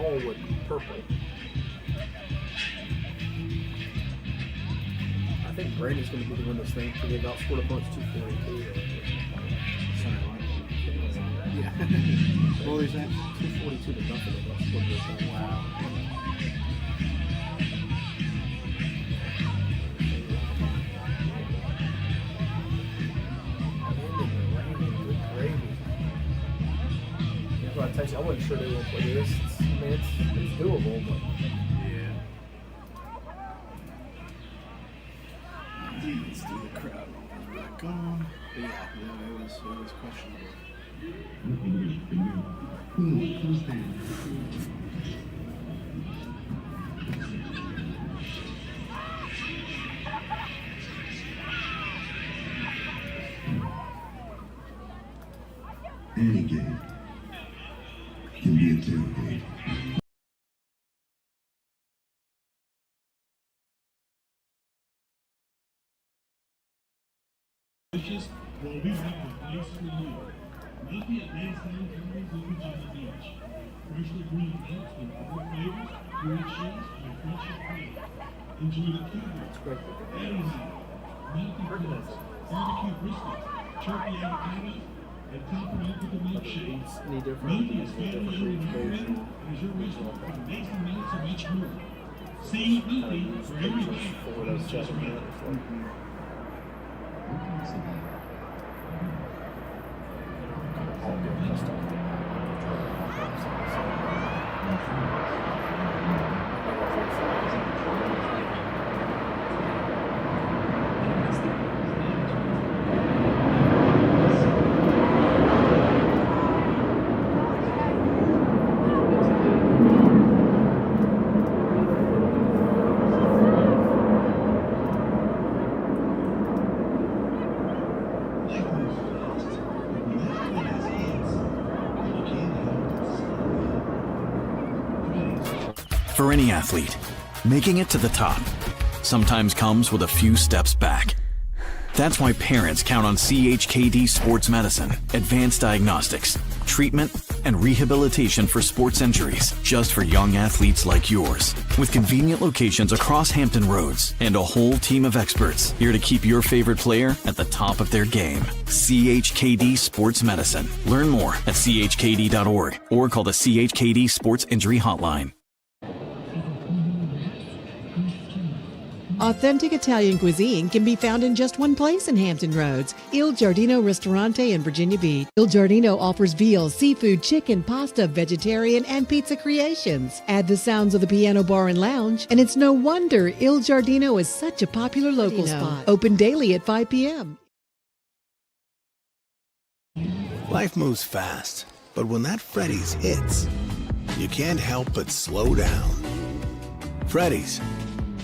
Colwood purple. I think Brady's going to be the one that's thing because they've outscored opponents 242. Sorry, what? Yeah. What was that? 242 to nothing. They've outscored this time. Wow. That's what I text you. I wasn't sure they would play this. It's doable, but. Let's do the crowd back on. But yeah, it was questionable. Any game can be a tailgate. Well, we have a place for you. Coffee at Landstown County's Virginia Beach. Freshly green eggs with four flavors, grilled cheese, and fresh cream. Enjoy the keyboard, Adam's, Mountain Crust, barbecue brisket, turkey avocado, and top it off with a milkshake. Mountain is family-owned and operated and is your restaurant with amazing meals and much more. Save nothing for every bite for those children. For any athlete, making it to the top sometimes comes with a few steps back. That's why parents count on CHKD Sports Medicine, advanced diagnostics, treatment, and rehabilitation for sports injuries just for young athletes like yours. With convenient locations across Hampton Roads and a whole team of experts here to keep your favorite player at the top of their game. CHKD Sports Medicine. Learn more at chkd.org or call the CHKD Sports Injury Hotline. Authentic Italian cuisine can be found in just one place in Hampton Roads, Il Giardino Ristorante in Virginia Beach. Il Giardino offers veal, seafood, chicken, pasta, vegetarian, and pizza creations. Add the sounds of the piano bar and lounge, and it's no wonder Il Giardino is such a popular local spot. Open daily at 5 p.m. Life moves fast, but when that Freddy's hits, you can't help but slow down. Freddy's.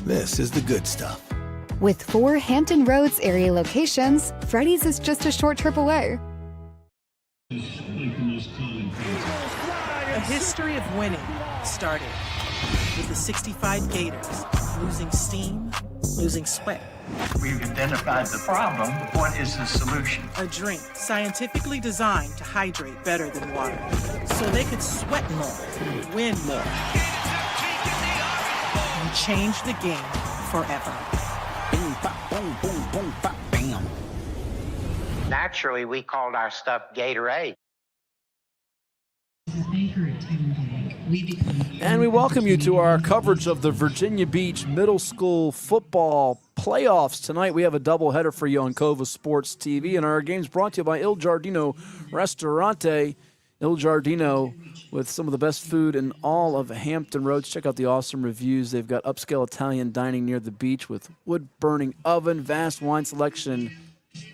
This is the good stuff. With 4 Hampton Roads area locations, Freddy's is just a short trip away. A history of winning started with the 65 Gators losing steam, losing sweat. We've identified the problem. What is the solution? A drink scientifically designed to hydrate better than water so they could sweat more, win more, and change the game forever. Boom, bop, boom, boom, boom, bop, bam. Naturally, we called our stuff Gatorade. And we welcome you to our coverage of the Virginia Beach Middle School Football Playoffs. Tonight we have a doubleheader for you on Cova Sports TV, and our game's brought to you by Il Giardino Ristorante. Il Giardino with some of the best food in all of Hampton Roads. Check out the awesome reviews. They've got upscale Italian dining near the beach with wood-burning oven, vast wine selection,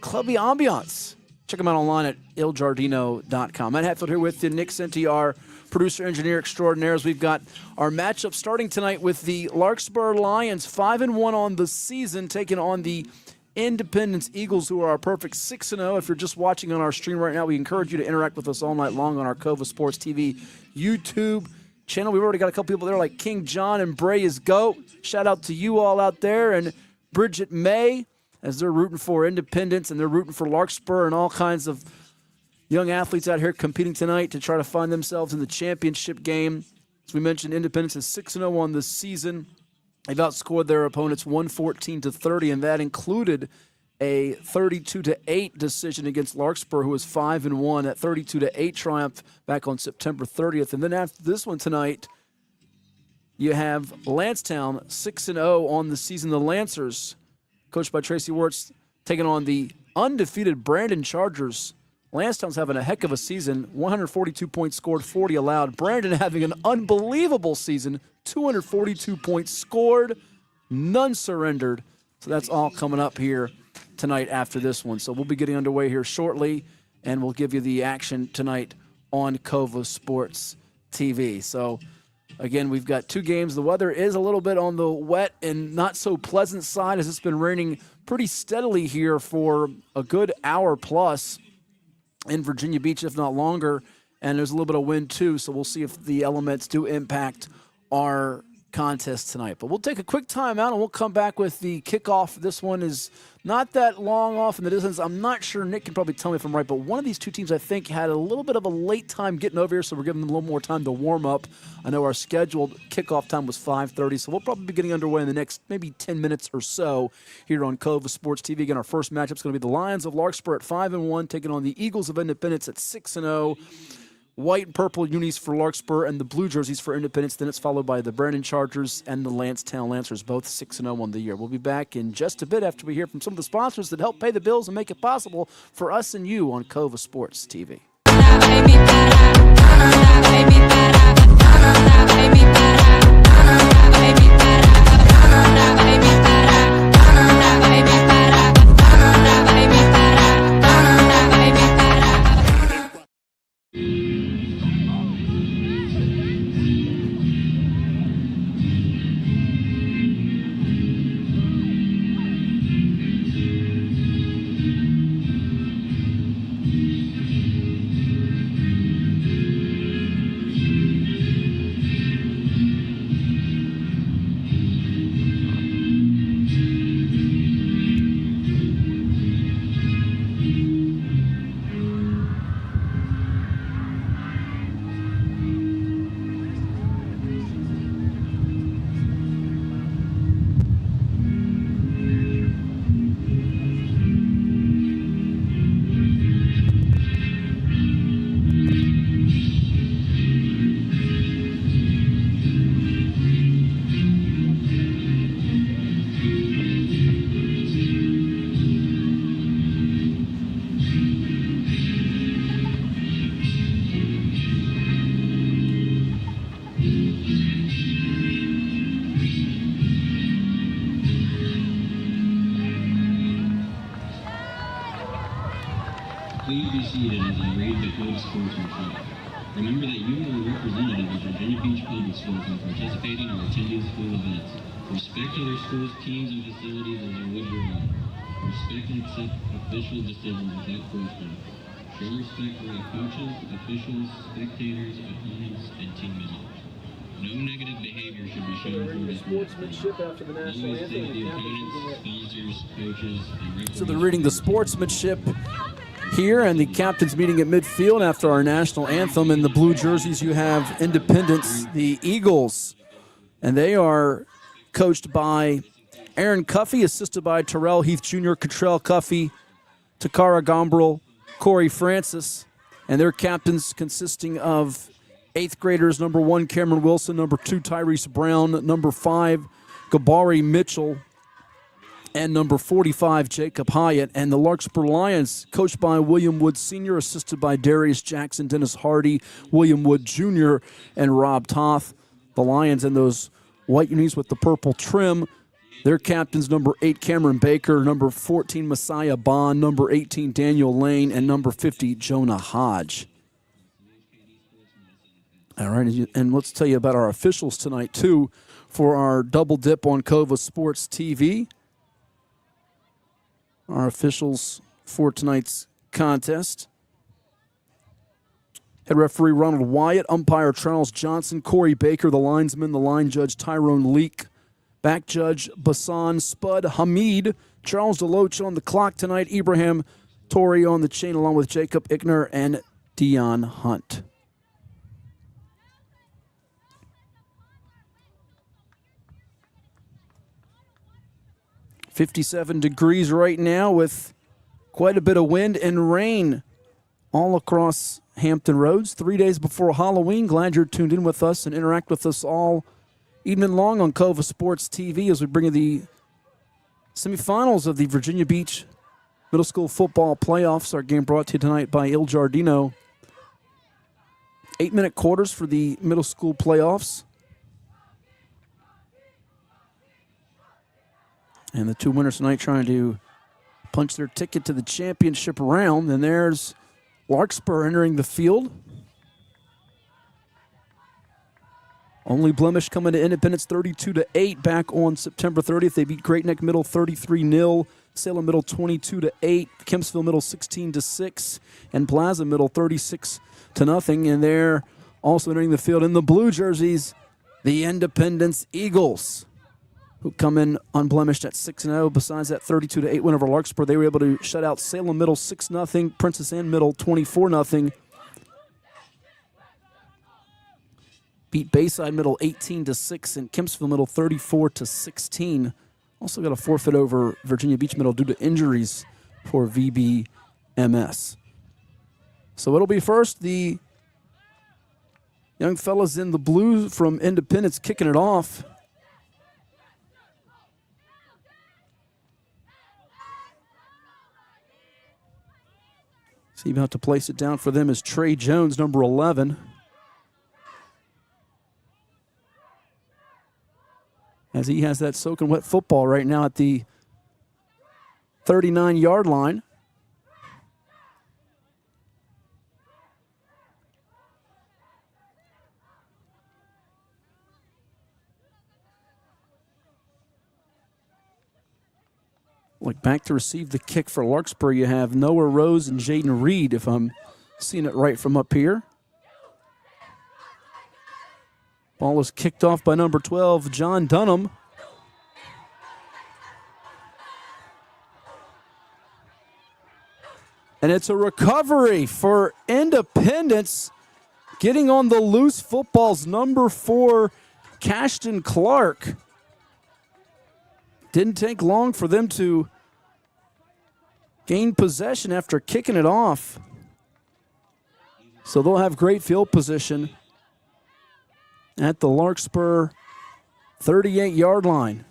clubby ambiance. Check them out online at ilgiardino.com. Matt Hatfield here with you. Nick Senti, our producer, engineer extraordinaire. As we've got our matchup starting tonight with the Larkspur Lions, 5-1 on the season, taking on the Independence Eagles, who are our perfect 6-0. If you're just watching on our stream right now, we encourage you to interact with us all night long on our Cova Sports TV YouTube channel. We've already got a couple people there like King John and Bray is GOAT. Shout out to you all out there, and Bridget May, as they're rooting for Independence and they're rooting for Larkspur and all kinds of young athletes out here competing tonight to try to find themselves in the championship game. As we mentioned, Independence is 6-0 on the season. They've outscored their opponents 114-30, and that included a 32-8 decision against Larkspur, who was 5-1. That 32-8 triumph back on September 30th. And then after this one tonight, you have Landstown 6-0 on the season. The Lancers, coached by Tracy Wirtz, taking on the undefeated Brandon Chargers. Landstown's having a heck of a season. 142 points scored, 40 allowed. Brandon having an unbelievable season. 242 points scored, none surrendered. So that's all coming up here tonight after this one. So we'll be getting underway here shortly, and we'll give you the action tonight on Cova Sports TV. So, again, we've got two games. The weather is a little bit on the wet and not so pleasant side, as it's been raining pretty steadily here for a good hour plus in Virginia Beach, if not longer. And there's a little bit of wind, too, so we'll see if the elements do impact our contest tonight. But we'll take a quick time out, and we'll come back with the kickoff. This one is not that long off in the distance. I'm not sure. Nick can probably tell me if I'm right, but one of these two teams, I think, had a little bit of a late time getting over here, so we're giving them a little more time to warm up. I know our scheduled kickoff time was 5:30, so we'll probably be getting underway in the next maybe 10 minutes or so here on Cova Sports TV. Again, our first matchup is going to be the Lions of Larkspur at 5-1, taking on the Eagles of Independence at 6-0. White and purple unis for Larkspur and the blue jerseys for Independence. Then it's followed by the Brandon Chargers and the Landstown Lancers, both 6-0 on the year. We'll be back in just a bit after we hear from some of the sponsors that help pay the bills and make it possible for us and you on Cova Sports TV. Please be seated as I read the Code of Sportsmanship. Remember that you are a representative of Virginia Beach Public Schools when participating or attending school events. Respect other schools, teams, and facilities as you would your own. Respect and accept official decisions without question. Show respect for all coaches, officials, spectators, opponents, and teammates. No negative behavior should be shown for this Sportsmanship after the national anthem. Always thank the opponents, sponsors, coaches, and referees. So they're reading the sportsmanship here, and the captains meeting at midfield after our national anthem. In the blue jerseys, you have Independence, the Eagles, and they are coached by Aaron Cuffey, assisted by Terrell Heath Jr., Cottrell Cuffey, Takara Gombrel, Corey Francis, and their captains consisting of 8th graders, number 1, Cameron Wilson, number 2, Tyrese Brown, number 5, Gabari Mitchell, and number 45, Jacob Hyatt. And the Larkspur Lions, coached by William Wood Sr., assisted by Darius Jackson, Dennis Hardy, William Wood Jr., and Rob Toth. The Lions in those white unis with the purple trim. Their captains, number 8, Cameron Baker, number 14, Messiah Bond, number 18, Daniel Lane, and number 50, Jonah Hodge. All right, and let's tell you about our officials tonight, too, for our double dip on Cova Sports TV. Our officials for tonight's contest. Head referee Ronald Wyatt, umpire Charles Johnson, Corey Baker, the linesman, the line judge Tyrone Leak, back judge Basan Spud Hamid, Charles DeLoach on the clock tonight, Ibrahim Torrey on the chain along with Jacob Ickner and Dion Hunt. 57 degrees right now with quite a bit of wind and rain all across Hampton Roads. 3 days before Halloween. Glad you're tuned in with us and interact with us all evening long on Cova Sports TV as we bring you the semifinals of the Virginia Beach Middle School Football Playoffs. Our game brought to you tonight by Il Giardino. 8-minute quarters for the middle school playoffs. And the two winners tonight trying to punch their ticket to the championship round. And there's Larkspur entering the field. Only blemish coming to Independence 32-8 back on September 30th. They beat Great Neck Middle 33-0. Salem Middle 22-8. Kempsville Middle 16-6. And Plaza Middle 36-0. And they're also entering the field in the blue jerseys, the Independence Eagles, who come in unblemished at 6-0. Besides that 32-8 win over Larkspur, they were able to shut out Salem Middle 6-0, Princess Anne Middle 24-0. Beat Bayside Middle 18-6 and Kempsville Middle 34-16. Also got a forfeit over Virginia Beach Middle due to injuries for VBMS. So it'll be first the young fellas in the blue from Independence kicking it off. See about to place it down for them is Trey Jones, number 11. As he has that soaking wet football right now at the 39-yard line. Like back to receive the kick for Larkspur, you have Noah Rose and Jaden Reed, if I'm seeing it right from up here. Ball is kicked off by number 12, John Dunham. And it's a recovery for Independence. Getting on the loose footballs, number 4, Cashton Clark. Didn't take long for them to gain possession after kicking it off. So they'll have great field position at the Larkspur 38-yard line.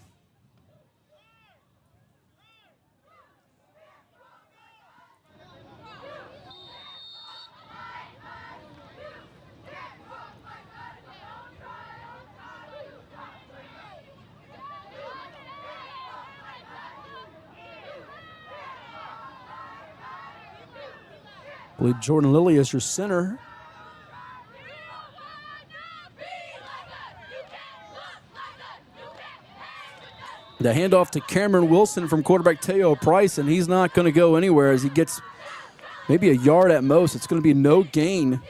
I believe Jordan Lilly is your center. The handoff to Cameron Wilson from quarterback Teo Price, and he's not going to go anywhere as he gets maybe a yard at most. It's going to be no gain.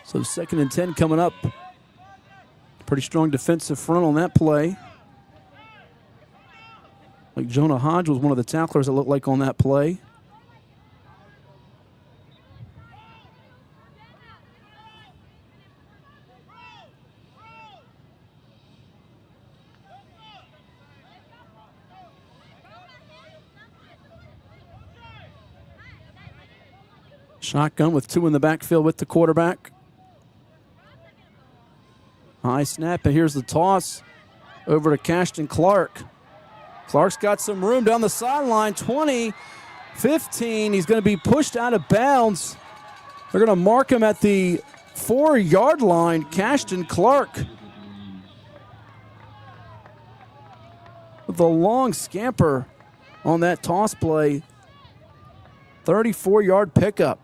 So 2nd and 10 coming up. Pretty strong defensive front on that play. Like Jonah Hodge was one of the tacklers that looked like on that play. Shotgun with 2 in the backfield with the quarterback. High snap, and here's the toss over to Cashton Clark. Clark's got some room down the sideline, 20, 15. He's going to be pushed out of bounds. They're going to mark him at the 4-yard line. Cashton Clark with a long scamper on that toss play. 34-yard pickup.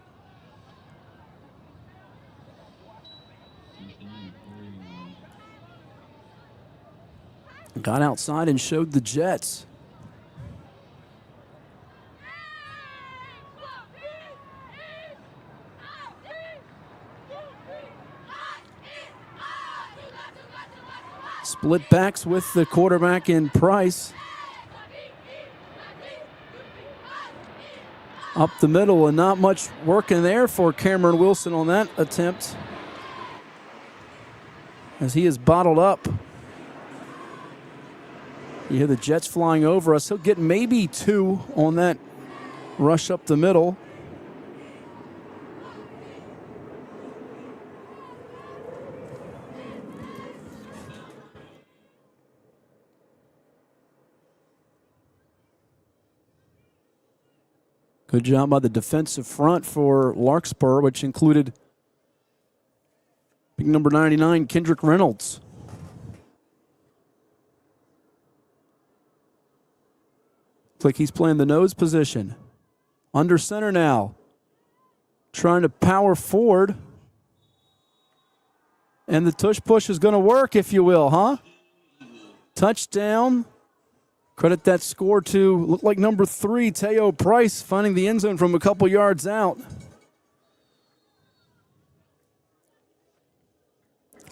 Got outside and showed the Jets. Split backs with the quarterback in Price. Up the middle, and not much working there for Cameron Wilson on that attempt. as he is bottled up. You hear the Jets flying over us. He'll get maybe 2 on that rush up the middle. Good job by the defensive front for Larkspur, which included big number 99, Kendrick Reynolds. Looks like he's playing the nose position. Under center now. Trying to power forward. And the tush push is going to work, if you will, huh? Touchdown. Credit that score to, looked like number 3, Teo Price, finding the end zone from a couple yards out.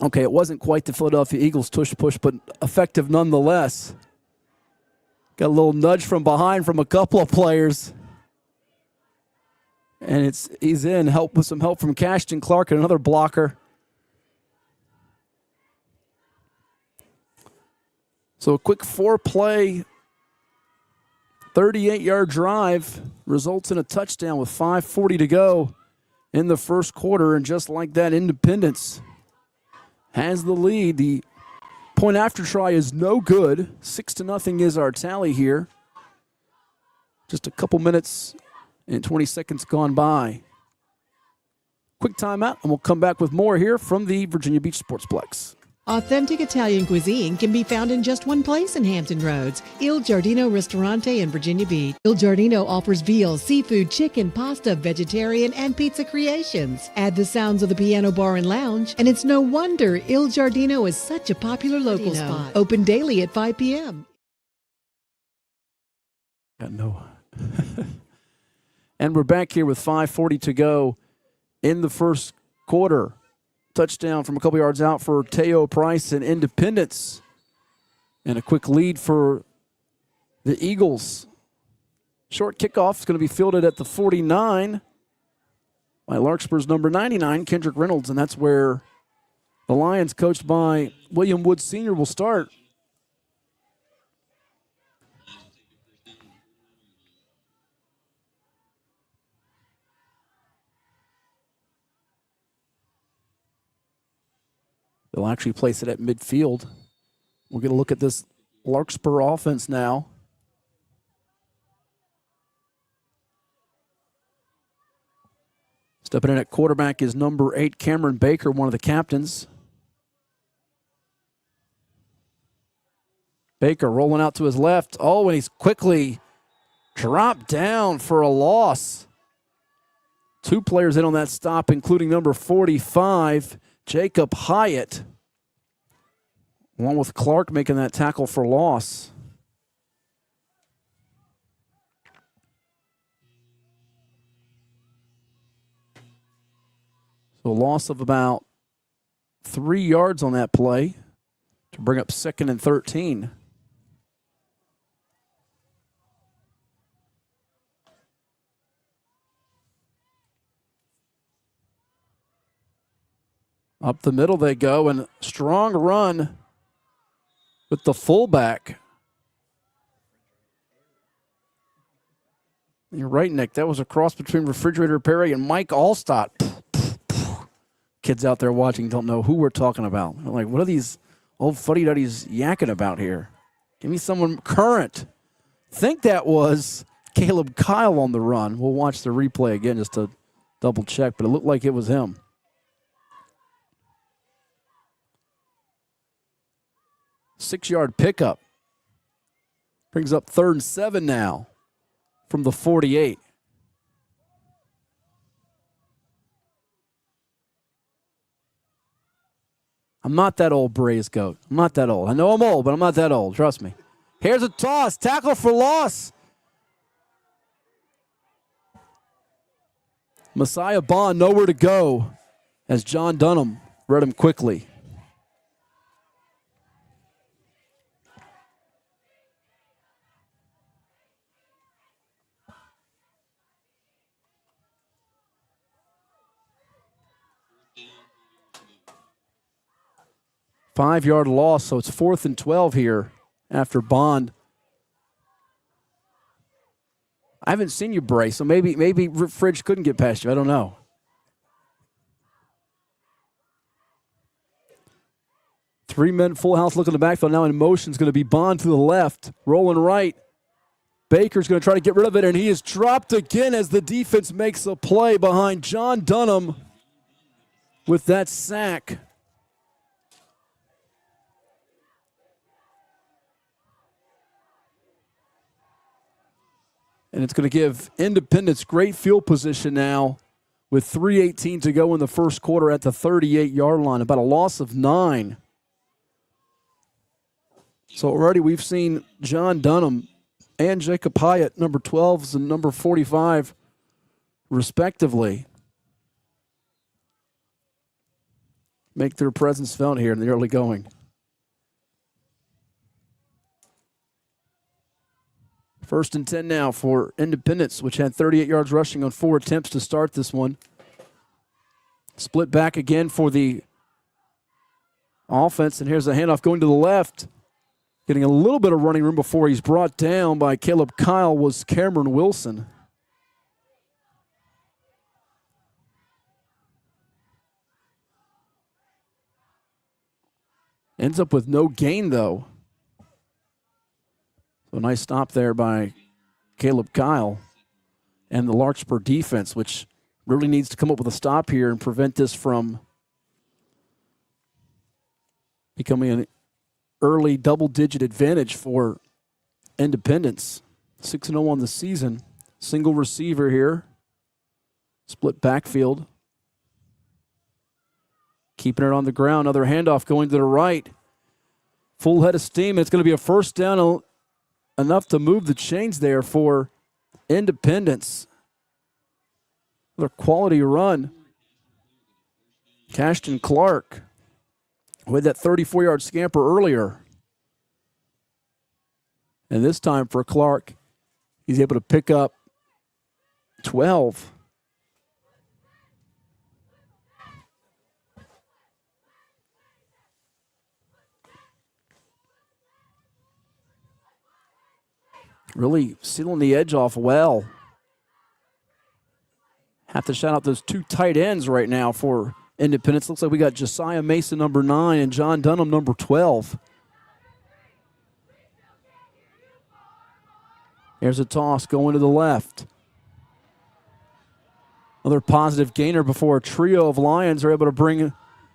Okay, it wasn't quite the Philadelphia Eagles tush push, but effective nonetheless. Got a little nudge from behind from a couple of players. And he's in, with some help from Cashton Clark and another blocker. So a quick 4-play, 38-yard drive results in a touchdown with 5:40 to go in the first quarter. And just like that, Independence has the lead. The point after try is no good. 6-0 is our tally here. Just a couple minutes and 20 seconds gone by. Quick timeout, and we'll come back with more here from the Virginia Beach Sportsplex. Authentic Italian cuisine can be found in just one place in Hampton Roads, Il Giardino Ristorante in Virginia Beach. Il Giardino offers veal, seafood, chicken, pasta, vegetarian, and pizza creations. Add the sounds of the piano bar and lounge, and it's no wonder Il Giardino is such a popular local spot. Open daily at 5 p.m. No. And we're back here with 5:40 to go in the first quarter. Touchdown from a couple yards out for Teo Price and Independence. And a quick lead for the Eagles. Short kickoff is going to be fielded at the 49 by Larkspur's number 99, Kendrick Reynolds. And that's where the Lions, coached by William Wood Sr., will start. They'll actually place it at midfield. We'll get a look at this Larkspur offense now. Stepping in at quarterback is number 8, Cameron Baker, one of the captains. Baker rolling out to his left. Oh, and he's quickly dropped down for a loss. 2 players in on that stop, including number 45, Jacob Hyatt, along with Clark making that tackle for loss. So a loss of about 3 yards on that play to bring up 2nd and 13. Up the middle they go, and strong run with the fullback. You're right, Nick. That was a cross between Refrigerator Perry and Mike Allstott. Kids out there watching don't know who we're talking about. They're like, what are these old fuddy-duddies yakking about here? Give me someone current. Think that was Caleb Kyle on the run. We'll watch the replay again just to double check, but it looked like it was him. Six-yard pickup. Brings up 3rd and 7 now from the 48. I'm not that old, Braves Goat. I'm not that old. I know I'm old, but I'm not that old. Trust me. Here's a toss. Tackle for loss. Messiah Bond nowhere to go as John Dunham read him quickly. 5-yard loss, so it's 4th and 12 here after Bond. I haven't seen you brace, so maybe Fridge couldn't get past you. I don't know. Three men, full house look in the backfield. Now in motion is going to be Bond to the left, rolling right. Baker's going to try to get rid of it, and he is dropped again as the defense makes a play behind John Dunham with that sack. And it's going to give Independence great field position now with 3:18 to go in the first quarter at the 38-yard line, about a loss of 9. So already we've seen John Dunham and Jacob Hyatt, number 12s and number 45, respectively, make their presence felt here in the early going. First and 10 now for Independence, which had 38 yards rushing on 4 attempts to start this one. Split back again for the offense, and here's a handoff going to the left. Getting a little bit of running room before he's brought down by Caleb Kyle was Cameron Wilson. Ends up with no gain, though. So a nice stop there by Caleb Kyle and the Larkspur defense, which really needs to come up with a stop here and prevent this from becoming an early double-digit advantage for Independence. 6-0 on the season. Single receiver here. Split backfield. Keeping it on the ground. Another handoff going to the right. Full head of steam. It's going to be a first down, enough to move the chains there for Independence. Another quality run. Cashton Clark with that 34-yard scamper earlier. And this time for Clark, he's able to pick up 12. Really sealing the edge off well. Have to shout out those 2 tight ends right now for Independence. Looks like we got Josiah Mason, number 9, and John Dunham, number 12. Here's a toss going to the left. Another positive gainer before a trio of Lions are able to bring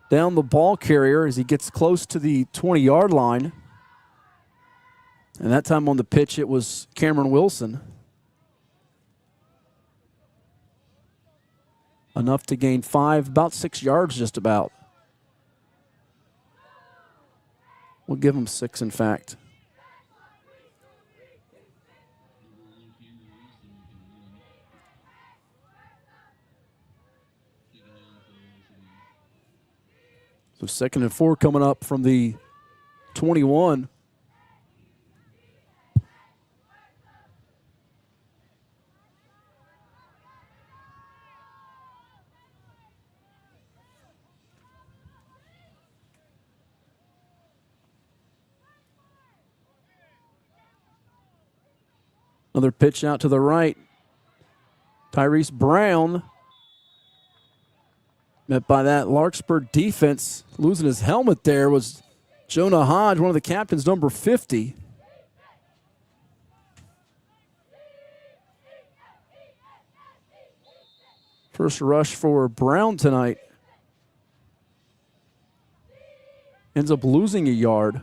down the ball carrier as he gets close to the 20-yard line. And that time on the pitch, it was Cameron Wilson. Enough to gain 5, about 6 yards just about. We'll give him 6, in fact. So 2nd and 4 coming up from the 21. Another pitch out to the right. Tyrese Brown, met by that Larkspur defense. Losing his helmet there was Jonah Hodge, one of the captains, number 50. First rush for Brown tonight. Ends up losing a yard.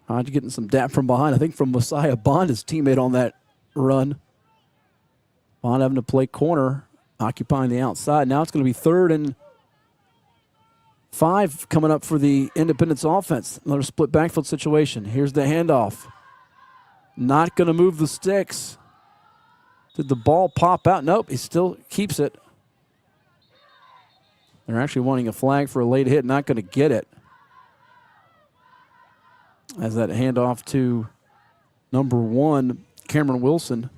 Hodge getting some dap from behind, I think from Messiah Bond, his teammate on that run. Bond having to play corner, occupying the outside. Now it's going to be 3rd and 5 coming up for the Independence offense. Another split backfield situation. Here's the handoff. Not going to move the sticks. Did the ball pop out? Nope, he still keeps it. They're actually wanting a flag for a late hit, not going to get it. As that handoff to number 1, Cameron Wilson.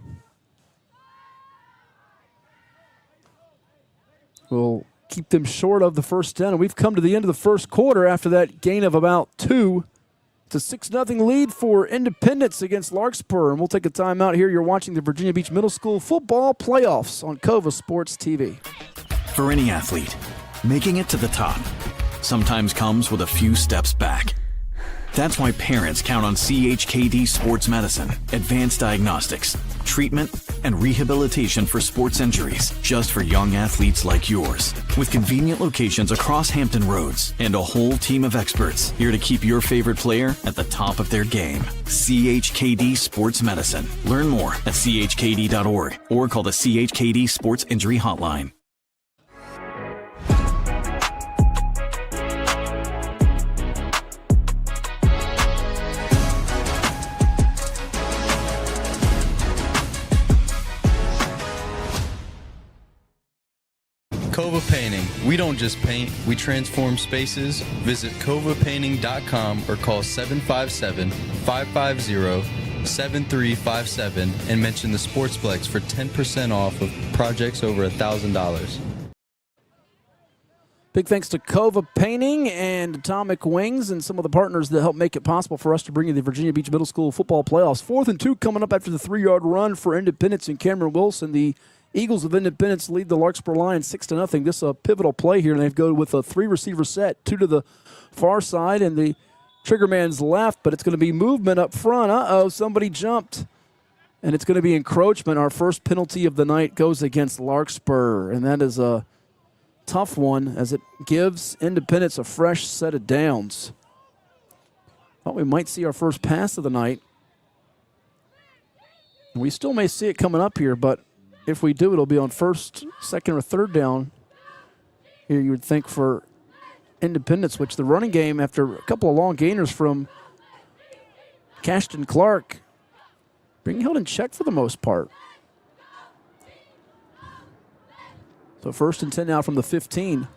will keep them short of the first down. And we've come to the end of the first quarter after that gain of about 2. It's a 6-0 lead for Independence against Larkspur. And we'll take a timeout here. You're watching the Virginia Beach Middle School Football Playoffs on Cova Sports TV. For any athlete, making it to the top sometimes comes with a few steps back. That's why parents count on CHKD Sports Medicine, advanced diagnostics, treatment, and rehabilitation for sports injuries just for young athletes like yours. With convenient locations across Hampton Roads and a whole team of experts here to keep your favorite player at the top of their game. CHKD Sports Medicine. Learn more at chkd.org or call the CHKD Sports Injury Hotline. Cova Painting. We don't just paint, we transform spaces. Visit covapainting.com or call 757-550-7357 and mention the Sportsplex for 10% off of projects over $1,000. Big thanks to Cova Painting and Atomic Wings and some of the partners that help make it possible for us to bring you the Virginia Beach Middle School Football Playoffs. 4th and 2 coming up after the 3-yard run for Independence and Cameron Wilson. The Eagles of Independence lead the Larkspur Lions 6-0. This is a pivotal play here, and they've go with a 3-receiver set, 2 to the far side, and the trigger man's left, but it's going to be movement up front. Somebody jumped, and it's going to be encroachment. Our first penalty of the night goes against Larkspur, and that is a tough one as it gives Independence a fresh set of downs. Thought we might see our first pass of the night. We still may see it coming up here, but if we do, it'll be on first, second, or third down. Here you would think for Independence, which the running game, after a couple of long gainers from Cashton Clark, being held in check for the most part. So 1st and 10 now from the 15.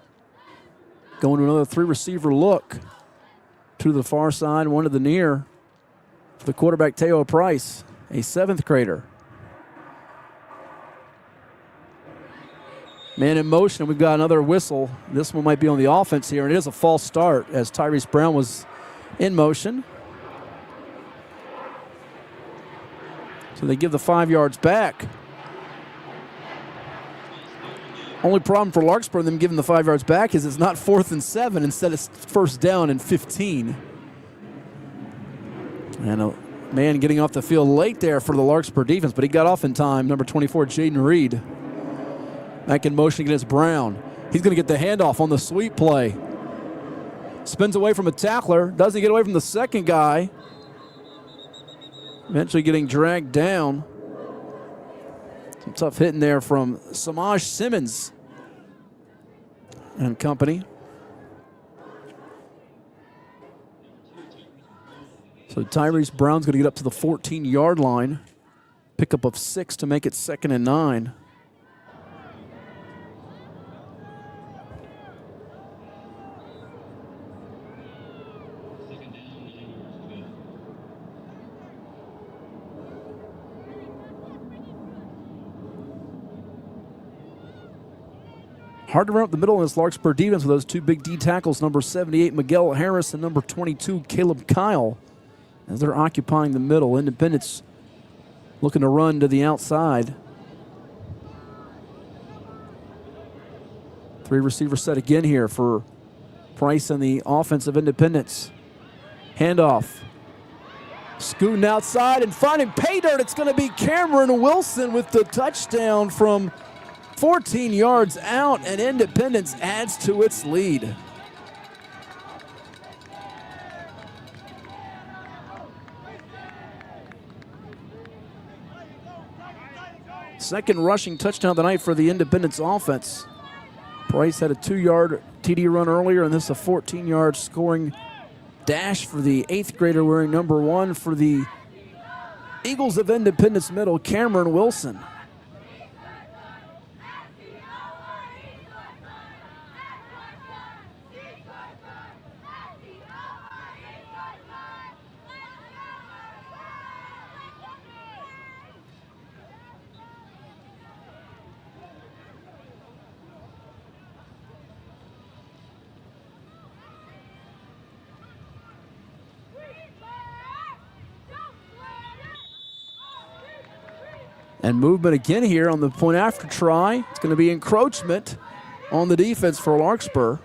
Going to another 3-receiver look. 2 to the far side, 1 to the near. For the quarterback, Teo Price, a 7th grader. Man in motion, we've got another whistle. This one might be on the offense here, and it is a false start as Tyrese Brown was in motion. So they give the 5 yards back. Only problem for Larkspur, them giving the 5 yards back, is it's not 4th and 7. Instead, it's first down and 15. And a man getting off the field late there for the Larkspur defense, but he got off in time. Number 24, Jaden Reed. Back in motion against Brown. He's going to get the handoff on the sweep play. Spins away from a tackler. Doesn't get away from the second guy. Eventually getting dragged down. Some tough hitting there from Samaj Simmons and company. So Tyrese Brown's going to get up to the 14-yard line. Pickup of 6 to make it 2nd and 9. Hard to run up the middle in this Larkspur defense with those 2 big D tackles, number 78, Miguel Harris, and number 22, Caleb Kyle, as they're occupying the middle. Independence looking to run to the outside. 3-receiver set again here for Price and the offense of Independence. Handoff. Scooting outside and finding pay dirt. It's going to be Cameron Wilson with the touchdown from 14 yards out, and Independence adds to its lead. Second rushing touchdown of the night for the Independence offense. Price had a 2-yard TD run earlier, and this is a 14-yard scoring dash for the 8th grader wearing number 1 for the Eagles of Independence Middle, Cameron Wilson. And movement again here on the point after try. It's going to be encroachment on the defense for Larkspur.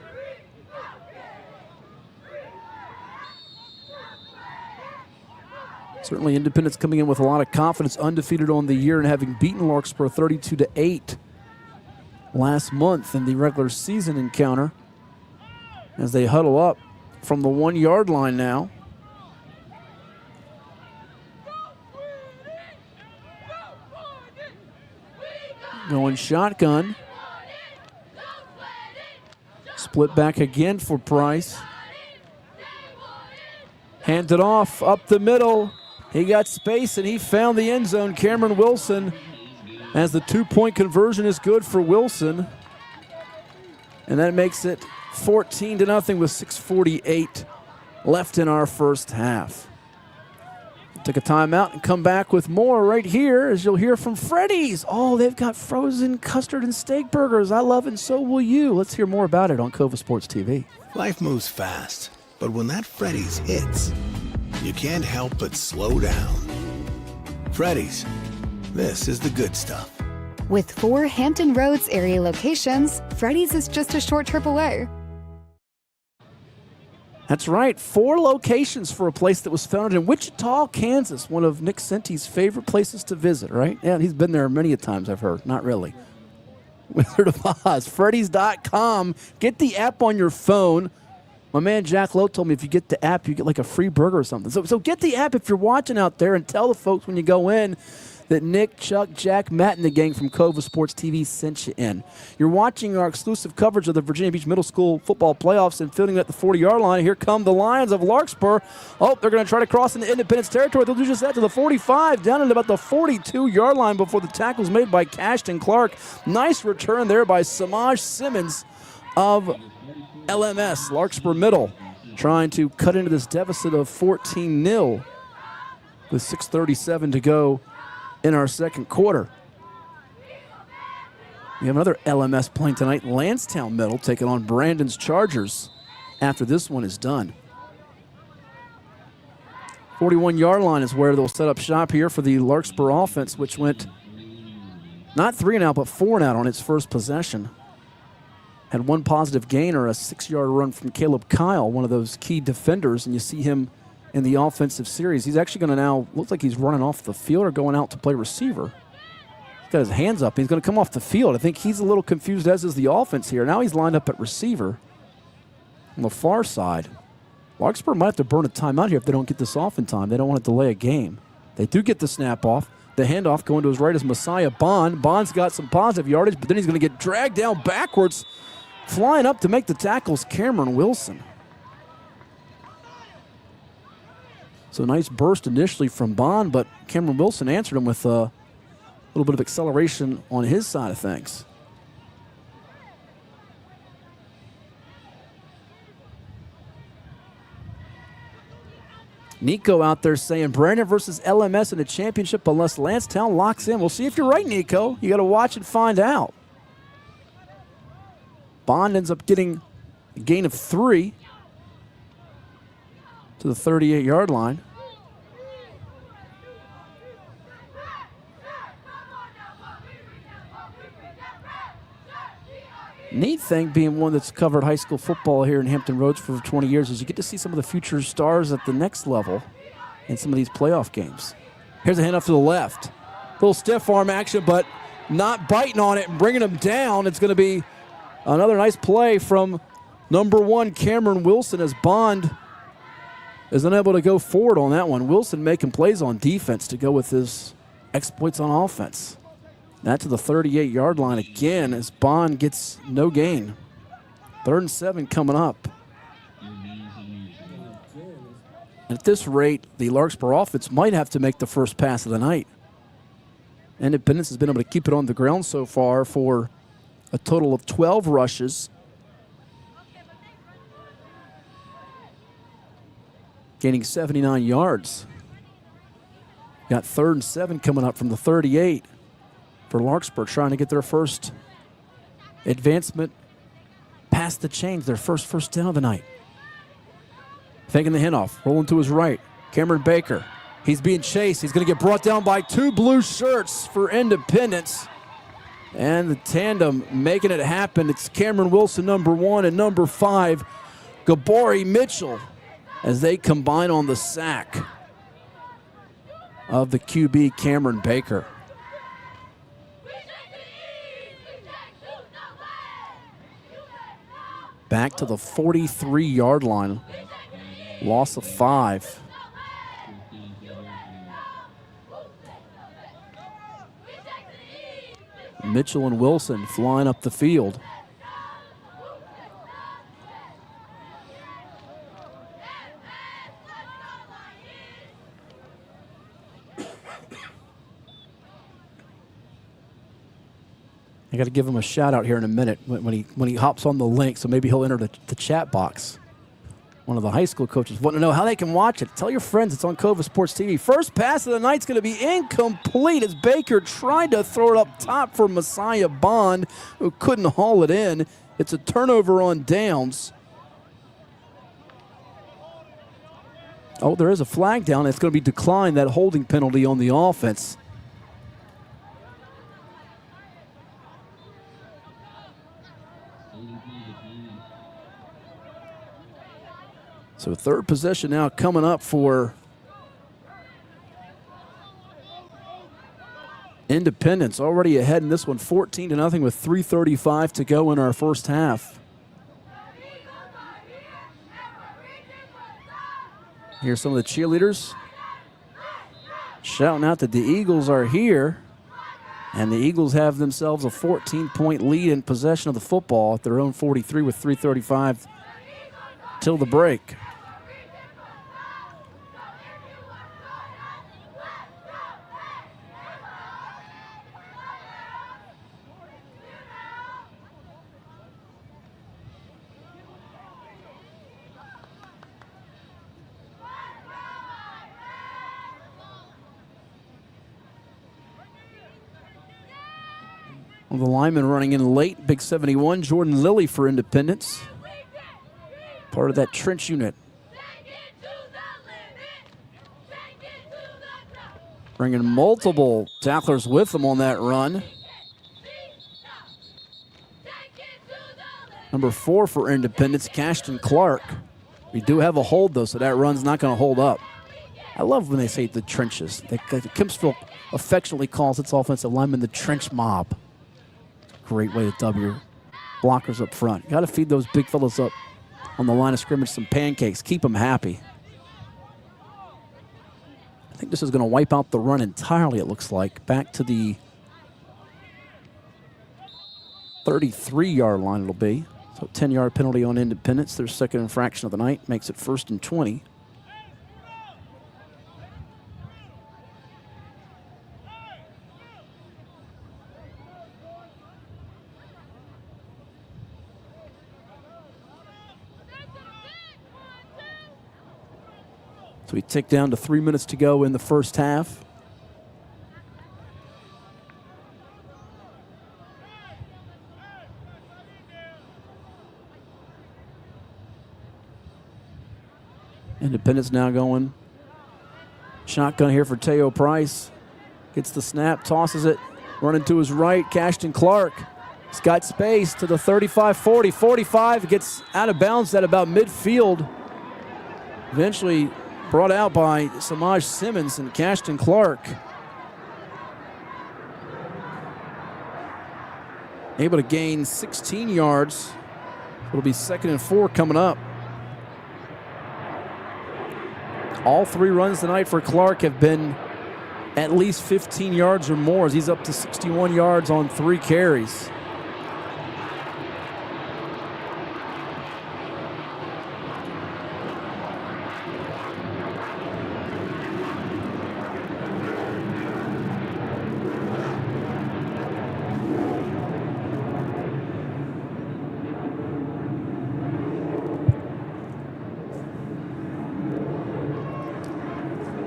Certainly Independence coming in with a lot of confidence, undefeated on the year and having beaten Larkspur 32-8 last month in the regular season encounter as they huddle up from the 1 yard line now. Going shotgun. Split back again for Price. Handed off up the middle. He got space and he found the end zone. Cameron Wilson, as the 2-point conversion is good for Wilson. And that makes it 14-0 with 6:48 left in our first half. Take a timeout and come back with more right here as you'll hear from Freddy's. Oh, they've got frozen custard and steak burgers. I love it, and so will you. Let's hear more about it on Cova Sports TV. Life moves fast, but when that Freddy's hits, you can't help but slow down. Freddy's, this is the good stuff. With 4 Hampton Roads area locations, Freddy's is just a short trip away. That's right, 4 locations for a place that was founded in Wichita, Kansas, one of Nick Senti's favorite places to visit, right? Yeah, he's been there many a times, I've heard. Not really. Wizard of Oz, Freddy's.com. Get the app on your phone. My man Jack Lowe told me if you get the app, you get like a free burger or something. So get the app if you're watching out there, and tell the folks when you go in that Nick, Chuck, Jack, Matt, and the gang from Cova Sports TV sent you in. You're watching our exclusive coverage of the Virginia Beach Middle School Football Playoffs and fielding at the 40-yard line. Here come the Lions of Larkspur. Oh, they're going to try to cross into Independence territory. They'll do just that to the 45, down at about the 42-yard line before the tackle's made by Cashton Clark. Nice return there by Samaj Simmons of LMS, Larkspur Middle, trying to cut into this deficit of 14-0 with 6:37 to go in our second quarter. We have another LMS playing tonight, Landstown Middle, taking on Brandon's Chargers after this one is done. 41-yard line is where they'll set up shop here for the Larkspur offense, which went not 3 and out, but 4 and out on its first possession. Had 1 positive gain or a 6-yard run from Caleb Kyle, one of those key defenders, and you see him in the offensive series. He's actually going to now, looks like he's running off the field or going out to play receiver. He's got his hands up. He's going to come off the field. I think he's a little confused, as is the offense here. Now he's lined up at receiver on the far side. Larkspur might have to burn a timeout here if they don't get this off in time. They don't want to delay a game. They do get the snap off. The handoff going to his right is Messiah Bond. Bond's got some positive yardage, but then he's going to get dragged down backwards. Flying up to make the tackles, Cameron Wilson. So nice burst initially from Bond, but Cameron Wilson answered him with a little bit of acceleration on his side of things. Nico out there saying Brandon versus LMS in a championship unless Landstown locks in. We'll see if you're right, Nico. You got to watch and find out. Bond ends up getting a gain of 3 to the 38-yard line. Neat thing, being one that's covered high school football here in Hampton Roads for 20 years, is you get to see some of the future stars at the next level in some of these playoff games. Here's a handoff to the left. Little stiff arm action, but not biting on it and bringing him down. It's going to be another nice play from number 1, Cameron Wilson, as Bond is unable to go forward on that one. Wilson making plays on defense to go with his exploits on offense. That to the 38-yard line again as Bond gets no gain. 3rd and 7 coming up. At this rate, the Larkspur offense might have to make the first pass of the night. Independence has been able to keep it on the ground so far for a total of 12 rushes. Gaining 79 yards. Got 3rd and 7 coming up from the 38 for Larkspur, trying to get their first advancement past the chains, their first down of the night. Faking the handoff, rolling to his right. Cameron Baker He's being chased. He's going to get brought down by 2 blue shirts for Independence. And the tandem making it happen. It's Cameron Wilson, number 1, and number 5, Gabori Mitchell, as they combine on the sack of the QB, Cameron Baker. Back to the 43-yard line. Loss of 5. Mitchell and Wilson flying up the field. I got to give him a shout out here in a minute when he hops on the link, so maybe he'll enter the chat box. One of the high school coaches wanting to know how they can watch it. Tell your friends it's on Cova Sports TV. First pass of the night's going to be incomplete as Baker tried to throw it up top for Messiah Bond, who couldn't haul it in. It's a turnover on downs. Oh, there is a flag down. It's going to be declined, that holding penalty on the offense. So third possession now coming up for Independence. Already ahead in this one, 14-0 with 3:35 to go in our first half. Here's some of the cheerleaders shouting out that the Eagles are here. And the Eagles have themselves a 14-point lead in possession of the football at their own 43 with 3:35 till the break. The lineman running in late, big 71, Jordan Lilly for Independence. Part of that trench unit. Bringing multiple tacklers with them on that run. Number 4 for Independence, Cashton Clark. We do have a hold, though, so that run's not going to hold up. I love when they say the trenches. Kempsville affectionately calls its offensive lineman the trench mob. Great way to dub your blockers up front. Got to feed those big fellas up on the line of scrimmage some pancakes. Keep them happy. I think this is going to wipe out the run entirely, it looks like. Back to the 33-yard line it'll be. So 10-yard penalty on Independence. Their second infraction of the night. Makes it 1st and 20. So we tick down to 3 minutes to go in the first half. Independence now going shotgun here for Teo Price. Gets the snap, tosses it, running to his right, Cashton Clark. He's got space to the 35, 40, 45. Gets out of bounds at about midfield. Eventually brought out by Samaj Simmons and Cashton Clark. Able to gain 16 yards. It'll be 2nd and 4 coming up. All 3 runs tonight for Clark have been at least 15 yards or more, as he's up to 61 yards on 3 carries.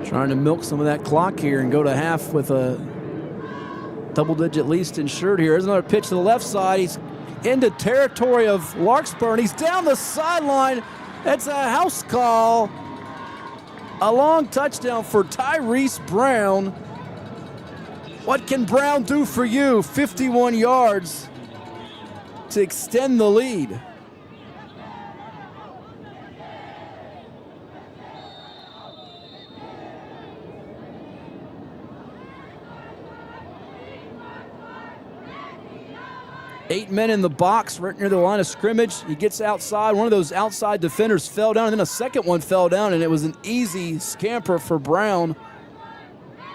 Trying to milk some of that clock here and go to half with a double-digit least insured here. Here's another pitch to the left side. He's into territory of Larkspur, and he's down the sideline. That's a house call. A long touchdown for Tyrese Brown. What can Brown do for you? 51 yards to extend the lead. Eight men in the box right near the line of scrimmage. He gets outside. One of those outside defenders fell down, and then a second one fell down, and it was an easy scamper for Brown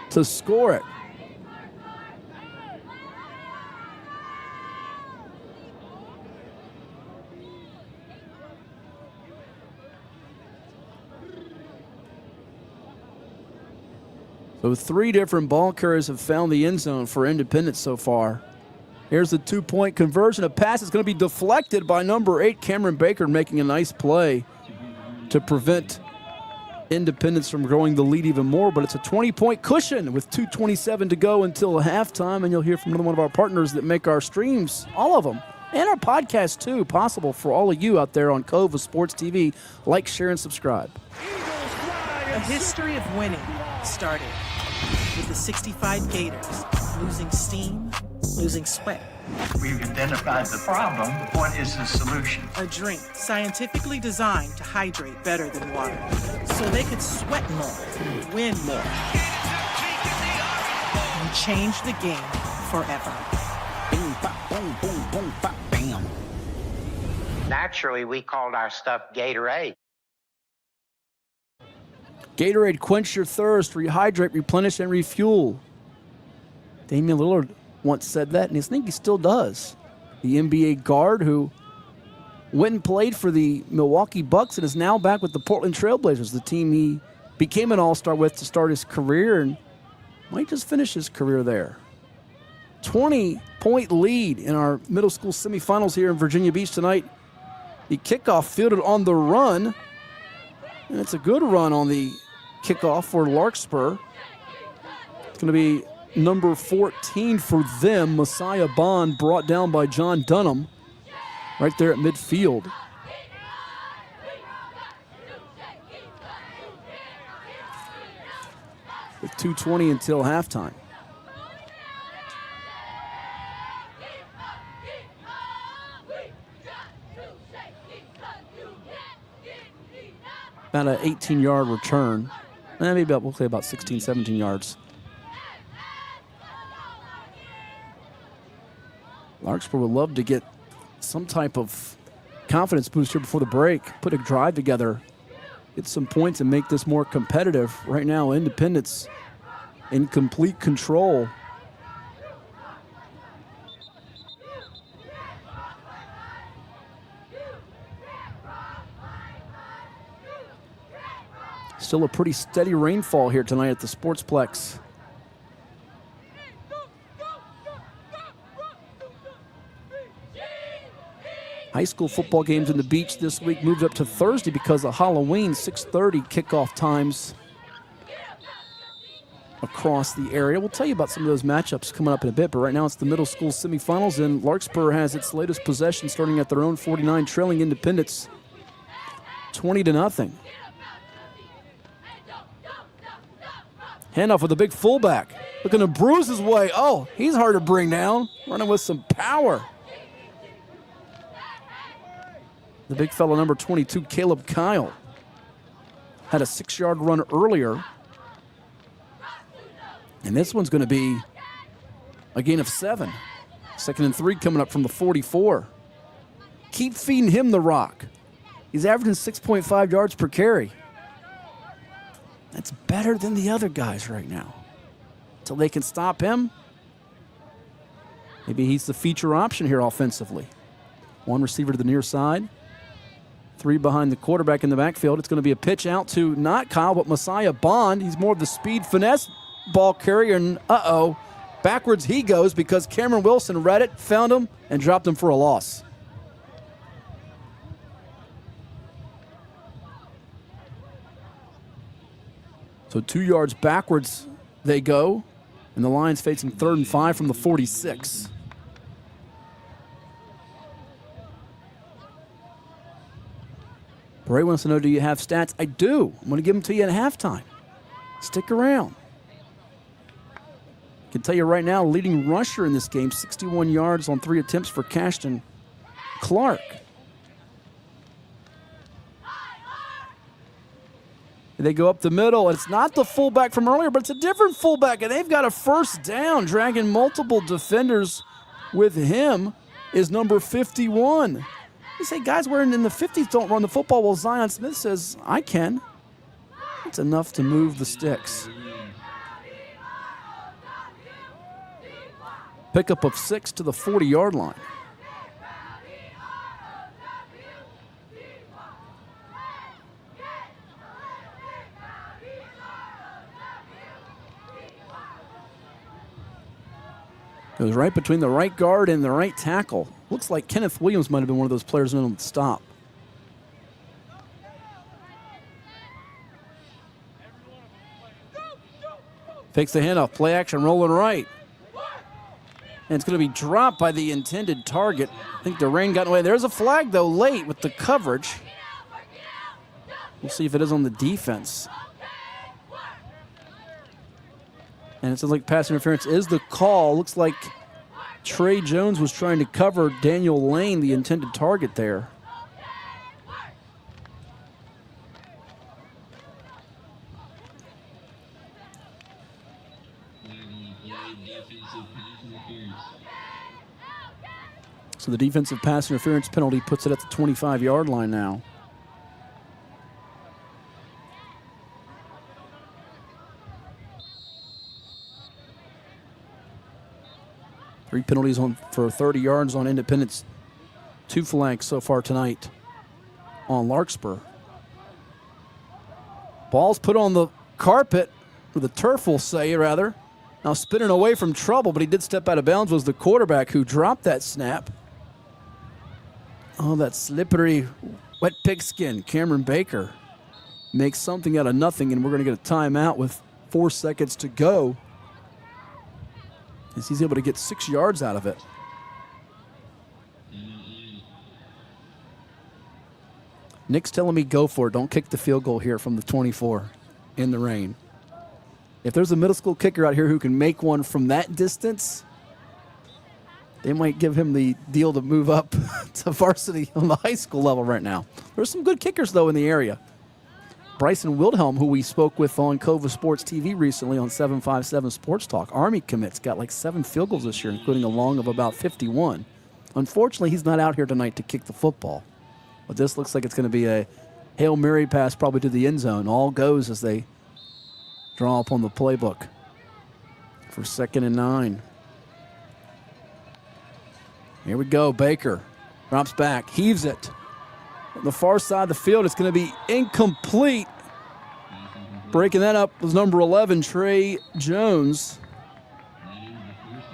to score it. So 3 different ball carriers have found the end zone for Independence so far. Here's the 2-point conversion. A pass is going to be deflected by number 8, Cameron Baker, making a nice play to prevent Independence from growing the lead even more. But it's a 20-point cushion with 2:27 to go until halftime. And you'll hear from another one of our partners that make our streams, all of them, and our podcast too, possible for all of you out there on Cova Sports TV. Like, share, and subscribe. A history of winning started with the 65 Gators losing steam, losing sweat. We've identified the problem. What is the solution? A drink scientifically designed to hydrate better than water, so they could sweat more, win more, and change the game forever. Boom, bop, boom, boom, boom, bop, bam. Naturally, we called our stuff Gatorade. Gatorade, quench your thirst, rehydrate, replenish, and refuel. Damian Lillard once said that, and I think he still does. The NBA guard who went and played for the Milwaukee Bucks and is now back with the Portland Trailblazers, the team he became an all-star with to start his career, and might just finish his career there. 20-point lead in our middle school semifinals here in Virginia Beach tonight. The kickoff fielded on the run, and it's a good run on the kickoff for Larkspur. It's going to be number 14 for them, Messiah Bond, brought down by John Dunham right there at midfield. With 2:20 until halftime. About an 18-yard return. Maybe about, we'll say about 16, 17 yards. Larkspur would love to get some type of confidence boost here before the break, put a drive together, get some points, and make this more competitive. Right now, Independence in complete control. Still a pretty steady rainfall here tonight at the Sportsplex. High school football games in the beach this week moved up to Thursday because of Halloween. 6:30 kickoff times across the area. We'll tell you about some of those matchups coming up in a bit, but right now it's the middle school semifinals, and Larkspur has its latest possession starting at their own 49, trailing Independence 20-0. Handoff with a big fullback. Looking to bruise his way. Oh, he's hard to bring down. Running with some power. The big fella, number 22, Caleb Kyle, had a 6-yard run earlier. And this one's going to be a gain of 7. 2nd and 3 coming up from the 44. Keep feeding him the rock. He's averaging 6.5 yards per carry. That's better than the other guys right now. Until they can stop him, maybe he's the feature option here offensively. 1 receiver to the near side. 3 behind the quarterback in the backfield. It's going to be a pitch out to not Kyle, but Messiah Bond. He's more of the speed finesse ball carrier, and backwards he goes because Cameron Wilson read it, found him, and dropped him for a loss. So 2 yards backwards they go, and the Lions facing 3rd and 5 from the 46. Ray wants to know, do you have stats? I do. I'm going to give them to you at halftime. Stick around. I can tell you right now, leading rusher in this game, 61 yards on 3 attempts for Cashton Clark. They go up the middle. It's not the fullback from earlier, but it's a different fullback, and they've got a first down, dragging multiple defenders with him is number 51. You say guys wearing in the 50s don't run the football. Well, Zion Smith says, I can. It's enough to move the sticks. Pickup of 6 to the 40-yard line. It was right between the right guard and the right tackle. Looks like Kenneth Williams might have been one of those players in on the stop. Fakes the handoff, play action, rolling right. And it's going to be dropped by the intended target. I think the rain got away. There's a flag, though, late with the coverage. We'll see if it is on the defense. And it sounds like pass interference is the call. Looks like Trey Jones was trying to cover Daniel Lane, the intended target there. So the defensive pass interference penalty puts it at the 25-yard line now. Three penalties for 30 yards on Independence. 2 flags so far tonight on Larkspur. Ball's put on the carpet, or the turf we'll say rather. Now spinning away from trouble, but he did step out of bounds, was the quarterback who dropped that snap. Oh, that slippery, wet pigskin. Cameron Baker makes something out of nothing, and we're going to get a timeout with 4 seconds to go. As he's able to get 6 yards out of it. Nick's telling me go for it. Don't kick the field goal here from the 24 in the rain. If there's a middle school kicker out here who can make one from that distance, they might give him the deal to move up to varsity on the high school level right now. There's some good kickers, though, in the area. Bryson Wildhelm, who we spoke with on Cova Sports TV recently on 757 Sports Talk. Army commits, got like 7 field goals this year, including a long of about 51. Unfortunately, he's not out here tonight to kick the football. But this looks like it's going to be a Hail Mary pass probably to the end zone. All goes as they draw up on the playbook for 2nd and 9. Here we go, Baker drops back, heaves it. On the far side of the field, it's going to be incomplete. Breaking that up was number 11, Trey Jones.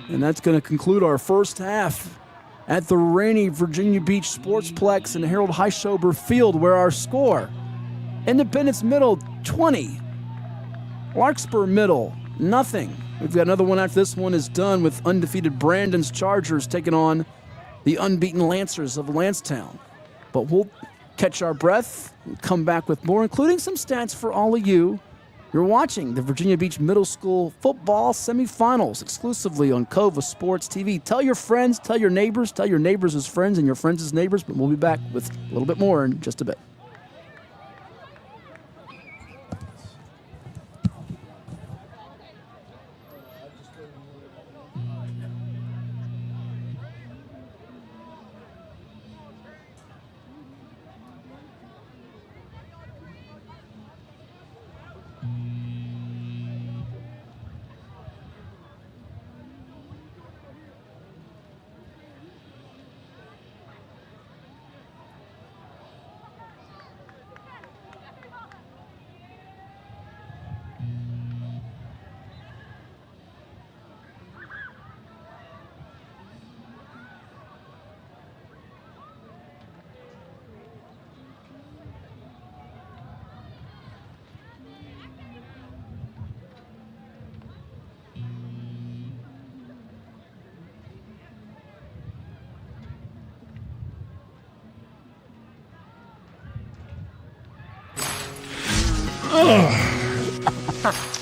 And that's going to conclude our first half at the rainy Virginia Beach Sportsplex in Harold Heischober Field, where our score, Independence Middle 20, Larkspur Middle nothing. We've got another one after this one is done with undefeated Brandon's Chargers taking on the unbeaten Lancers of Landstown. But we'll catch our breath and come back with more, including some stats for all of you. You're watching the Virginia Beach Middle School football semifinals exclusively on Cova Sports TV. Tell your friends, tell your neighbors as friends, and your friends as neighbors. But we'll be back with a little bit more in just a bit.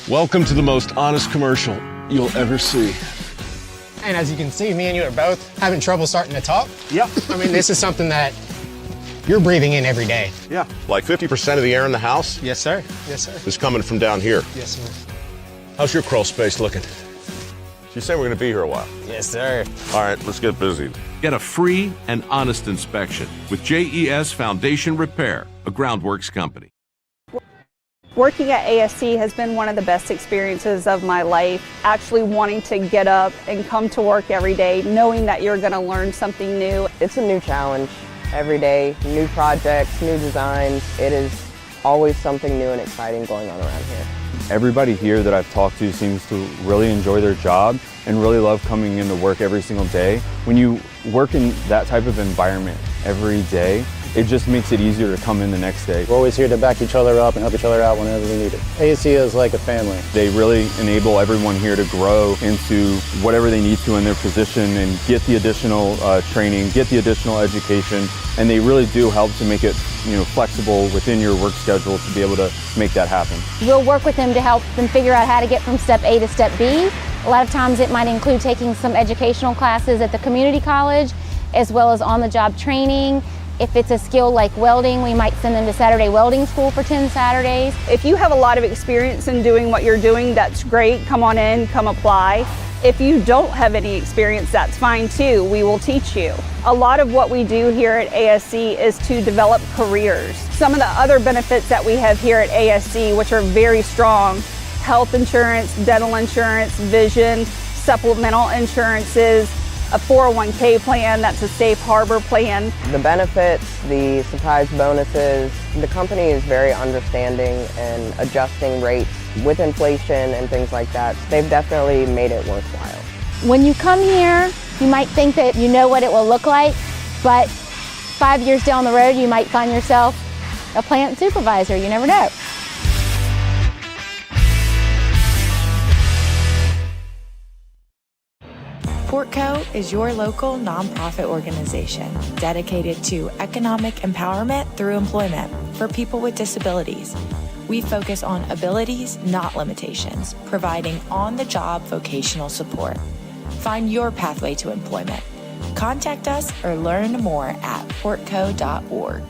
Welcome to the most honest commercial you'll ever see. And as you can see, me and you are both having trouble starting to talk. Yep. I mean, this is something that you're breathing in every day. Yeah. Like 50% of the air in the house? Yes, sir. Yes, sir. Is coming from down here. Yes, sir. How's your crawl space looking? You say we're going to be here a while. Yes, sir. All right, let's get busy. Get a free and honest inspection with JES Foundation Repair, a groundworks company. Working at ASC has been one of the best experiences of my life. Actually wanting to get up and come to work every day, knowing that you're going to learn something new. It's a new challenge every day, new projects, new designs. It is always something new and exciting going on around here. Everybody here that I've talked to seems to really enjoy their job and really love coming into work every single day. When you work in that type of environment every day, it just makes it easier to come in the next day. We're always here to back each other up and help each other out whenever we need it. ASC is like a family. They really enable everyone here to grow into whatever they need to in their position and get the additional training, get the additional education, and they really do help to make it flexible within your work schedule to be able to make that happen. We'll work with them to help them figure out how to get from step A to step B. A lot of times it might include taking some educational classes at the community college, as well as on-the-job training. If it's a skill like welding, we might send them to Saturday welding school for 10 Saturdays. If you have a lot of experience in doing what you're doing, that's great. Come on in, come apply. If you don't have any experience, that's fine too. We will teach you. A lot of what we do here at ASC is to develop careers. Some of the other benefits that we have here at ASC, which are very strong: health insurance, dental insurance, vision, supplemental insurances, a 401k plan, that's a safe harbor plan. The benefits, the surprise bonuses, the company is very understanding and adjusting rates with inflation and things like that. They've definitely made it worthwhile. When you come here, you might think that you know what it will look like, but 5 years down the road, you might find yourself a plant supervisor. You never know. Portco is your local nonprofit organization dedicated to economic empowerment through employment for people with disabilities. We focus on abilities, not limitations, providing on-the-job vocational support. Find your pathway to employment. Contact us or learn more at portco.org.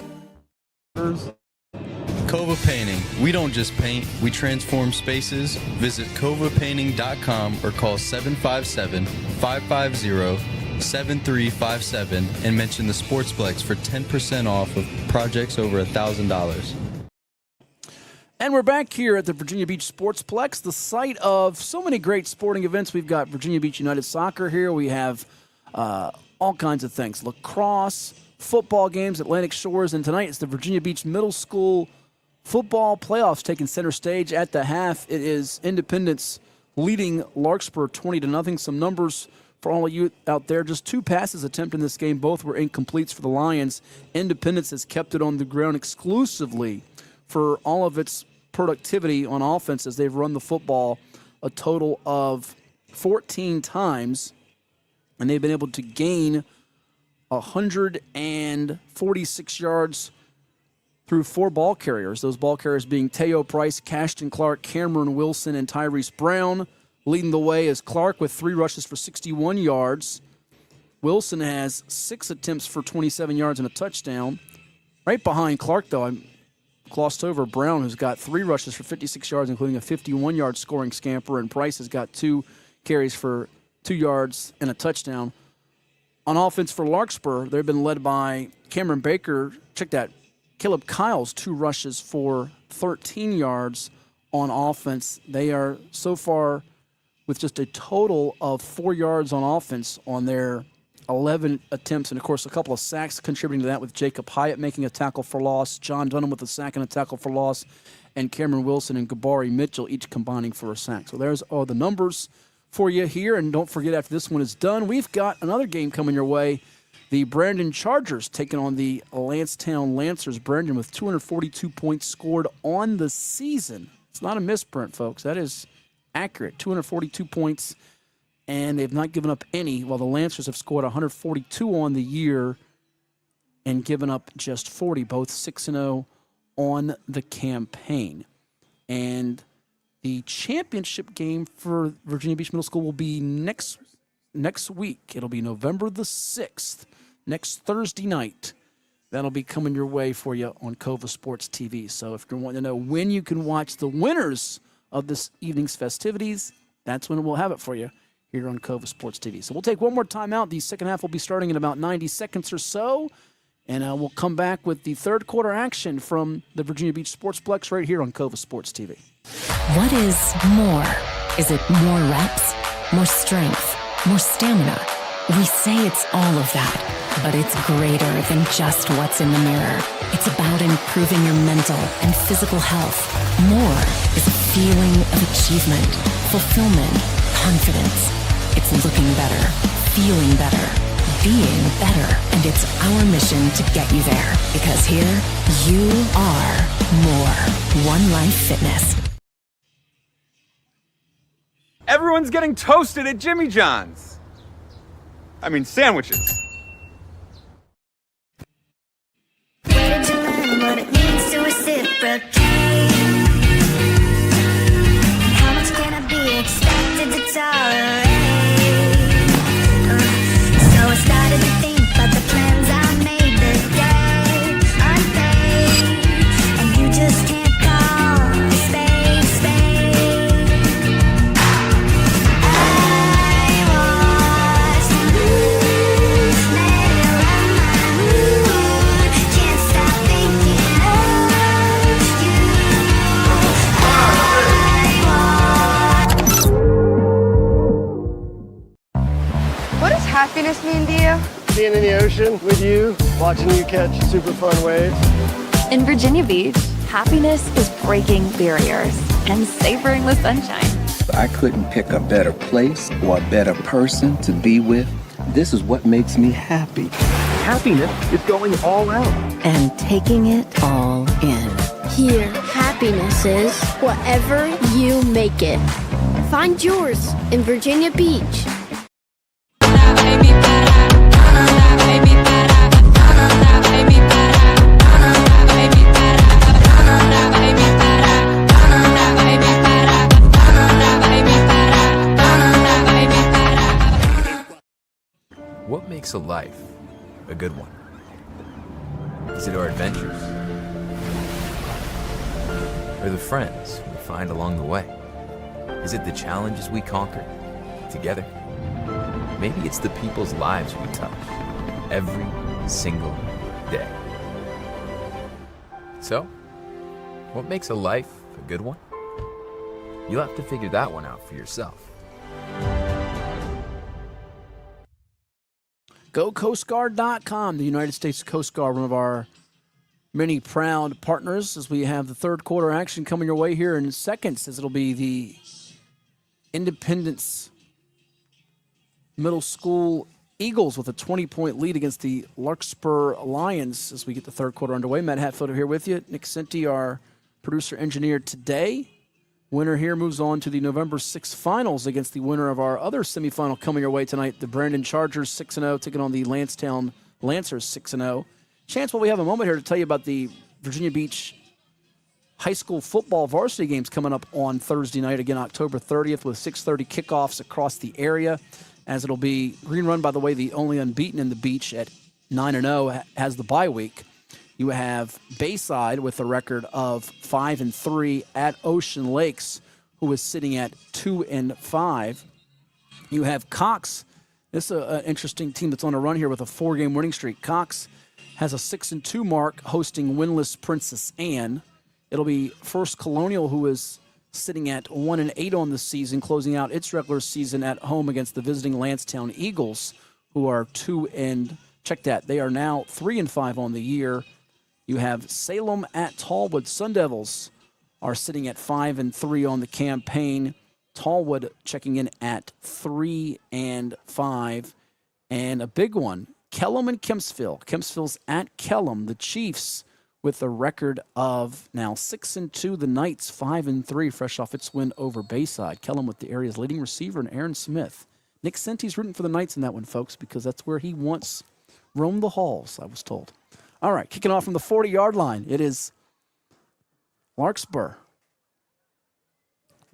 Kova Painting. We don't just paint, we transform spaces. Visit kovapainting.com or call 757-550-7357 and mention the Sportsplex for 10% off of projects over $1,000. And we're back here at the Virginia Beach Sportsplex, the site of so many great sporting events. We've got Virginia Beach United Soccer here. We have all kinds of things: lacrosse, football games, Atlantic Shores, and tonight it's the Virginia Beach Middle School Football Playoffs taking center stage at the half. It is Independence leading Larkspur 20-0. Some numbers for all of you out there: just 2 passes attempted in this game. Both were incompletes for the Lions. Independence has kept it on the ground exclusively for all of its productivity on offense as they've run the football a total of 14 times, and they've been able to gain 146 yards through 4 ball carriers. Those ball carriers being Teo Price, Cashton Clark, Cameron Wilson, and Tyrese Brown. Leading the way is Clark with 3 rushes for 61 yards. Wilson has 6 attempts for 27 yards and a touchdown. Right behind Clark, though, I glossed over Brown, who's got 3 rushes for 56 yards, including a 51-yard scoring scamper, and Price has got 2 carries for 2 yards and a touchdown. On offense for Larkspur, they've been led by Cameron Baker. Check that. Caleb Kyle's 2 rushes for 13 yards on offense. They are so far with just a total of 4 yards on offense on their 11 attempts, and of course a couple of sacks contributing to that, with Jacob Hyatt making a tackle for loss, John Dunham with a sack and a tackle for loss, and Cameron Wilson and Gabari Mitchell each combining for a sack. So there's all the numbers for you here, and don't forget, after this one is done, we've got another game coming your way. The Brandon Chargers taking on the Landstown Lancers. Brandon with 242 points scored on the season. It's not a misprint, folks. That is accurate. 242 points, and they've not given up any, while the Lancers have scored 142 on the year and given up just 40, both 6-0 on the campaign. And the championship game for Virginia Beach Middle School will be next week. It'll be November the 6th, next Thursday night. That'll be coming your way for you on Cova Sports TV. So if you're wanting to know when you can watch the winners of this evening's festivities, that's when we'll have it for you here on Cova Sports TV. So we'll take one more time out. The second half will be starting in about 90 seconds or so. And we'll come back with the third quarter action from the Virginia Beach Sportsplex right here on Cova Sports TV. What is more? Is it more reps, more strength, more stamina? We say it's all of that, but it's greater than just what's in the mirror. It's about improving your mental and physical health. More is a feeling of achievement, fulfillment, confidence. It's looking better, feeling better, being better, and it's our mission to get you there. Because here, you are more. One Life Fitness. Everyone's getting toasted at Jimmy John's. I mean, sandwiches. Where did you learn what it means to reciprocate? How much can I be expected to tolerate? So I started to think about the plans I made the day unpaid, and you just can't call a spade a spade. I watched you lose, let it run my mood. Can't stop thinking of you. What does happiness mean to you? Being in the ocean with you, watching you catch super fun waves. In Virginia Beach, happiness is breaking barriers and savoring the sunshine. I couldn't pick a better place or a better person to be with. This is what makes me happy. Happiness is going all out. And taking it all in. Here, happiness is whatever you make it. Find yours in Virginia Beach. What makes a life a good one? Is it our adventures? Or the friends we find along the way? Is it the challenges we conquer together? Maybe it's the people's lives we touch every single day. So, what makes a life a good one? You'll have to figure that one out for yourself. GoCoastGuard.com, the United States Coast Guard, one of our many proud partners, as we have the third quarter action coming your way here in seconds, as it'll be the Independence Middle School Eagles with a 20-point lead against the Larkspur Lions as we get the third quarter underway. Matt Hatfield here with you. Nick Senti, our producer-engineer today. Winner here moves on to the November 6th finals against the winner of our other semifinal coming your way tonight, the Brandon Chargers 6-0, taking on the Landstown Lancers 6-0. Chance, well, we have a moment here to tell you about the Virginia Beach high school football varsity games coming up on Thursday night, again, October 30th, with 6:30 kickoffs across the area, as it'll be Green Run, by the way, the only unbeaten in the Beach at 9-0, has the bye week. You have Bayside with a record of 5-3 at Ocean Lakes, who is sitting at 2-5. You have Cox. This is an interesting team that's on a run here with a 4-game winning streak. Cox has a 6-2 mark hosting winless Princess Anne. It'll be First Colonial, who is sitting at 1-8 on the season, closing out its regular season at home against the visiting Landstown Eagles, who are 2-. Check that. They are now 3-5 on the year. You have Salem at Tallwood. Sun Devils are sitting at 5-3 on the campaign. Tallwood checking in at 3-5. And a big one, Kellam and Kempsville. Kempsville's at Kellam. The Chiefs with a record of now 6-2. The Knights 5-3, fresh off its win over Bayside. Kellam with the area's leading receiver, and Aaron Smith. Nick Senti's rooting for the Knights in that one, folks, because that's where he once roamed the halls, I was told. All right, kicking off from the 40-yard line, it is Larkspur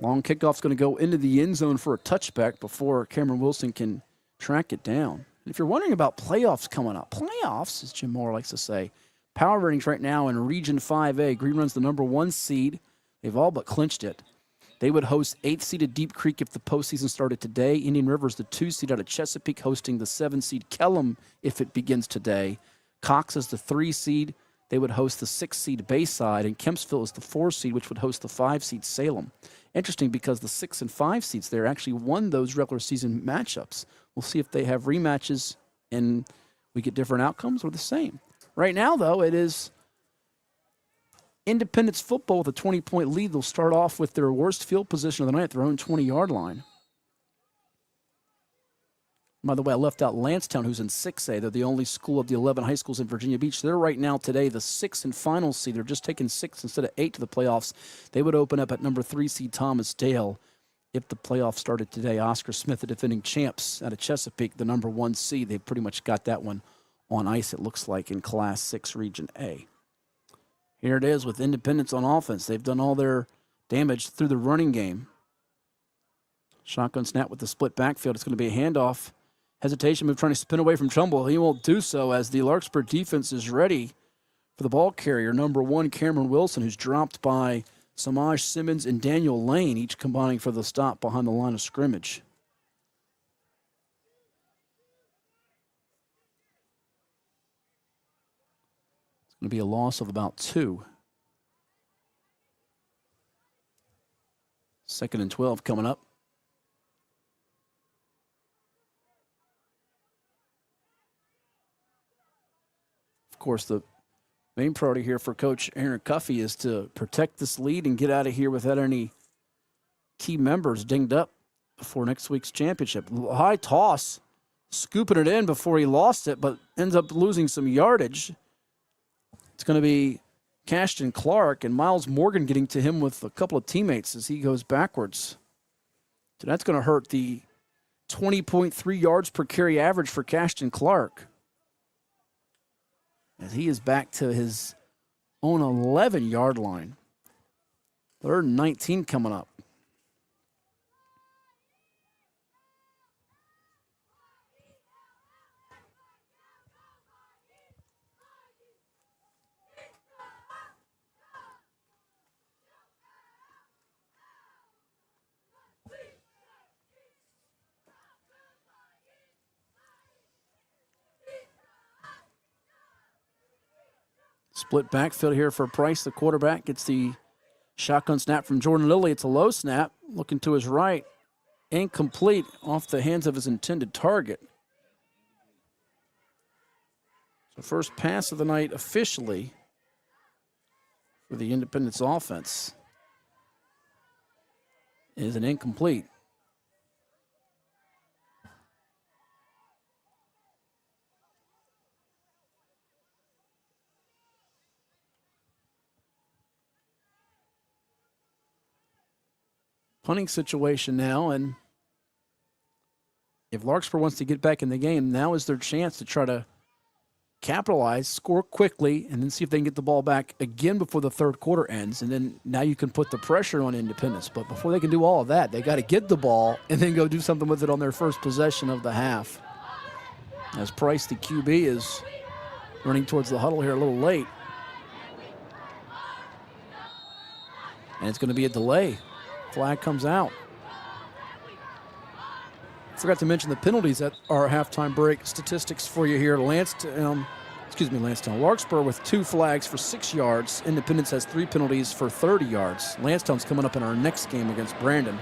Long kickoff's going to go into the end zone for a touchback before Cameron Wilson can track it down. And if you're wondering about playoffs coming up, playoffs, as Jim Moore likes to say, power ratings right now in Region 5A. Green Run's the number 1 seed. They've all but clinched it. They would host 8th seeded Deep Creek if the postseason started today. Indian River's the 2 seed out of Chesapeake, hosting the 7 seed Kellam if it begins today. Cox is the 3 seed. They would host the 6 seed Bayside, and Kempsville is the 4 seed, which would host the 5 seed Salem. Interesting because the 6 and 5 seeds there actually won those regular season matchups. We'll see if they have rematches and we get different outcomes or the same. Right now, though, it is Independence football with a 20-point lead. They'll start off with their worst field position of the night at their own 20-yard line. By the way, I left out Landstown, who's in 6A. They're the only school of the 11 high schools in Virginia Beach. They're right now today the 6th and final seed. They're just taking 6 instead of 8 to the playoffs. They would open up at number 3 seed Thomas Dale if the playoffs started today. Oscar Smith, the defending champs out of Chesapeake, the number 1 seed. They pretty much got that one on ice, it looks like, in Class 6 Region A. Here it is with Independence on offense. They've done all their damage through the running game. Shotgun snap with the split backfield. It's going to be a handoff. Hesitation move trying to spin away from Trumbull. He won't do so as the Larkspur defense is ready for the ball carrier, number 1, Cameron Wilson, who's dropped by Samaj Simmons and Daniel Lane, each combining for the stop behind the line of scrimmage. It's going to be a loss of about 2. 2nd and 12 coming up. Of course, the main priority here for Coach Aaron Cuffey is to protect this lead and get out of here without any key members dinged up before next week's championship. High toss, scooping it in before he lost it, but ends up losing some yardage. It's going to be Cashton Clark and Miles Morgan getting to him with a couple of teammates as he goes backwards. So that's going to hurt the 20.3 yards per carry average for Cashton Clark, as he is back to his own 11-yard line. 3rd and 19 coming up. Split backfield here for Price. The quarterback gets the shotgun snap from Jordan Lilly. It's a low snap. Looking to his right. Incomplete off the hands of his intended target. So first pass of the night officially for the Independence offense is an incomplete. Punting situation now, and if Larkspur wants to get back in the game, now is their chance to try to capitalize, score quickly, and then see if they can get the ball back again before the 3rd quarter ends, and then now you can put the pressure on Independence. But before they can do all of that, they got to get the ball and then go do something with it on their first possession of the half. As Price, the QB, is running towards the huddle here a little late. And it's going to be a delay. Flag comes out. Forgot to mention the penalties at our halftime break. Statistics for you here. Landstown. Larkspur with 2 flags for 6 yards. Independence has 3 penalties for 30 yards. Landstown's coming up in our next game against Brandon.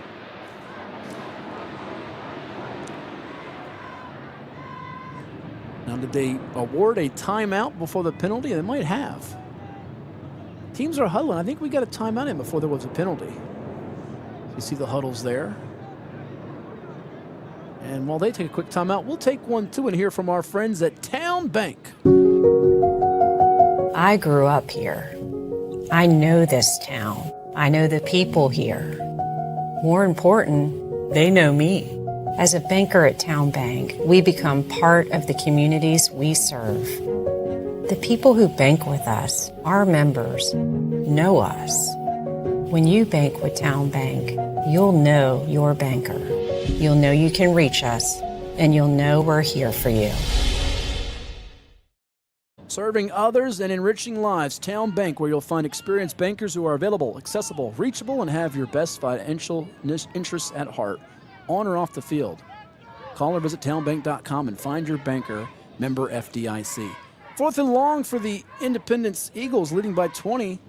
Now, did they award a timeout before the penalty? They might have. Teams are huddling. I think we got a timeout in before there was a penalty. You see the huddles there. And while they take a quick timeout, we'll take one too and hear from our friends at Town Bank. I grew up here. I know this town. I know the people here. More important, they know me. As a banker at Town Bank, we become part of the communities we serve. The people who bank with us, our members, know us. When you bank with Town Bank, you'll know your banker. You'll know you can reach us, and you'll know we're here for you. Serving others and enriching lives. Town Bank, where you'll find experienced bankers who are available, accessible, reachable, and have your best financial interests at heart, on or off the field. Call or visit townbank.com and find your banker, member FDIC. 4th and long for the Independence Eagles, leading by 20.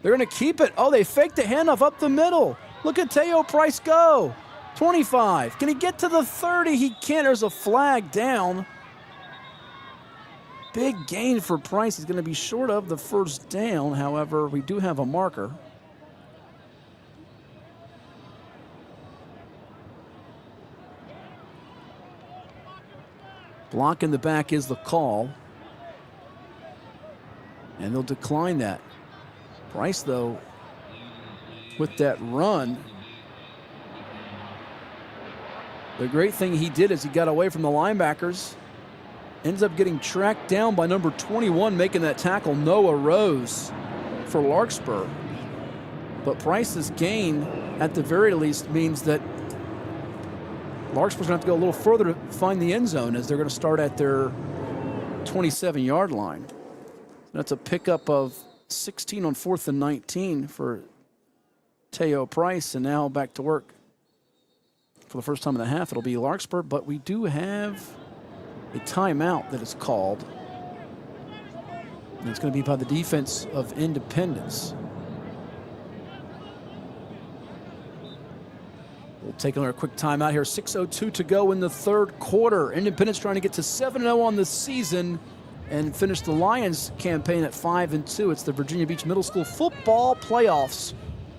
They're going to keep it. Oh, they faked the handoff up the middle. Look at Teo Price go. 25. Can he get to the 30? He can't. There's a flag down. Big gain for Price. He's going to be short of the first down. However, we do have a marker. Block in the back is the call. And they'll decline that. Price, though, with that run, the great thing he did is he got away from the linebackers. Ends up getting tracked down by number 21, making that tackle, Noah Rose, for Larkspur. But Price's gain, at the very least, means that Larkspur's going to have to go a little further to find the end zone, as they're going to start at their 27-yard line. That's a pickup of 16 on 4th and 19 for Teo Price, and now back to work for the first time in the half. It'll be Larkspur, but we do have a timeout that is called, and it's going to be by the defense of Independence. We'll take another quick timeout here. 6:02 to go in the third quarter. Independence trying to get to 7-0 on the season and finish the Lions campaign at 5-2. It's the Virginia Beach Middle School Football Playoffs,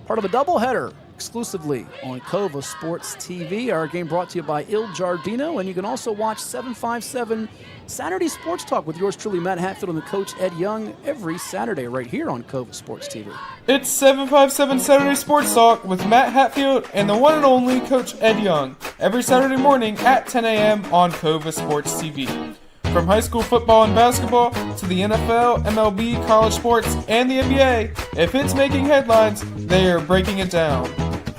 part of a doubleheader exclusively on Cova Sports TV. Our game brought to you by Il Giardino, and you can also watch 757 Saturday Sports Talk with yours truly, Matt Hatfield, and the coach Ed Young, every Saturday right here on Cova Sports TV. It's 757 Saturday Sports Talk with Matt Hatfield and the one and only Coach Ed Young, every Saturday morning at 10 a.m. on Cova Sports TV. From high school football and basketball to the NFL, MLB, college sports, and the NBA, if it's making headlines, they are breaking it down.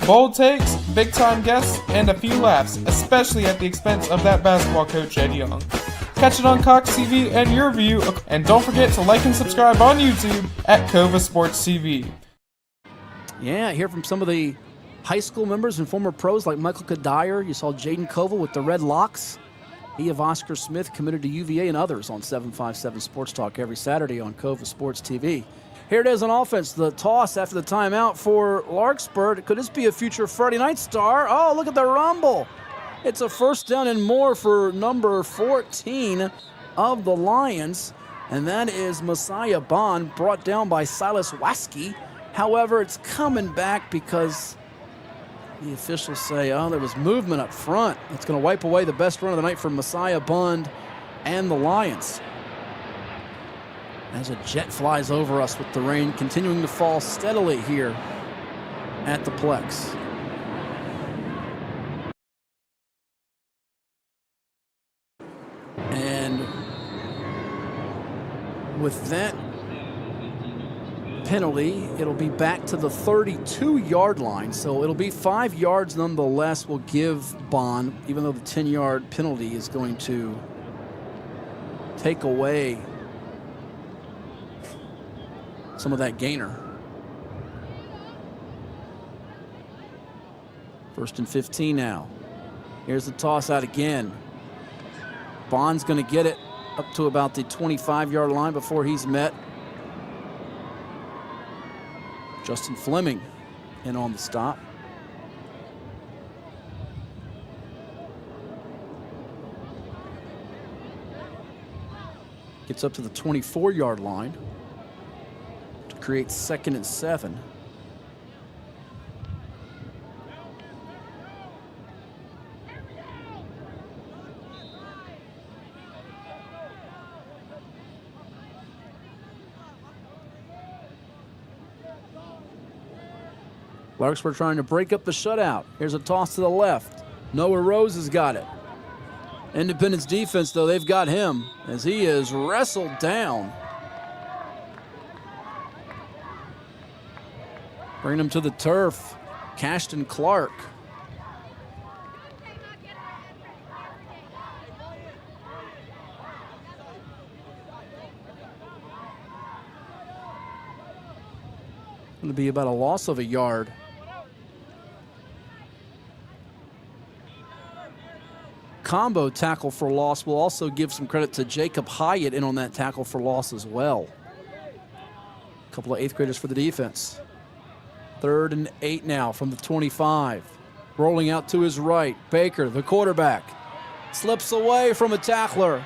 Bold takes, big-time guests, and a few laughs, especially at the expense of that basketball coach, Ed Young. Catch it on Cox TV and your view, and don't forget to like and subscribe on YouTube at Cova Sports TV. Yeah, hear from some of the high school members and former pros like Michael Kadire. You saw Jaden Koval with the red locks. He of Oscar Smith, committed to UVA, and others on 757 Sports Talk every Saturday on Cova Sports TV. Here it is on offense. The toss after the timeout for Larkspur. Could this be a future Friday night star? Oh, look at the rumble. It's a first down and more for number 14 of the Lions, and that is Messiah Bond, brought down by Silas Waskey. However, it's coming back because the officials say, oh, there was movement up front. It's going to wipe away the best run of the night for Messiah Bond and the Lions. As a jet flies over us with the rain continuing to fall steadily here at the Plex. And with that penalty, it'll be back to the 32-yard line, so it'll be 5 yards nonetheless. Will give Bond, even though the 10-yard penalty is going to take away some of that gainer. 1st and 15 now. Here's the toss out again. Bond's going to get it up to about the 25-yard line before he's met. Justin Fleming in on the stop. Gets up to the 24-yard line to create 2nd and 7. Larksspur trying to break up the shutout. Here's a toss to the left. Noah Rose has got it. Independence defense, though, they've got him as he is wrestled down. Bring him to the turf. Cashton Clark. Going to be about a loss of a yard. Combo tackle for loss. We'll also give some credit to Jacob Hyatt in on that tackle for loss as well. A couple of 8th graders for the defense. 3rd and 8 now from the 25. Rolling out to his right. Baker, the quarterback, slips away from a tackler.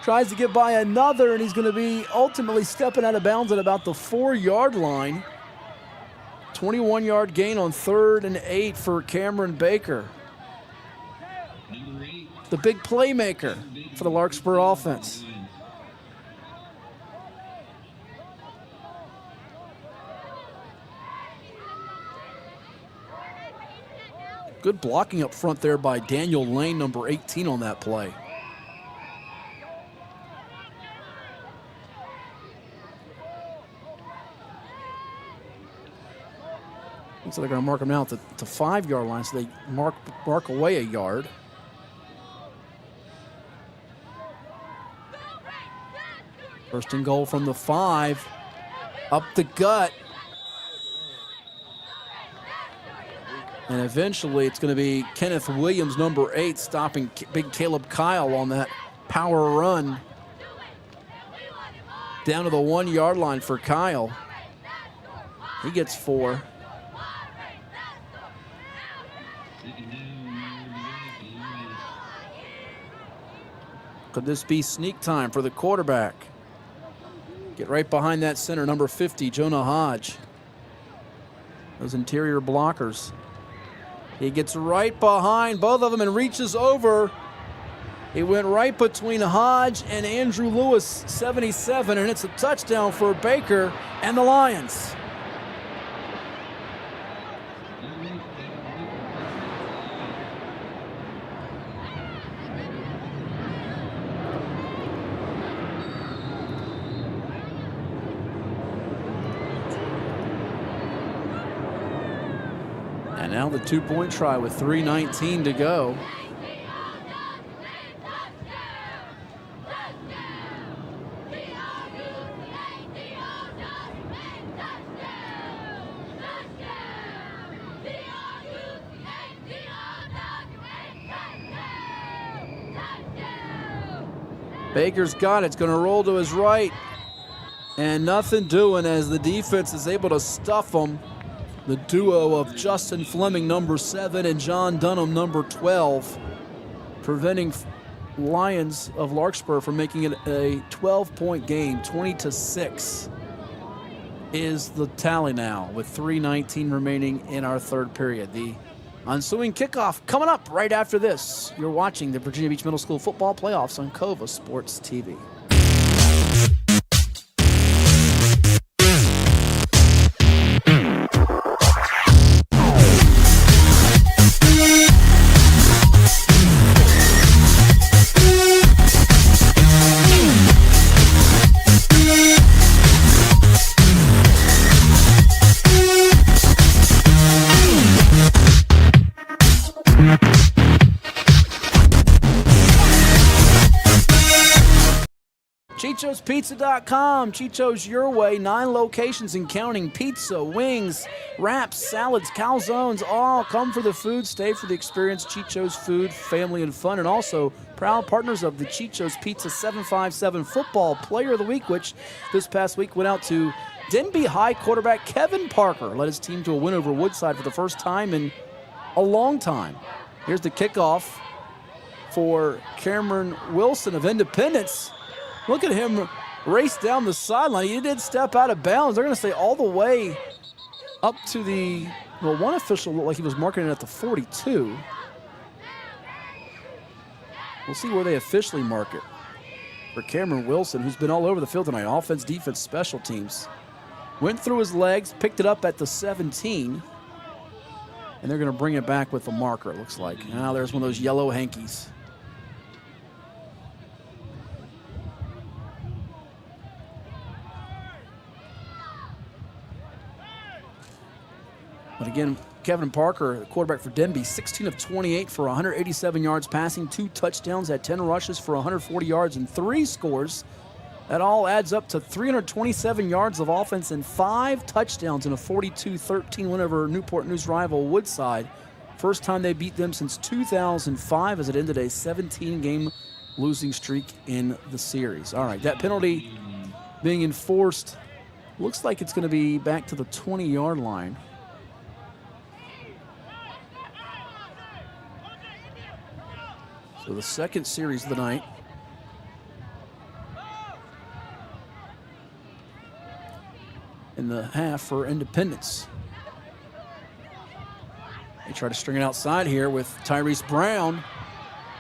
Tries to get by another, and he's going to be ultimately stepping out of bounds at about the 4-yard line. 21-yard gain on 3rd and 8 for Cameron Baker, the big playmaker for the Larkspur offense. Good blocking up front there by Daniel Lane, number 18 on that play. So they're going to mark them out at the 5-yard line, so they mark away a yard. First and goal from the 5, up the gut. And eventually it's going to be Kenneth Williams, number 8, stopping big Caleb Kyle on that power run. Down to the 1-yard line for Kyle. He gets 4. Could this be sneak time for the quarterback? Get right behind that center, number 50, Jonah Hodge. Those interior blockers. He gets right behind both of them and reaches over. He went right between Hodge and Andrew Lewis, 77, and it's a touchdown for Baker and the Lions. And now the 2-point try with 3:19 to go. Baker's got it. It's going to roll to his right. And nothing doing as the defense is able to stuff them. The duo of Justin Fleming, number 7, and John Dunham, number 12, preventing Lions of Larkspur from making it a 12-point game. 20-6 is the tally now with 3:19 remaining in our 3rd period. The ensuing kickoff coming up right after this. You're watching the Virginia Beach Middle School Football Playoffs on Cova Sports TV. ChichosPizza.com. Chicho's your way. 9 locations and counting. Pizza, wings, wraps, salads, calzones. All come for the food. Stay for the experience. Chicho's Food, Family, and Fun. And also proud partners of the Chicho's Pizza 757 Football Player of the Week, which this past week went out to Denby High quarterback Kevin Parker. Led his team to a win over Woodside for the first time in a long time. Here's the kickoff for Cameron Wilson of Independence. Look at him race down the sideline. He did step out of bounds. They're going to say all the way up to the, well, one official looked like he was marking it at the 42. We'll see where they officially mark it for Cameron Wilson, who's been all over the field tonight. Offense, defense, special teams. Went through his legs, picked it up at the 17, and they're going to bring it back with a marker, it looks like. Now there's one of those yellow hankies. But again, Kevin Parker, the quarterback for Denby, 16 of 28 for 187 yards passing, 2 touchdowns, had 10 rushes for 140 yards and 3 scores. That all adds up to 327 yards of offense and 5 touchdowns in a 42-13 win over Newport News rival Woodside. First time they beat them since 2005 as it ended a 17-game losing streak in the series. All right, that penalty being enforced looks like it's going to be back to the 20-yard line. So the second series of the night. In the half for Independence. They try to string it outside here with Tyrese Brown.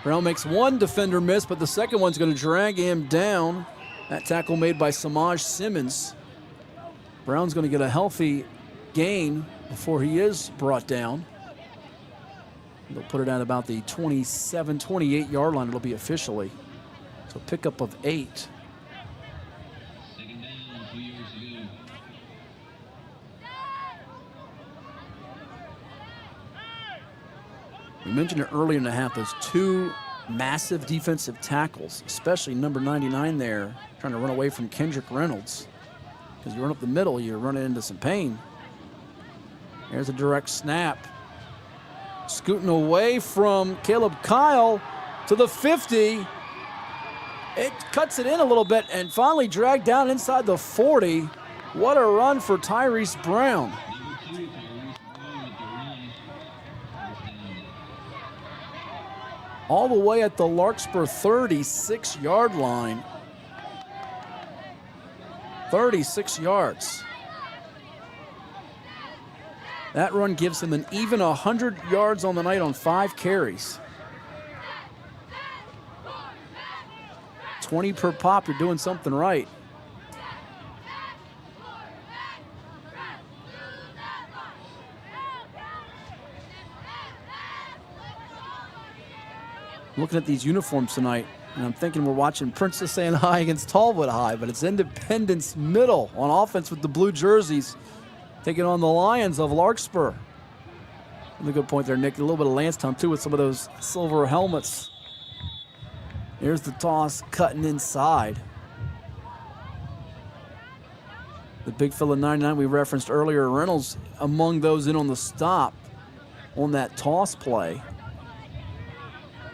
Brown makes one defender miss, but the second one's going to drag him down. That tackle made by Samaj Simmons. Brown's going to get a healthy gain before he is brought down. They'll put it at about the 27, 28-yard line. It'll be officially. So pickup of 8. We mentioned it earlier in the half, those 2 massive defensive tackles, especially number 99 there, trying to run away from Kendrick Reynolds. Because you run up the middle, you're running into some pain. There's a direct snap. Scooting away from Caleb Kyle to the 50. It cuts it in a little bit and finally dragged down inside the 40. What a run for Tyrese Brown. All the way at the Larkspur 36-yard line. 36 yards. That run gives him an even 100 yards on the night on 5 carries. 20 per pop, you're doing something right. Looking at these uniforms tonight, and I'm thinking we're watching Princess Anne High against Tallwood High, but it's Independence Middle on offense with the blue jerseys, taking on the Lions of Larkspur. And a good point there, Nick. A little bit of Landstown, too, with some of those silver helmets. Here's the toss, cutting inside. The big fella 99 we referenced earlier, Reynolds, among those in on the stop on that toss play.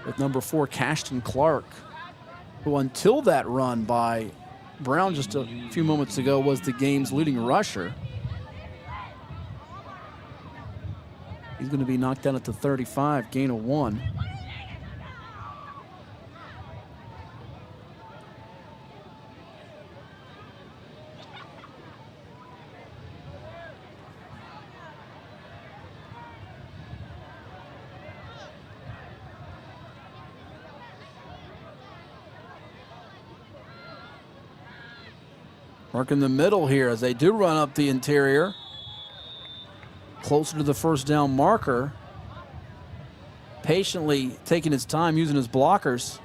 With number 4, Cashton Clark, who until that run by Brown just a few moments ago was the game's leading rusher. He's going to be knocked down at the 35, gain of 1. Work in the middle here as they do run up the interior. Closer to the first down marker. Patiently taking his time, using his blockers.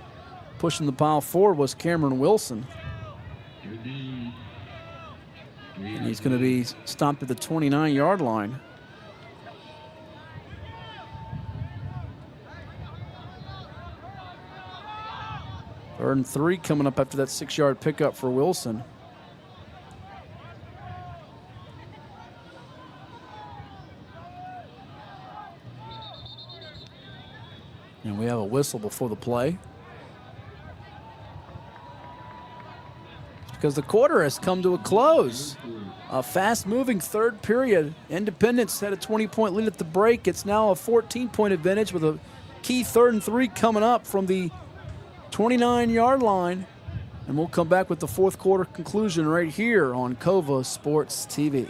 Pushing the pile forward was Cameron Wilson. And he's going to be stopped at the 29-yard line. Third and 3 coming up after that 6-yard pickup for Wilson. And we have a whistle before the play. Because the quarter has come to a close. A fast-moving third period. Independence had a 20-point lead at the break. It's now a 14-point advantage with a key 3rd and 3 coming up from the 29-yard line. And we'll come back with the fourth quarter conclusion right here on Cova Sports TV.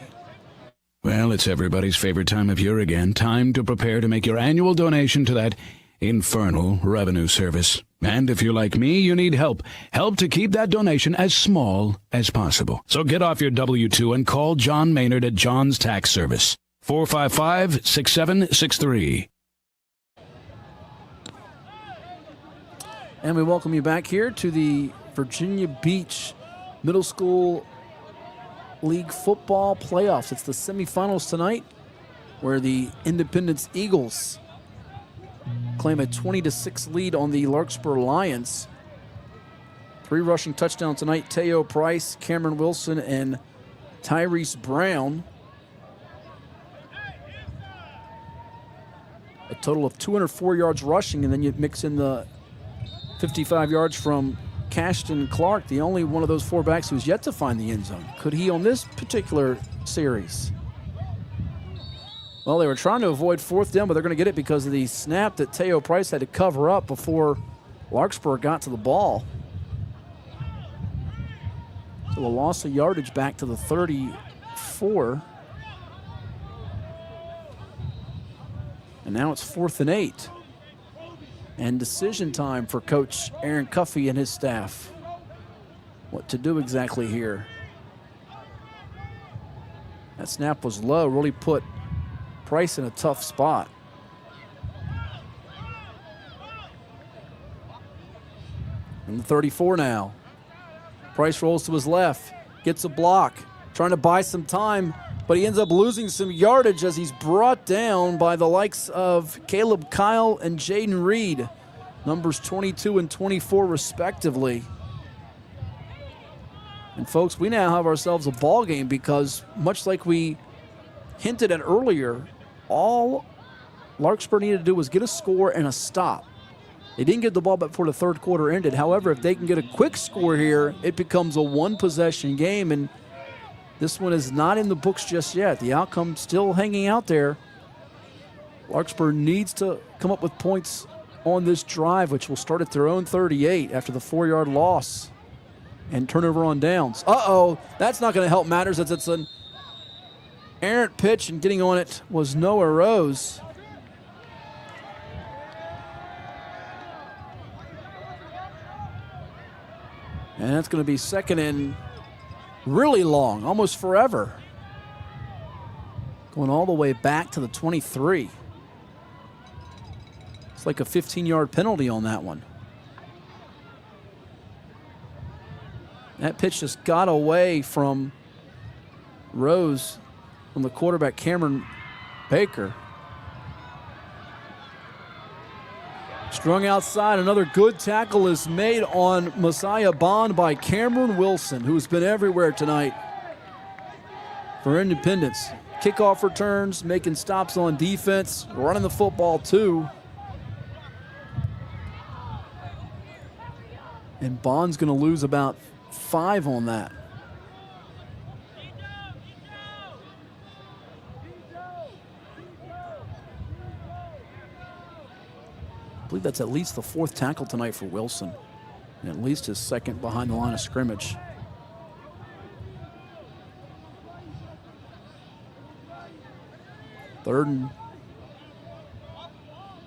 Well, it's everybody's favorite time of year again. Time to prepare to make your annual donation to that infernal revenue service. And if you're like me, you need help. Help to keep that donation as small as possible. So get off your W-2 and call John Maynard at John's Tax Service. 455-6763. And we welcome you back here to the Virginia Beach Middle School League Football Playoffs. It's the semifinals tonight. where the Independence Eagles claim a 20-6 lead on the Larkspur Lions. 3 rushing touchdowns tonight. Teo Price, Cameron Wilson, and Tyrese Brown. A total of 204 yards rushing, and then you mix in the 55 yards from Cashton Clark, the only one of those 4 backs who's yet to find the end zone. Could he on this particular series? Well, they were trying to avoid 4th down, but they're going to get it because of the snap that Teo Price had to cover up before Larkspur got to the ball. So a loss of yardage back to the 34. And now it's 4th and 8. And decision time for Coach Aaron Cuffey and his staff. What to do exactly here. That snap was low, really put Price in a tough spot. And the 34 now. Price rolls to his left, gets a block, trying to buy some time, but he ends up losing some yardage as he's brought down by the likes of Caleb Kyle and Jaden Reed, numbers 22 and 24 respectively. And folks, we now have ourselves a ball game because much like we hinted at earlier, all Larkspur needed to do was get a score and a stop. They didn't get the ball before the 3rd quarter ended. However, if they can get a quick score here, it becomes a 1-possession game, and this one is not in the books just yet. The outcome still hanging out there. Larkspur needs to come up with points on this drive, which will start at their own 38 after the 4-yard loss and turnover on downs. Uh-oh, that's not going to help matters as it's an errant pitch, and getting on it was Noah Rose. And that's going to be 2nd and really long, almost forever. Going all the way back to the 23. It's like a 15-yard penalty on that one. That pitch just got away from Rose, from the quarterback Cameron Baker. Strung outside, another good tackle is made on Messiah Bond by Cameron Wilson, who's been everywhere tonight for Independence. Kickoff returns, making stops on defense, running the football too. And Bond's going to lose about 5 on that. I believe that's at least the 4th tackle tonight for Wilson, and at least his 2nd behind the line of scrimmage. Third and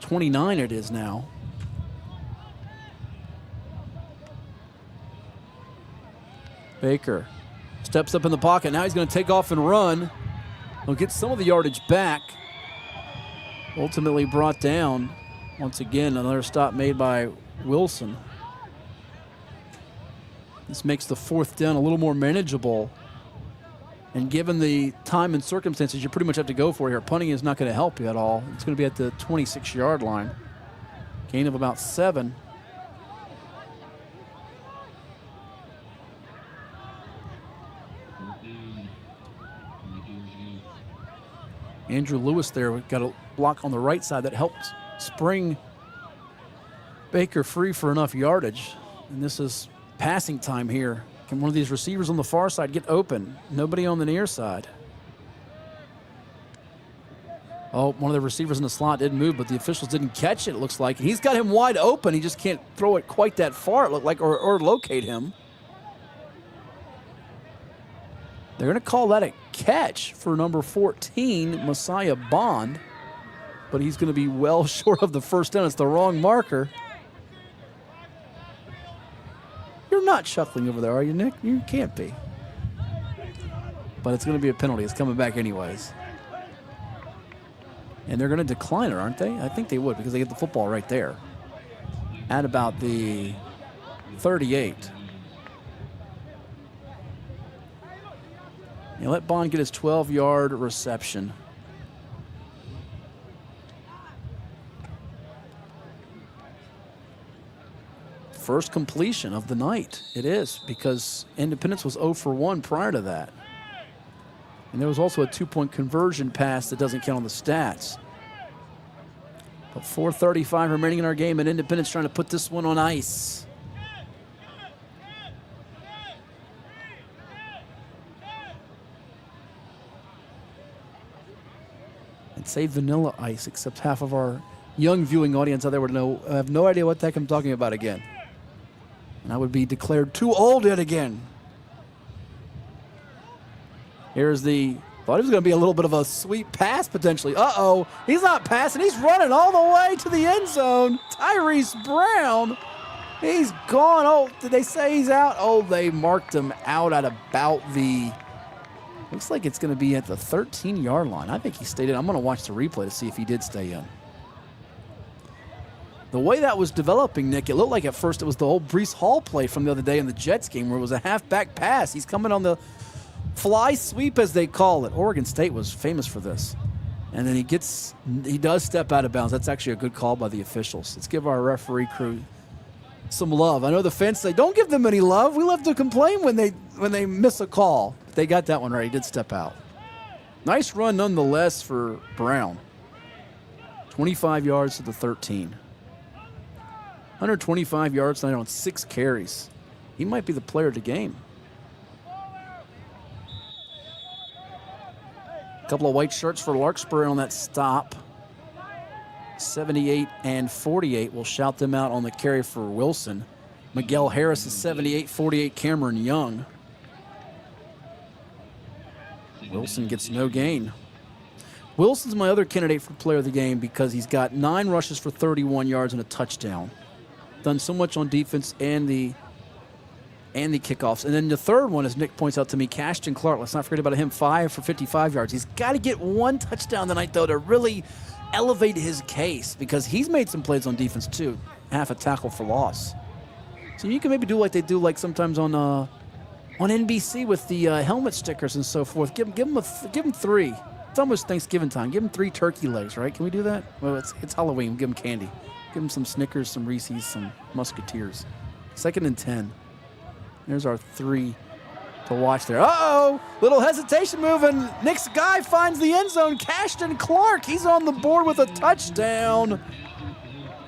29 it is now. Baker steps up in the pocket. Now he's going to take off and run. He'll get some of the yardage back. Ultimately brought down. Once again, another stop made by Wilson. This makes the 4th down a little more manageable. And given the time and circumstances, you pretty much have to go for it here. Punting is not going to help you at all. It's going to be at the 26-yard line. Gain of about 7. Andrew Lewis there got a block on the right side that helped spring Baker free for enough yardage. And this is passing time here. Can one of these receivers on the far side get open? Nobody on the near side. Oh, one of the receivers in the slot didn't move, but the officials didn't catch it, it looks like. He's got him wide open. He just can't throw it quite that far, it looked like, or locate him. They're going to call that a catch for number 14, Messiah Bond. But he's going to be well short of the 1st down. It's the wrong marker. You're not chuckling over there, are you, Nick? You can't be. But it's going to be a penalty. It's coming back anyways. And they're going to decline it, aren't they? I think they would because they get the football right there. At about the 38. You let Bond get his 12-yard reception. First completion of the night. It is, because Independence was 0 for 1 prior to that. And there was also a 2-point conversion pass that doesn't count on the stats. But 4:35 remaining in our game, and Independence trying to put this one on ice. And say vanilla ice, except half of our young viewing audience out there would have no idea what the heck I'm talking about again. And I would be declared too old yet again. Here's thought he was going to be a little bit of a sweet pass potentially. Uh-oh, he's not passing. He's running all the way to the end zone. Tyrese Brown, he's gone. Oh, did they say he's out? Oh, they marked him out at about looks like it's going to be at the 13-yard line. I think he stayed in. I'm going to watch the replay to see if he did stay in. The way that was developing, Nick, it looked like at first it was the old Breece Hall play from the other day in the Jets game where it was a halfback pass. He's coming on the fly sweep, as they call it. Oregon State was famous for this. And then he does step out of bounds. That's actually a good call by the officials. Let's give our referee crew some love. I know the fans say, don't give them any love. We love to complain when they miss a call. They got that one right. He did step out. Nice run nonetheless for Brown. 25 yards to the 13. 125 yards tonight on 6 carries. He might be the player of the game. A couple of white shirts for Larkspur on that stop. 78 and 48. We'll shout them out on the carry for Wilson. Miguel Harris is 78, 48 Cameron Young. Wilson gets no gain. Wilson's my other candidate for player of the game because he's got 9 rushes for 31 yards and a touchdown. Done so much on defense and the kickoffs. And then the third one, as Nick points out to me, Cashton Clark. Let's not forget about him, 5 for 55 yards. He's got to get 1 touchdown tonight, though, to really elevate his case because he's made some plays on defense, too. Half a tackle for loss. So you can maybe do like they do like sometimes on NBC with the helmet stickers and so forth. Give him 3. It's almost Thanksgiving time. Give him 3 turkey legs, right? Can we do that? Well, it's Halloween. Give him candy. Give him some Snickers, some Reese's, some Musketeers. 2nd and 10. There's our 3 to watch there. Uh-oh! Little hesitation move, and Nick's guy finds the end zone. Cashton Clark, he's on the board with a touchdown.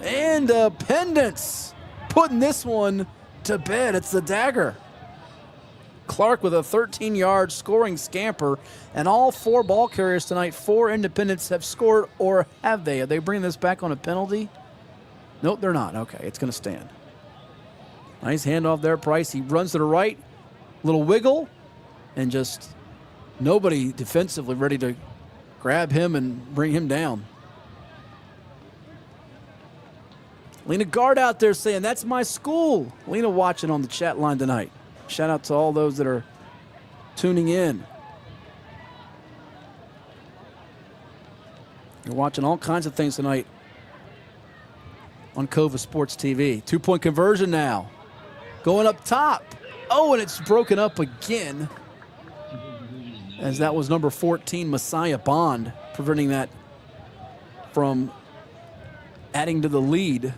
Independence putting this one to bed. It's the dagger. Clark with a 13-yard scoring scamper, and all 4 ball carriers tonight for Independence have scored, or have they? Are they bringing this back on a penalty? Nope, they're not. Okay, it's going to stand. Nice handoff there, Price. He runs to the right, little wiggle, and just nobody defensively ready to grab him and bring him down. Lena Guard out there saying, that's my school. Lena watching on the chat line tonight. Shout out to all those that are tuning in. You're watching all kinds of things tonight on Cova Sports TV. 2-point conversion now. Going up top. Oh, and it's broken up again. As that was number 14, Messiah Bond, preventing that from adding to the lead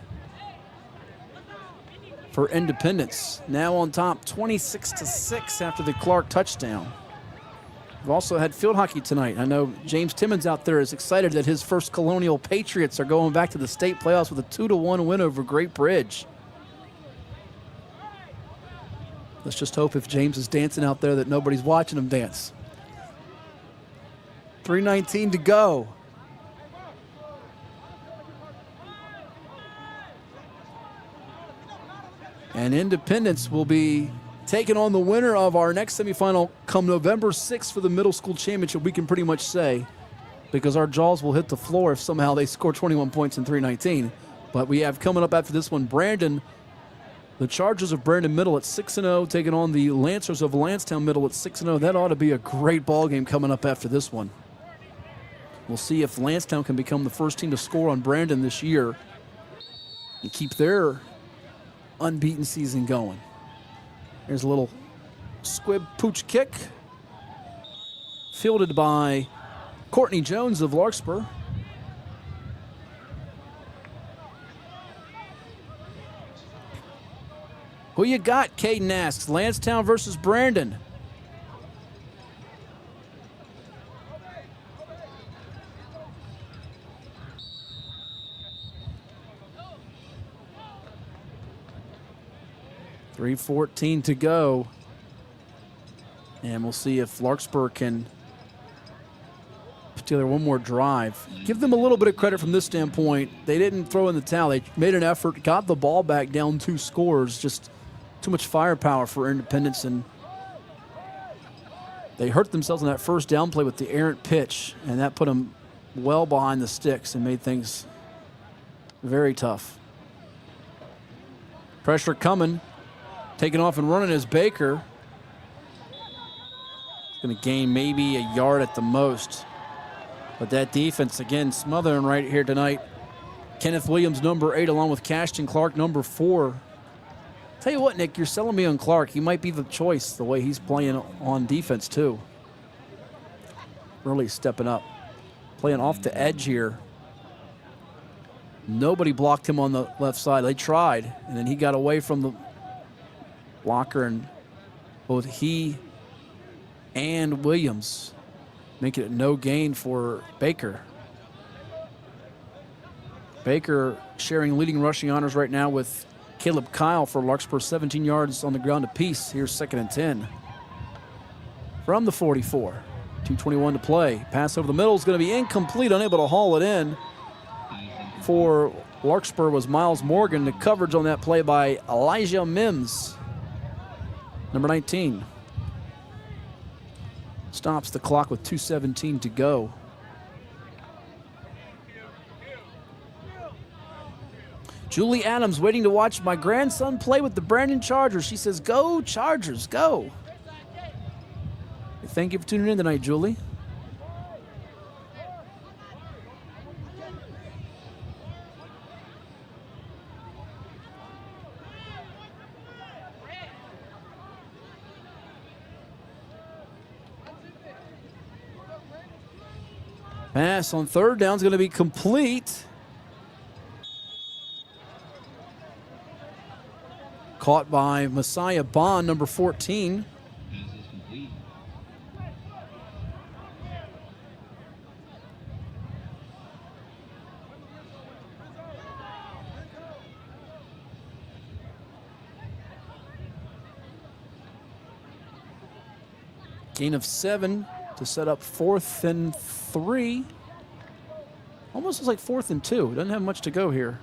for Independence. Now on top, 26-6 after the Clark touchdown. We've also had field hockey tonight. I know James Timmons out there is excited that his first Colonial Patriots are going back to the state playoffs with a 2-1 win over Great Bridge. Let's just hope if James is dancing out there that nobody's watching him dance. 3:19 to go. And Independence will be taking on the winner of our next semifinal come November 6th for the middle school championship, we can pretty much say, because our jaws will hit the floor if somehow they score 21 points in 3:19. But we have coming up after this one, Brandon, the Chargers of Brandon Middle at 6-0, taking on the Lancers of Landstown Middle at 6-0. That ought to be a great ball game coming up after this one. We'll see if Landstown can become the first team to score on Brandon this year and keep their unbeaten season going. Here's a little squib pooch kick. Fielded by Courtney Jones of Larkspur. Who you got, Caden asks. Landstown versus Brandon. .3:14 to go. And we'll see if Larkspur can put together one more drive. Give them a little bit of credit from this standpoint. They didn't throw in the towel. They made an effort, got the ball back down 2 scores. Just too much firepower for Independence, and they hurt themselves on that first down play with the errant pitch, and that put them well behind the sticks and made things very tough. Pressure coming. Taking off and running is Baker. Going to gain maybe a yard at the most. But that defense, again, smothering right here tonight. Kenneth Williams, number 8, along with Cashton Clark, number 4. Tell you what, Nick, you're selling me on Clark. He might be the choice, the way he's playing on defense, too. Really stepping up. Playing off the edge here. Nobody blocked him on the left side. They tried, and then he got away from the blocker, and both he and Williams making it no gain for Baker. Baker sharing leading rushing honors right now with Caleb Kyle for Larkspur, 17 yards on the ground apiece. Here's 2nd and 10. From the 44, 2:21 to play. Pass over the middle is going to be incomplete, unable to haul it in. For Larkspur was Miles Morgan. The coverage on that play by Elijah Mims, number 19. Stops the clock with 2:17 to go. Julie Adams waiting to watch my grandson play with the Brandon Chargers. She says, go Chargers, go. Thank you for tuning in tonight, Julie. Pass on 3rd down is going to be complete. Caught by Messiah Bond, number 14. Gain of 7 to set up 4th and 3. Almost looks like 4th and 2. Doesn't have much to go here.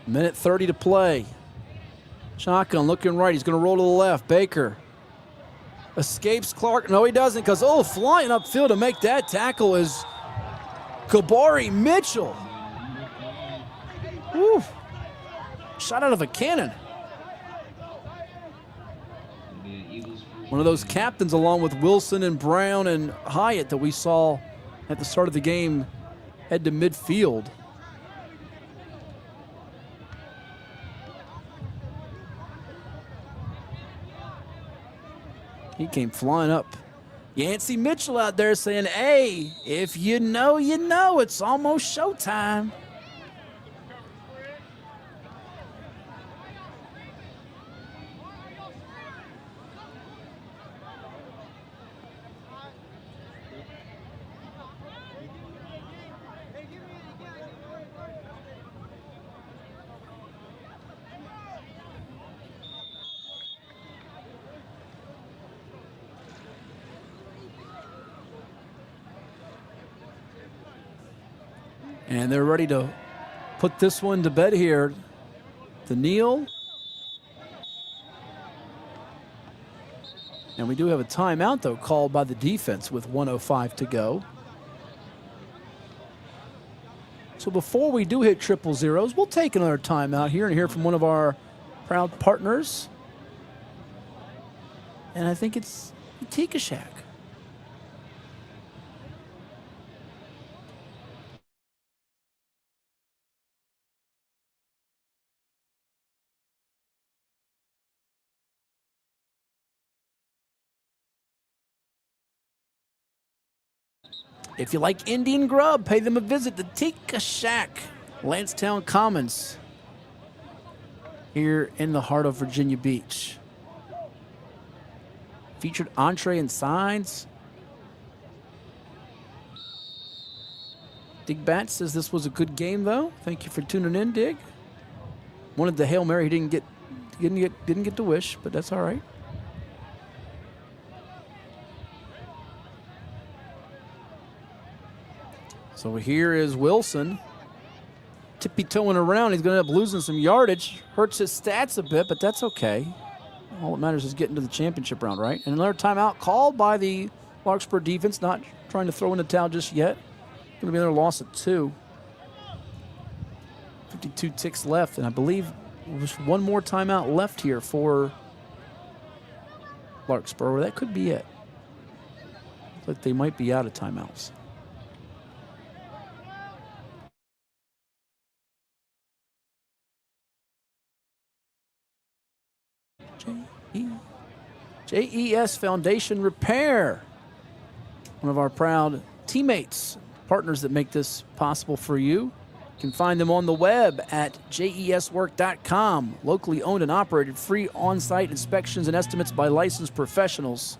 Minute 30 to play. Shotgun looking right. He's going to roll to the left. Baker escapes Clark. No, he doesn't, because, flying upfield to make that tackle is Kabari Mitchell. Woo. Shot out of a cannon. One of those captains, along with Wilson and Brown and Hyatt, that we saw at the start of the game head to midfield. He came flying up. Yancey Mitchell out there saying, hey, if you know, you know. It's almost showtime. And they're ready to put this one to bed here. The kneel. And we do have a timeout, though, called by the defense with 1:05 to go. So before we do hit 000s, we'll take another timeout here and hear from one of our proud partners. And I think it's Tika Shack. If you like Indian grub, pay them a visit. The Tikka Shack, Landstown Commons, here in the heart of Virginia Beach. Featured entree and sides. Dig Bat says this was a good game, though. Thank you for tuning in, Dig. Wanted the Hail Mary, he didn't get the wish, but that's all right. So here is Wilson, tippy-toeing around. He's going to end up losing some yardage. Hurts his stats a bit, but that's okay. All that matters is getting to the championship round, right? And another timeout called by the Larkspur defense, not trying to throw in the towel just yet. Going to be another loss of 2. 52 ticks left, and I believe there's one more timeout left here for Larkspur. That could be it. Looks like they might be out of timeouts. JES Foundation Repair, one of our proud teammates, partners that make this possible for you. You can find them on the web at jeswork.com. Locally owned and operated, free on-site inspections and estimates by licensed professionals.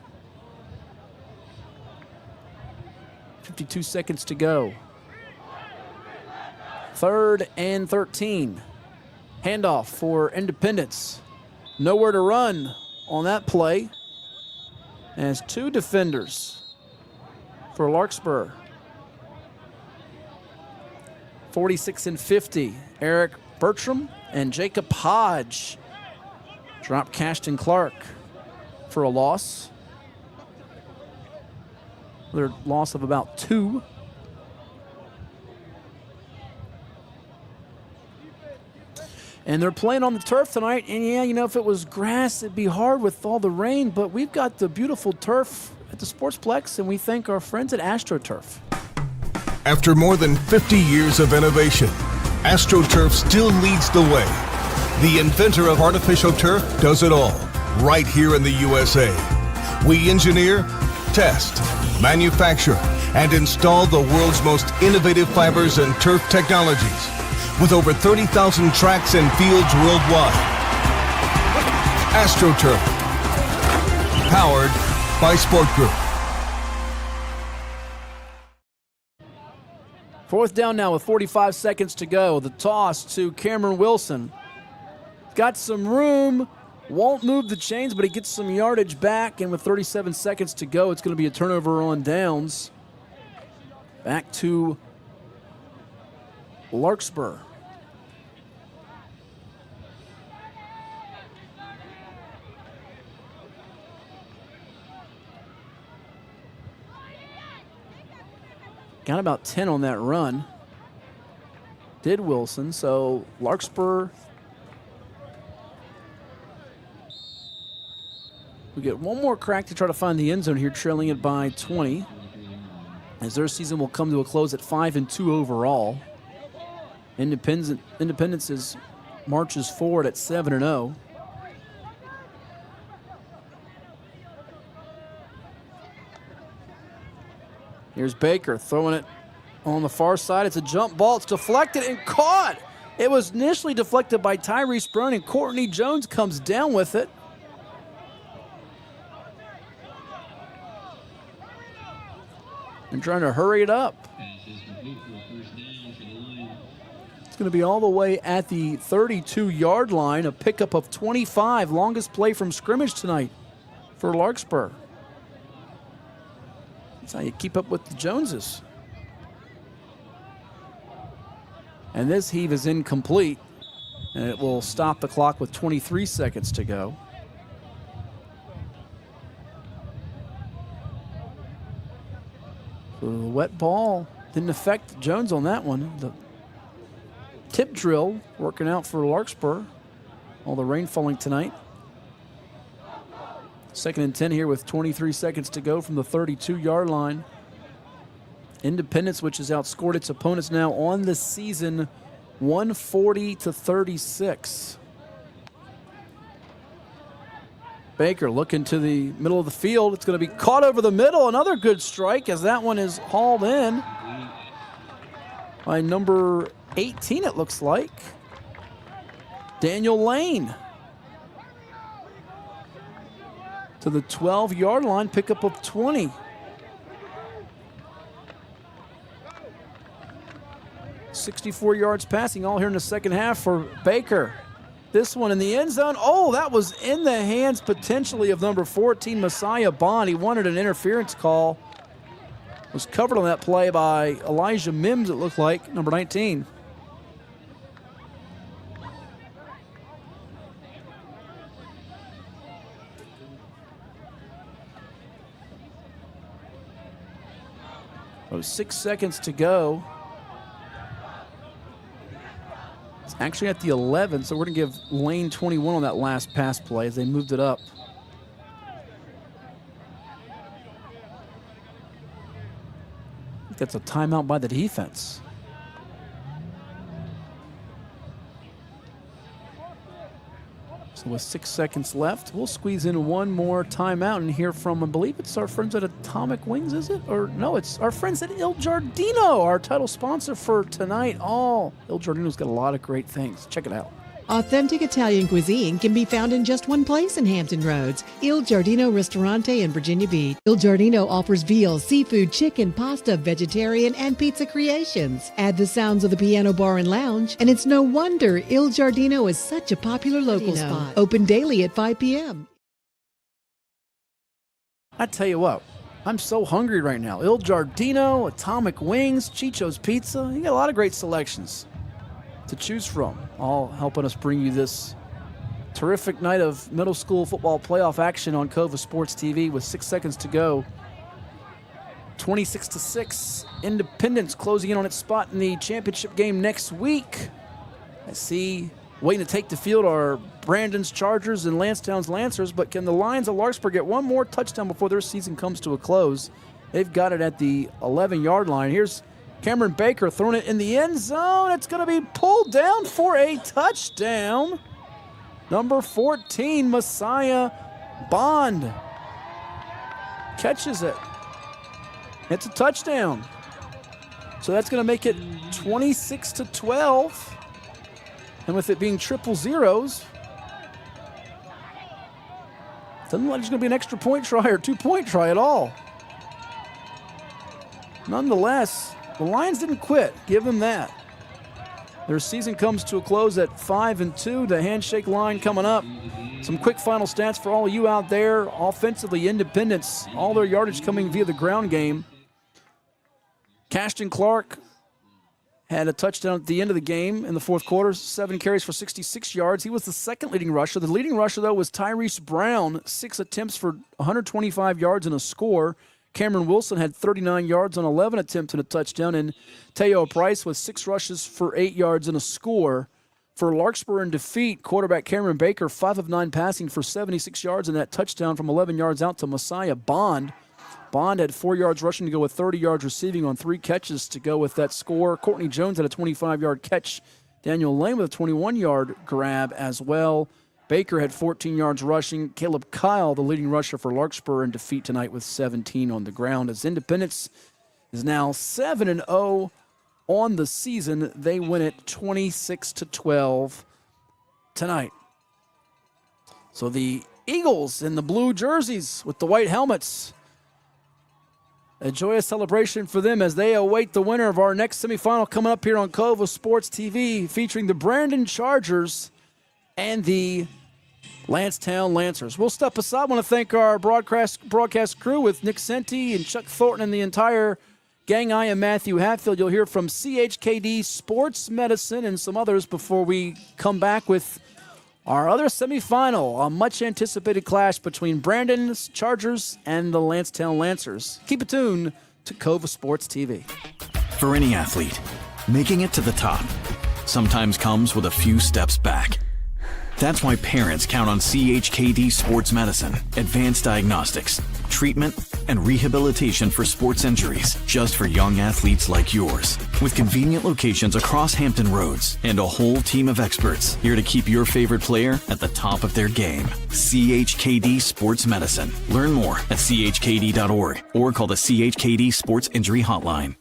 52 seconds to go. 3rd and 13. Handoff for Independence. Nowhere to run on that play. As 2 defenders for Larkspur. 46 and 50. Eric Bertram and Jacob Hodge drop Cashton Clark for a loss. Their loss of about 2. And they're playing on the turf tonight. And yeah, you know, if it was grass, it'd be hard with all the rain. But we've got the beautiful turf at the Sportsplex, and we thank our friends at AstroTurf. After more than 50 years of innovation, AstroTurf still leads the way. The inventor of artificial turf does it all, right here in the USA. We engineer, test, manufacture, and install the world's most innovative fibers and turf technologies, with over 30,000 tracks and fields worldwide. AstroTurf, powered by Sport Group. 4th down now with 45 seconds to go. The toss to Cameron Wilson. Got some room, won't move the chains, but he gets some yardage back. And with 37 seconds to go, it's going to be a turnover on downs. Back to Larkspur. Got about 10 on that run. Did Wilson. So Larkspur, we get one more crack to try to find the end zone here, trailing it by 20. As their season will come to a close at 5-2 overall. Independence marches forward at 7-0. Here's Baker throwing it on the far side. It's a jump ball. It's deflected and caught. It was initially deflected by Tyrese Brown, and Courtney Jones comes down with it. And trying to hurry it up. It's going to be all the way at the 32-yard line. A pickup of 25. Longest play from scrimmage tonight for Larkspur. That's how you keep up with the Joneses. And this heave is incomplete, and it will stop the clock with 23 seconds to go. So the wet ball didn't affect Jones on that one. The tip drill working out for Larkspur. All the rain falling tonight. 2nd and 10 here with 23 seconds to go from the 32-yard line. Independence, which has outscored its opponents now on the season, 140-36. Baker looking to the middle of the field. It's going to be caught over the middle. Another good strike as that one is hauled in by number 18, it looks like. Daniel Lane. To the 12-yard line, pickup of 20. .64 yards passing, all here in the second half for Baker. This one in the end zone. Oh, that was in the hands potentially of number 14, Messiah Bond. He wanted an interference call. Was covered on that play by Elijah Mims, it looked like, number 19. So 6 seconds to go. It's actually at the 11, so we're going to give Lane 21 on that last pass play as they moved it up. I think that's a timeout by the defense. So with 6 seconds left, we'll squeeze in one more timeout and hear from, I believe it's our friends at Atomic Wings, is it? Or no, it's our friends at Il Giardino, our title sponsor for tonight. Il Giardino's got a lot of great things. Check it out. Authentic Italian cuisine can be found in just one place in Hampton Roads, Il Giardino Ristorante in Virginia Beach. Il Giardino offers veal, seafood, chicken, pasta, vegetarian, and pizza creations. Add the sounds of the piano bar and lounge, and it's no wonder Il Giardino is such a popular local spot. Open daily at 5 p.m. I tell you what, I'm so hungry right now. Il Giardino, Atomic Wings, Chicho's Pizza. You got a lot of great selections to choose from, all helping us bring you this terrific night of middle school football playoff action on Cova Sports TV with 6 seconds to go. 26-6, Independence closing in on its spot in the championship game next week. I see waiting to take the field are Brandon's Chargers and Landstown's Lancers, but can the Lions of Larkspur get one more touchdown before their season comes to a close? They've got it at the 11-yard line. Here's Cameron Baker throwing it in the end zone. It's going to be pulled down for a touchdown. Number 14, Messiah Bond catches it. It's a touchdown. So that's going to make it 26-12. And with it being triple zeros, doesn't look like there's going to be an extra point try or 2-point try at all. Nonetheless, the Lions didn't quit. Give them that. Their season comes to a close at 5-2. The handshake line coming up. Some quick final stats for all of you out there. Offensively, Independence, all their yardage coming via the ground game. Cashton Clark had a touchdown at the end of the game in the fourth quarter, 7 carries for 66 yards. He was the second leading rusher. The leading rusher, though, was Tyrese Brown, 6 attempts for 125 yards and a score. Cameron Wilson had 39 yards on 11 attempts and a touchdown, and Teo Price with 6 rushes for 8 yards and a score. For Larkspur in defeat, quarterback Cameron Baker, 5 of 9 passing for 76 yards and that touchdown from 11 yards out to Messiah Bond. Bond had 4 yards rushing to go with 30 yards receiving on 3 catches to go with that score. Courtney Jones had a 25-yard catch. Daniel Lane with a 21-yard grab as well. Baker had 14 yards rushing. Caleb Kyle, the leading rusher for Larkspur, in defeat tonight with 17 on the ground. As Independence is now 7-0 on the season, they win it 26-12 tonight. So the Eagles in the blue jerseys with the white helmets. A joyous celebration for them as they await the winner of our next semifinal coming up here on Cova Sports TV, featuring the Brandon Chargers and the Landstown Lancers. We'll step aside. I want to thank our broadcast crew with Nick Senti and Chuck Thornton and the entire gang. I am Matthew Hatfield. You'll hear from CHKD Sports Medicine and some others before we come back with our other semifinal, a much-anticipated clash between Brandon's Chargers and the Landstown Lancers. Keep it tuned to Cova Sports TV. For any athlete, making it to the top sometimes comes with a few steps back. That's why parents count on CHKD Sports Medicine, advanced diagnostics, treatment, and rehabilitation for sports injuries, just for young athletes like yours. With convenient locations across Hampton Roads and a whole team of experts here to keep your favorite player at the top of their game. CHKD Sports Medicine. Learn more at chkd.org or call the CHKD Sports Injury Hotline.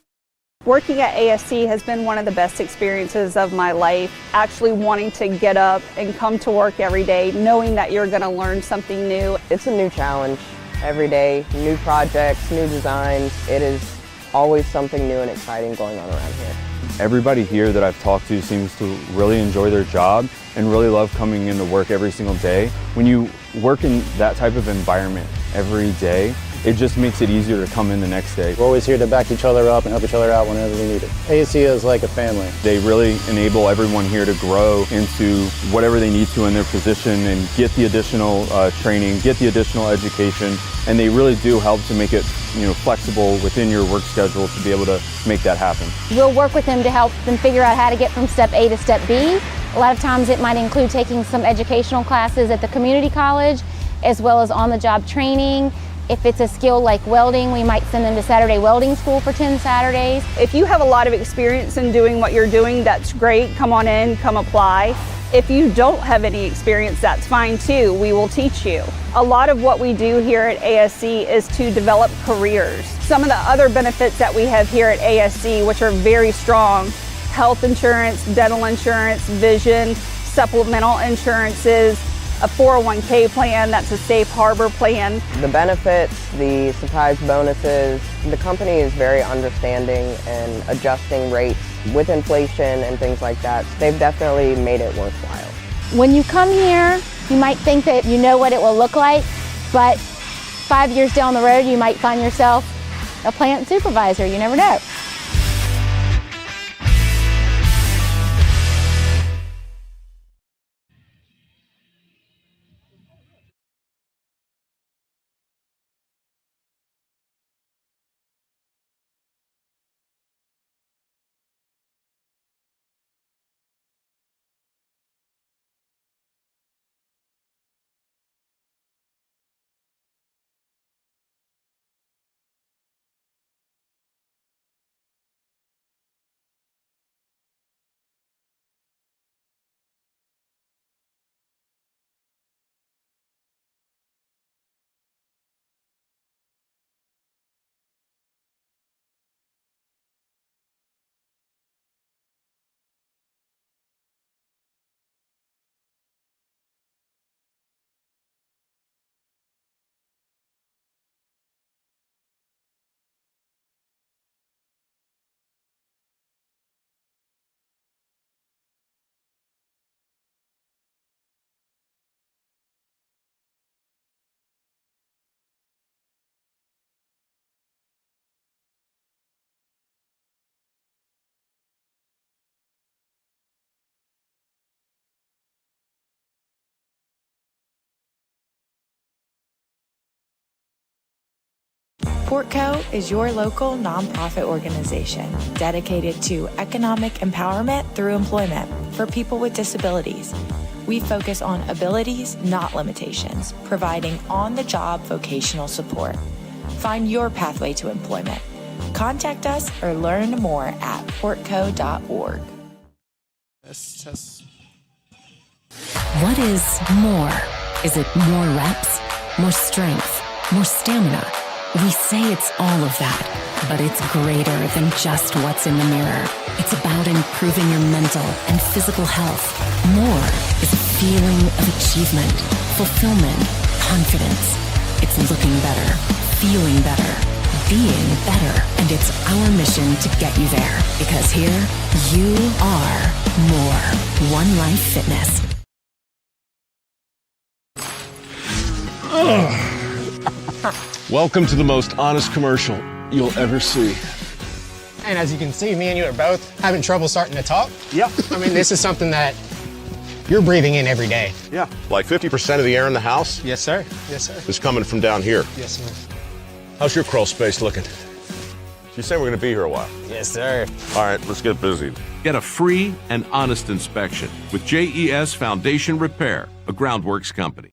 Working at ASC has been one of the best experiences of my life. Actually wanting to get up and come to work every day, knowing that you're going to learn something new. It's a new challenge every day, new projects, new designs. It is always something new and exciting going on around here. Everybody here that I've talked to seems to really enjoy their job and really love coming into work every single day. When you work in that type of environment every day, it just makes it easier to come in the next day. We're always here to back each other up and help each other out whenever we need it. ASC is like a family. They really enable everyone here to grow into whatever they need to in their position and get the additional training, get the additional education, and they really do help to make it flexible within your work schedule to be able to make that happen. We'll work with them to help them figure out how to get from step A to step B. A lot of times it might include taking some educational classes at the community college, as well as on-the-job training. If it's a skill like welding, we might send them to Saturday welding school for 10 Saturdays. If you have a lot of experience in doing what you're doing, that's great. Come on in, come apply. If you don't have any experience, that's fine too. We will teach you. A lot of what we do here at ASC is to develop careers. Some of the other benefits that we have here at ASC, which are very strong: health insurance, dental insurance, vision, supplemental insurances, a 401k plan that's a safe harbor plan. The benefits, the surprise bonuses, the company is very understanding and adjusting rates with inflation and things like that. They've definitely made it worthwhile. When you come here, you might think that you know what it will look like, but 5 years down the road, you might find yourself a plant supervisor. You never know. Portco is your local nonprofit organization dedicated to economic empowerment through employment for people with disabilities. We focus on abilities, not limitations, providing on-the-job vocational support. Find your pathway to employment. Contact us or learn more at portco.org. Test. What is more? Is it more reps, more strength, more stamina? We say it's all of that, but it's greater than just what's in the mirror. It's about improving your mental and physical health. More is a feeling of achievement, fulfillment, confidence. It's looking better, feeling better, being better, and it's our mission to get you there. Because here, you are more. One Life Fitness. Welcome to the most honest commercial you'll ever see. And as you can see, me and you are both having trouble starting to talk. Yep. I mean, this is something that you're breathing in every day. Yeah. Like 50% of the air in the house? Yes, sir. Yes, sir. Is coming from down here. Yes, sir. How's your crawl space looking? You say we're going to be here a while. Yes, sir. All right, let's get busy. Get a free and honest inspection with JES Foundation Repair, a groundworks company.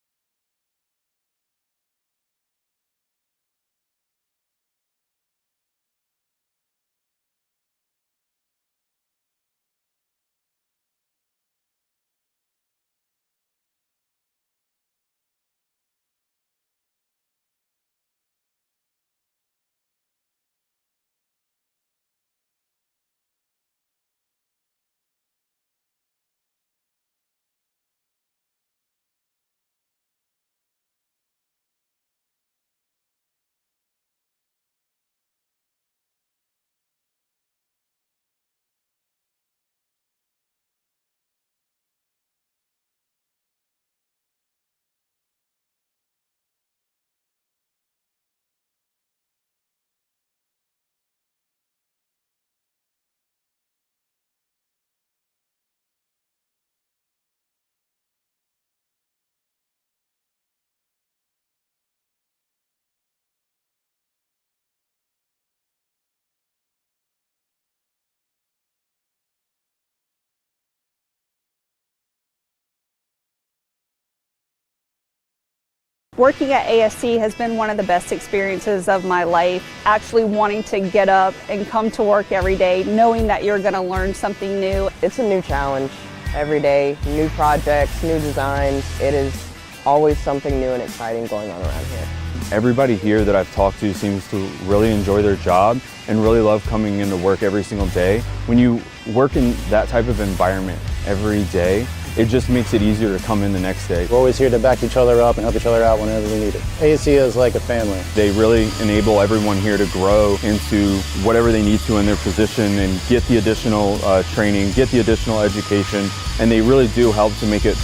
Working at ASC has been one of the best experiences of my life. Actually wanting to get up and come to work every day, knowing that you're going to learn something new. It's a new challenge every day, new projects, new designs. It is always something new and exciting going on around here. Everybody here that I've talked to seems to really enjoy their job and really love coming into work every single day. When you work in that type of environment every day, it just makes it easier to come in the next day. We're always here to back each other up and help each other out whenever we need it. ASC is like a family. They really enable everyone here to grow into whatever they need to in their position and get the additional training, get the additional education, and they really do help to make it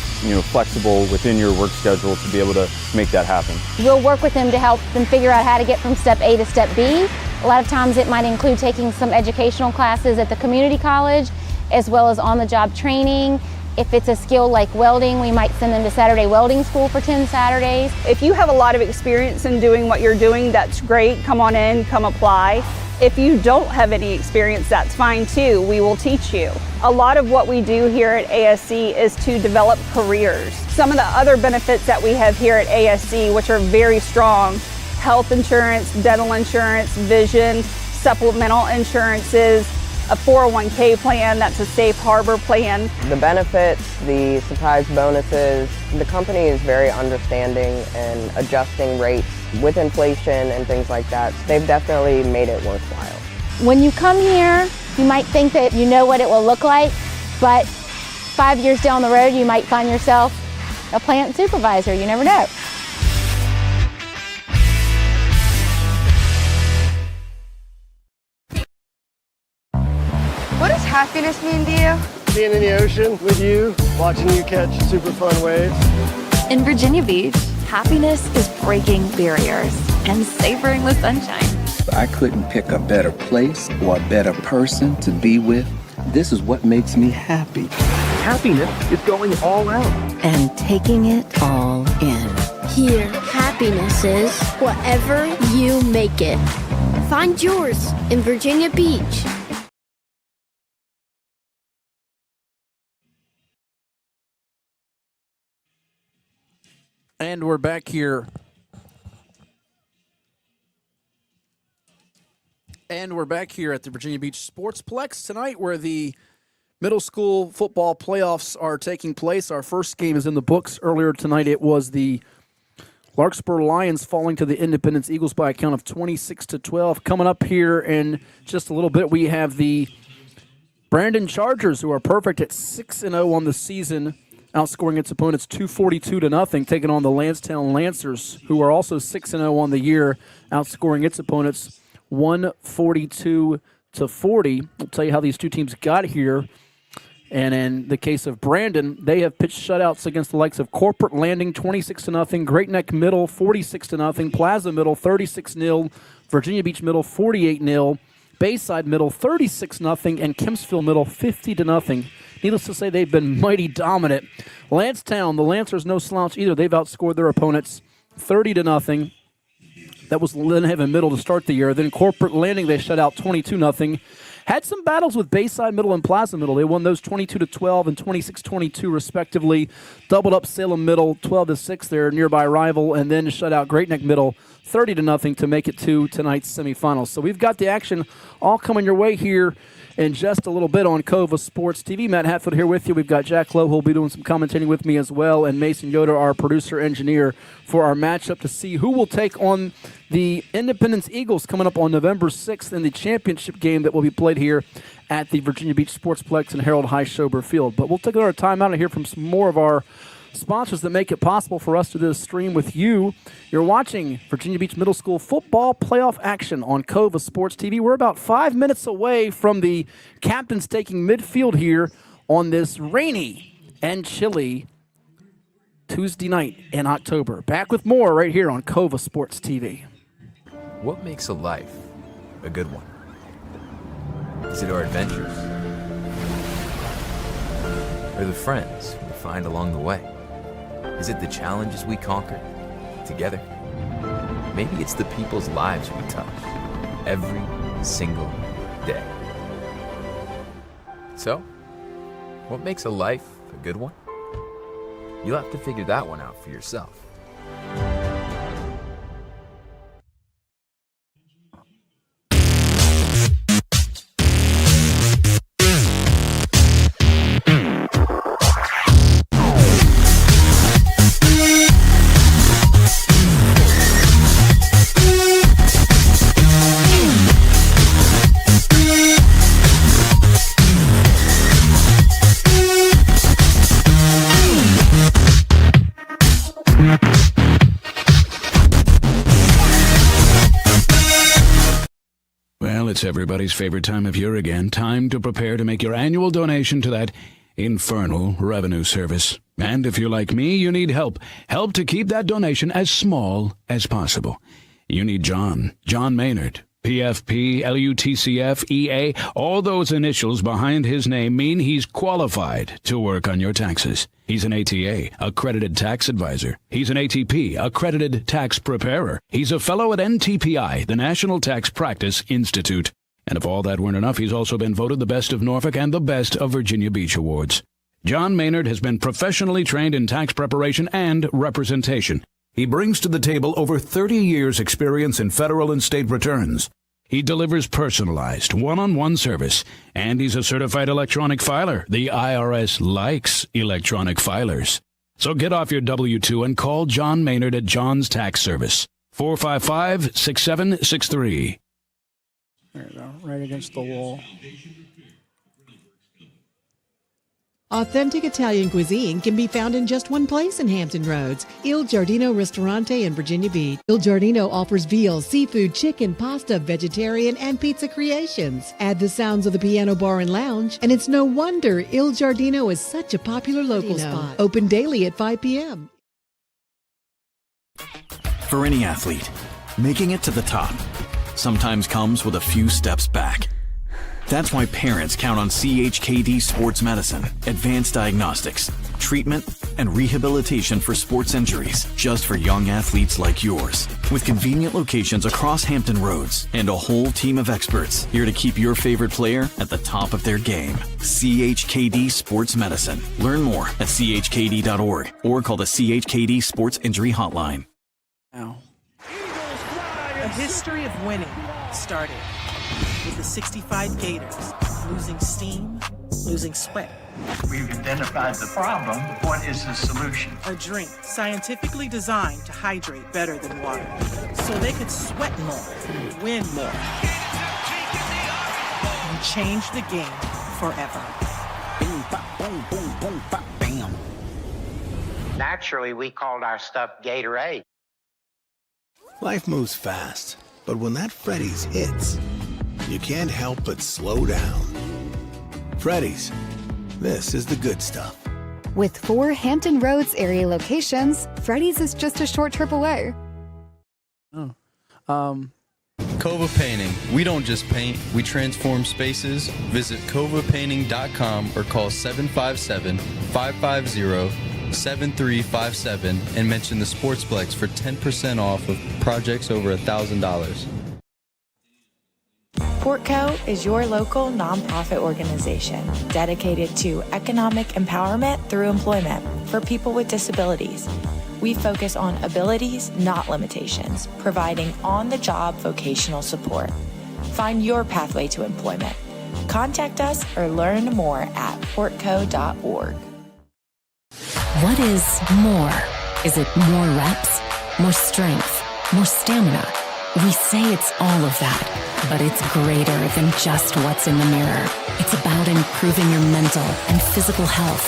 flexible within your work schedule to be able to make that happen. We'll work with them to help them figure out how to get from step A to step B. A lot of times it might include taking some educational classes at the community college, as well as on-the-job training. If it's a skill like welding, we might send them to Saturday welding school for 10 Saturdays. If you have a lot of experience in doing what you're doing, that's great. Come on in, come apply. If you don't have any experience, that's fine too. We will teach you. A lot of what we do here at ASC is to develop careers. Some of the other benefits that we have here at ASC, which are very strong: health insurance, dental insurance, vision, supplemental insurances, a 401k plan, that's a safe harbor plan. The benefits, the surprise bonuses, the company is very understanding and adjusting rates with inflation and things like that. They've definitely made it worthwhile. When you come here, you might think that you know what it will look like, but 5 years down the road, you might find yourself a plant supervisor. You never know. What does happiness mean to you? Being in the ocean with you, watching you catch super fun waves. In Virginia Beach, happiness is breaking barriers and savoring the sunshine. I couldn't pick a better place or a better person to be with. This is what makes me happy. Happiness is going all out. And taking it all in. Here, happiness is whatever you make it. Find yours in Virginia Beach. And we're back here. And we're back here at the Virginia Beach Sportsplex tonight, where the middle school football playoffs are taking place. Our first game is in the books. Earlier tonight, it was the Larkspur Lions falling to the Independence Eagles by a count of 26-12. Coming up here in just a little bit, we have the Brandon Chargers, who are perfect at 6-0 on the season, outscoring its opponents 242-0, taking on the Landstown Lancers, who are also 6-0 on the year, outscoring its opponents 142-40. I'll tell you how these two teams got here. And in the case of Brandon, they have pitched shutouts against the likes of Corporate Landing 26-0, Great Neck Middle 46-0, Plaza Middle 36-0, Virginia Beach Middle 48-0, Bayside Middle 36-0, and Kempsville Middle 50-0. Needless to say, they've been mighty dominant. Landstown, the Lancers, no slouch either. They've outscored their opponents 30-0. That was Lynn Haven Middle to start the year. Then Corporate Landing, they shut out 22-0. Had some battles with Bayside Middle and Plaza Middle. They won those 22-12 and 26-22 respectively. Doubled up Salem Middle 12-6, their nearby rival, and then shut out Great Neck Middle 30-0 to make it to tonight's semifinals. So we've got the action all coming your way here in just a little bit on Cova Sports TV. Matt Hatfield here with you. We've got Jack Lowe who will be doing some commentating with me as well, and Mason Yoder, our producer-engineer, for our matchup to see who will take on the Independence Eagles coming up on November 6th in the championship game that will be played here at the Virginia Beach Sportsplex and Harold Heischober Field. But we'll take another time out and hear from some more of our sponsors that make it possible for us to do this stream with you. You're watching Virginia Beach Middle School football playoff action on Cova Sports TV. We're about 5 minutes away from the captains taking midfield here on this rainy and chilly Tuesday night in October. Back with more right here on Cova Sports TV. What makes a life a good one? Is it our adventures? Or the friends we find along the way? Is it the challenges we conquer together? Maybe it's the people's lives we touch every single day. So, what makes a life a good one? You'll have to figure that one out for yourself. it's everybody's favorite time of year again. Time to prepare to make your annual donation to that infernal revenue service. And if you're like me, you need help. Help to keep that donation as small as possible. You need John Maynard. PFP, LUTCF, EA, all those initials behind his name mean he's qualified to work on your taxes. He's an ATA, accredited tax advisor. He's an ATP, accredited tax preparer. He's a fellow at NTPI, the National Tax Practice Institute. And if all that weren't enough, he's also been voted the best of Norfolk and the best of Virginia Beach Awards. John Maynard has been professionally trained in tax preparation and representation. He brings to the table over 30 years' experience in federal and state returns. He delivers personalized, one-on-one service, and he's a certified electronic filer. The IRS likes electronic filers. So get off your W-2 and call John Maynard at John's Tax Service, 455-6763. There you go, right against the wall. Authentic Italian cuisine can be found in just one place in Hampton Roads, Il Giardino Ristorante in Virginia Beach. Il Giardino offers veal, seafood, chicken, pasta, vegetarian, and pizza creations. Add the sounds of the piano bar and lounge, and it's no wonder Il Giardino is such a popular local spot. Open daily at 5 p.m. For any athlete, making it to the top sometimes comes with a few steps back. That's why parents count on CHKD Sports Medicine, advanced diagnostics, treatment, and rehabilitation for sports injuries, just for young athletes like yours. With convenient locations across Hampton Roads and a whole team of experts here to keep your favorite player at the top of their game. CHKD Sports Medicine. Learn more at chkd.org or call the CHKD Sports Injury Hotline. Ow. A history of winning started with the 65 Gators, losing steam, losing sweat. We've identified the problem. What is the solution? A drink scientifically designed to hydrate better than water, so they could sweat more, win more, and change the game forever. Boom, bop, boom, boom, boom, bop, bam. Naturally, we called our stuff Gatorade. Life moves fast, but when that Freddy's hits, you can't help but slow down. Freddy's, this is the good stuff. With 4 Hampton Roads area locations, Freddy's is just a short trip away. Cova Painting. We don't just paint, we transform spaces. Visit covapainting.com or call 757-550-7357 and mention the Sportsplex for 10% off of projects over $1,000. Portco is your local nonprofit organization dedicated to economic empowerment through employment for people with disabilities. We focus on abilities, not limitations, providing on-the-job vocational support. Find your pathway to employment. Contact us or learn more at portco.org. What is more? Is it more reps, more strength, more stamina? We say it's all of that, but it's greater than just what's in the mirror. It's about improving your mental and physical health.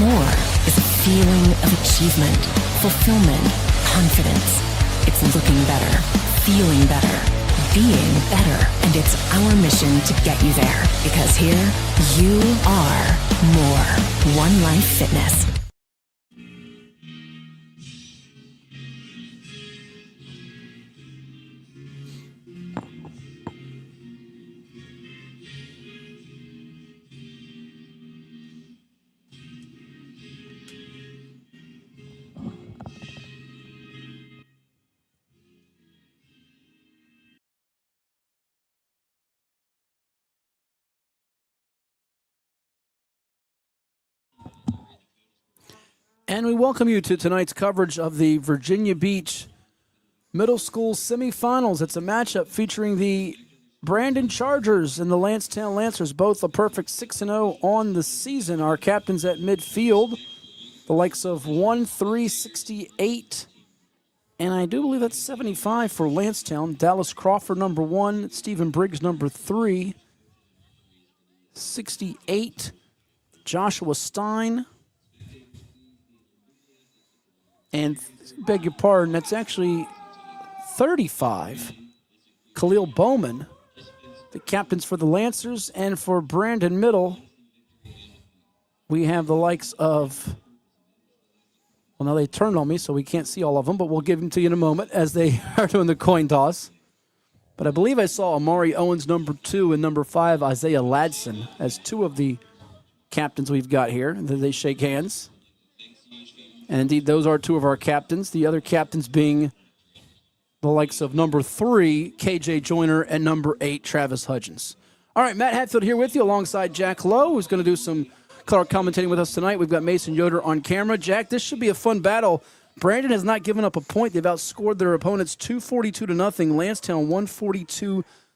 More is a feeling of achievement, fulfillment, confidence. It's looking better, feeling better, being better, and it's our mission to get you there. Because here, you are more. One Life Fitness. And we welcome you to tonight's coverage of the Virginia Beach Middle School semifinals. It's a matchup featuring the Brandon Chargers and the Landstown Lancers, both a perfect 6-0 on the season. Our captains at midfield, the likes of 1-3-68, and I do believe that's 75 for Landstown. Dallas Crawford, number 1, Stephen Briggs, number 3, 68, Joshua Stein, and beg your pardon, that's actually 35, Khalil Bowman. the captains for the Lancers, and for Brandon Middle, we have the likes of, well, now they turned on me, so we can't see all of them, but we'll give them to you in a moment as they are doing the coin toss. But I believe I saw Amari Owens, number 2, and number 5, Isaiah Ladson, as 2 of the captains we've got here. They shake hands. And indeed, those are 2 of our captains. The other captains being the likes of number 3, KJ Joyner, and number 8, Travis Hudgens. All right, Matt Hatfield here with you alongside Jack Lowe, who's going to do some color commentating with us tonight. We've got Mason Yoder on camera. Jack, this should be a fun battle. Brandon has not given up a point. They've outscored their opponents 242-0. Landstown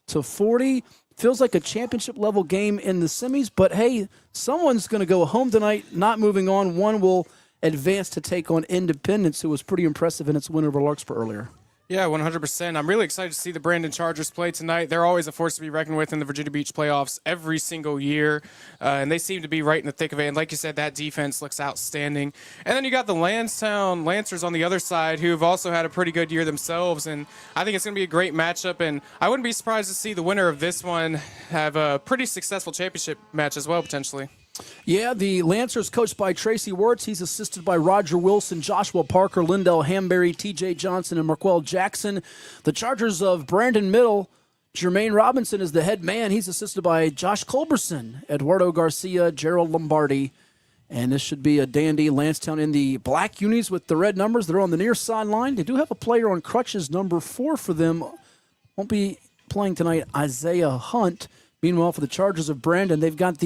142-40. Feels like a championship-level game in the semis, but hey, someone's going to go home tonight, not moving on. One will advance to take on Independence, who was pretty impressive in its win over Larkspur earlier. Yeah, 100%. I'm really excited to see the Brandon Chargers play tonight. They're always a force to be reckoned with in the Virginia Beach playoffs every single year, and they seem to be right in the thick of it. And like you said, that defense looks outstanding. And then you got the Landstown Lancers on the other side, who have also had a pretty good year themselves, and I think it's going to be a great matchup, and I wouldn't be surprised to see the winner of this one have a pretty successful championship match as well, potentially. Yeah, the Lancers coached by Tracy Wirtz. He's assisted by Roger Wilson, Joshua Parker, Lindell Hamberry, TJ Johnson, and Marquell Jackson. The Chargers of Brandon Middle, Jermaine Robinson is the head man. He's assisted by Josh Culberson, Eduardo Garcia, Gerald Lombardi. And this should be a dandy. Landstown in the black unis with the red numbers. They're on the near sideline. They do have a player on crutches, number 4 for them. Won't be playing tonight, Isaiah Hunt. Meanwhile, for the Chargers of Brandon, they've got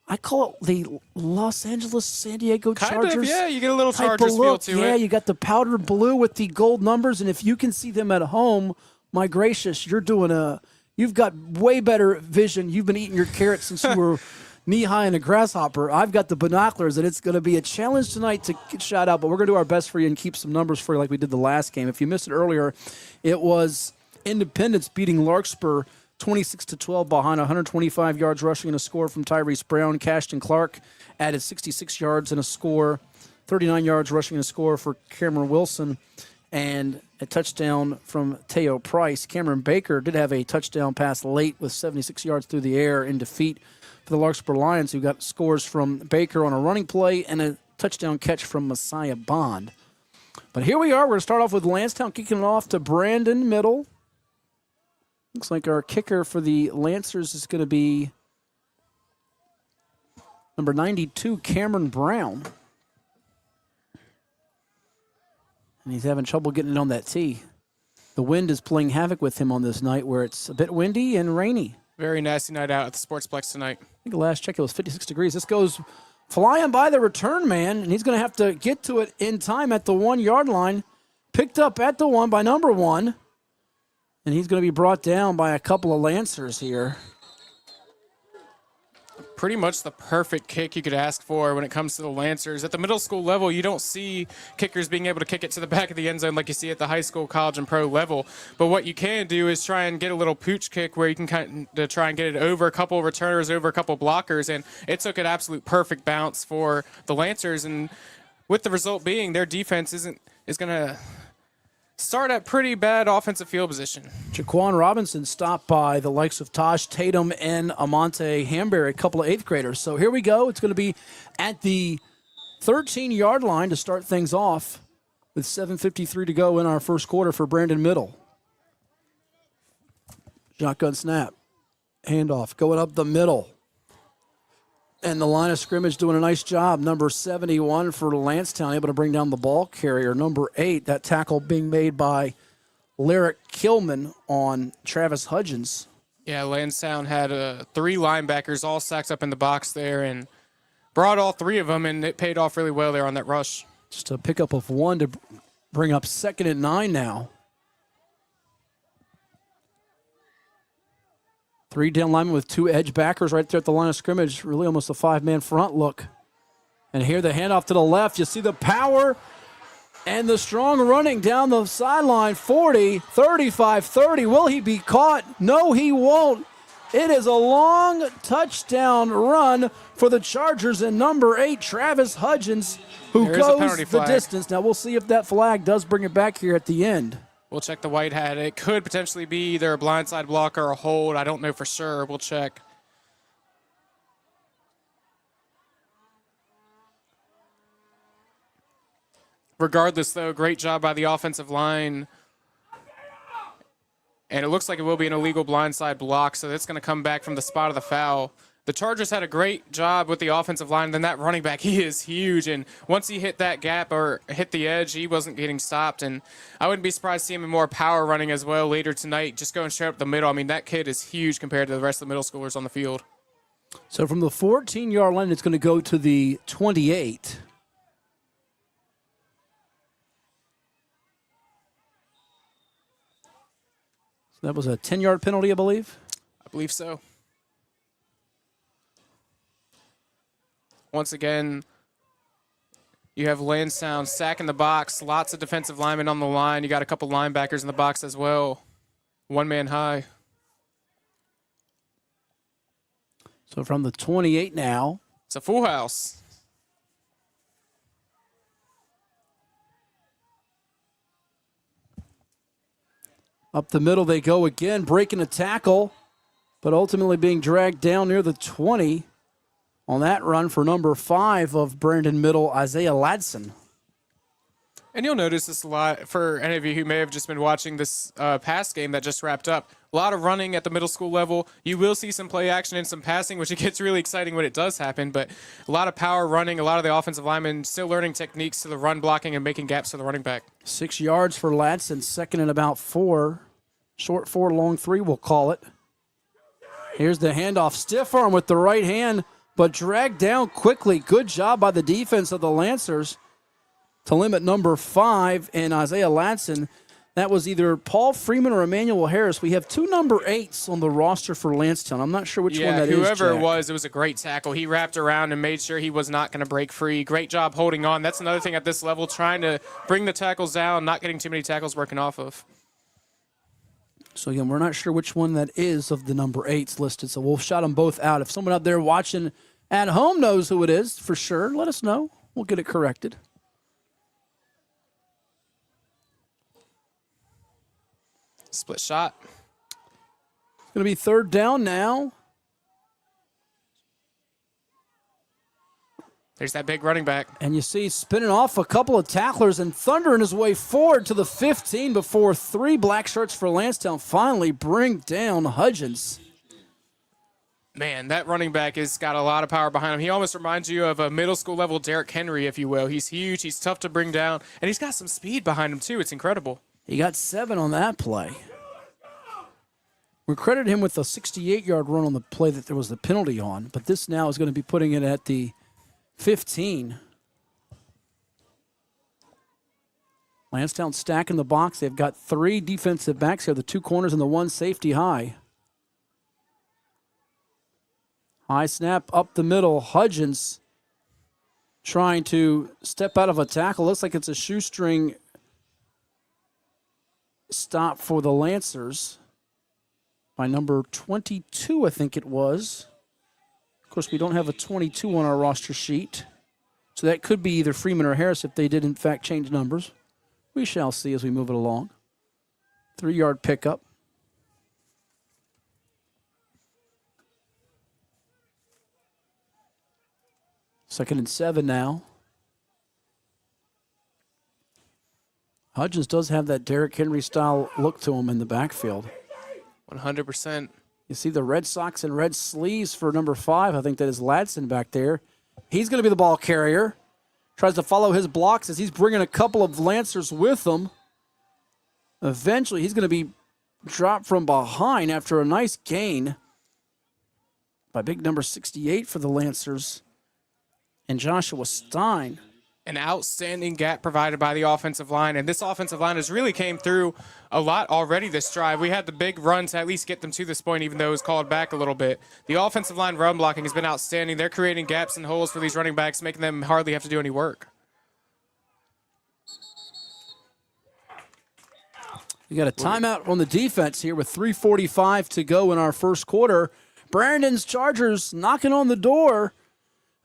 I call it the Los Angeles San Diego Chargers. Kind of, yeah. You get a little Chargers feel to it. Yeah, you got the powder blue with the gold numbers, and if you can see them at home, my gracious, you've got way better vision. You've been eating your carrots since you were knee-high in a grasshopper. I've got the binoculars, and it's going to be a challenge tonight to get shot out, but we're going to do our best for you and keep some numbers for you like we did the last game. If you missed it earlier, it was Independence beating Larkspur 26-12 behind, 125 yards rushing and a score from Tyrese Brown. Cashton Clark added 66 yards and a score, 39 yards rushing and a score for Cameron Wilson, and a touchdown from Teo Price. Cameron Baker did have a touchdown pass late with 76 yards through the air in defeat for the Larkspur Lions, who got scores from Baker on a running play and a touchdown catch from Messiah Bond. But here we are. We're going to start off with Landstown kicking it off to Brandon Middle. Looks like our kicker for the Lancers is going to be number 92, Cameron Brown. And he's having trouble getting it on that tee. The wind is playing havoc with him on this night where it's a bit windy and rainy. Very nasty night out at the Sportsplex tonight. I think the last check it was 56 degrees. This goes flying by the return man, and he's going to have to get to it in time at the 1-yard line. Picked up at the 1 by number 1. And he's going to be brought down by a couple of Lancers here. Pretty much the perfect kick you could ask for when it comes to the Lancers. At the middle school level, you don't see kickers being able to kick it to the back of the end zone like you see at the high school, college, and pro level. But what you can do is try and get a little pooch kick where you can kind of try and get it over a couple of returners, over a couple of blockers. And it took an absolute perfect bounce for the Lancers. And with the result being their defense is going to start at pretty bad offensive field position. Jaquan Robinson stopped by the likes of Tosh Tatum and Amante Hamberry, a couple of 8th graders. So here we go. It's going to be at the 13-yard line to start things off with 7:53 to go in our first quarter for Brandon Middle. Shotgun snap. Handoff going up the middle. And the line of scrimmage doing a nice job. Number 71 for Landstown, able to bring down the ball carrier. Number 8, that tackle being made by Lyric Killman on Travis Hudgens. Yeah, Landstown had 3 linebackers all stacked up in the box there and brought all 3 of them, and it paid off really well there on that rush. Just a pickup of 1 to bring up 2nd and 9 now. 3 down linemen with 2 edge backers right there at the line of scrimmage. Really almost a 5-man front look. And here the handoff to the left. You see the power and the strong running down the sideline. 40, 35, 30. Will he be caught? No, he won't. It is a long touchdown run for the Chargers and number 8, Travis Hudgens, who goes the distance. Now we'll see if that flag does bring it back here at the end. We'll check the white hat. It could potentially be either a blindside block or a hold. I don't know for sure. We'll check. Regardless, though, great job by the offensive line. And it looks like it will be an illegal blindside block, so that's going to come back from the spot of the foul. The Chargers had a great job with the offensive line. Then that running back, he is huge. And once he hit that gap or hit the edge, he wasn't getting stopped. And I wouldn't be surprised to see him in more power running as well later tonight, just going straight up the middle. I mean, that kid is huge compared to the rest of the middle schoolers on the field. So from the 14-yard line, it's going to go to the 28. So that was a 10-yard penalty, I believe? I believe so. Once again, you have Landstown sacking the box. Lots of defensive linemen on the line. You got a couple linebackers in the box as well. One man high. So from the 28 now. It's a full house. Up the middle they go again, breaking a tackle, but ultimately being dragged down near the 20. On that run for number 5 of Brandon Middle, Isaiah Ladson. And you'll notice this a lot for any of you who may have just been watching this pass game that just wrapped up. A lot of running at the middle school level. You will see some play action and some passing, which it gets really exciting when it does happen, but a lot of power running, a lot of the offensive linemen still learning techniques to the run blocking and making gaps to the running back. 6 yards for Ladson, second and about 4. Short 4, long 3, we'll call it. Here's the handoff. Stiff arm with the right hand, but dragged down quickly. Good job by the defense of the Lancers to limit number 5 and Isaiah Ladson. That was either Paul Freeman or Emmanuel Harris. We have 2 number 8s on the roster for Landstown. I'm not sure which one that is. Whoever it was a great tackle. He wrapped around and made sure he was not going to break free. Great job holding on. That's another thing at this level, trying to bring the tackles down, not getting too many tackles working off of. So, again, we're not sure which one that is of the number 8s listed, so we'll shout them both out. If someone out there watching at home knows who it is, for sure, let us know. We'll get it corrected. Split shot. It's going to be third down now. There's that big running back. And you see spinning off a couple of tacklers and thundering his way forward to the 15 before 3 black shirts for Landstown finally bring down Hudgens. Man, that running back has got a lot of power behind him. He almost reminds you of a middle school level Derrick Henry, if you will. He's huge, he's tough to bring down, and he's got some speed behind him too. It's incredible. He got 7 on that play. We credited him with a 68-yard run on the play that there was the penalty on, but this now is going to be putting it at the 15. Landstown stacking the box. They've got 3 defensive backs here, the 2 corners and the 1 safety high. High snap up the middle. Hudgens trying to step out of a tackle. Looks like it's a shoestring stop for the Lancers by number 22, I think it was. Of course, we don't have a 22 on our roster sheet. So that could be either Freeman or Harris if they did, in fact, change numbers. We shall see as we move it along. 3-yard pickup. Second and 7 now. Hudgens does have that Derrick Henry style look to him in the backfield. 100%. You see the red socks and red sleeves for number 5. I think that is Ladson back there. He's going to be the ball carrier. Tries to follow his blocks as he's bringing a couple of Lancers with him. Eventually, he's going to be dropped from behind after a nice gain by big number 68 for the Lancers and Joshua Stein. An outstanding gap provided by the offensive line, and this offensive line has really came through a lot already this drive. We had the big run to at least get them to this point, even though it was called back a little bit. The offensive line run blocking has been outstanding. They're creating gaps and holes for these running backs, making them hardly have to do any work. We got a timeout on the defense here with 3:45 to go in our first quarter. Brandon's Chargers knocking on the door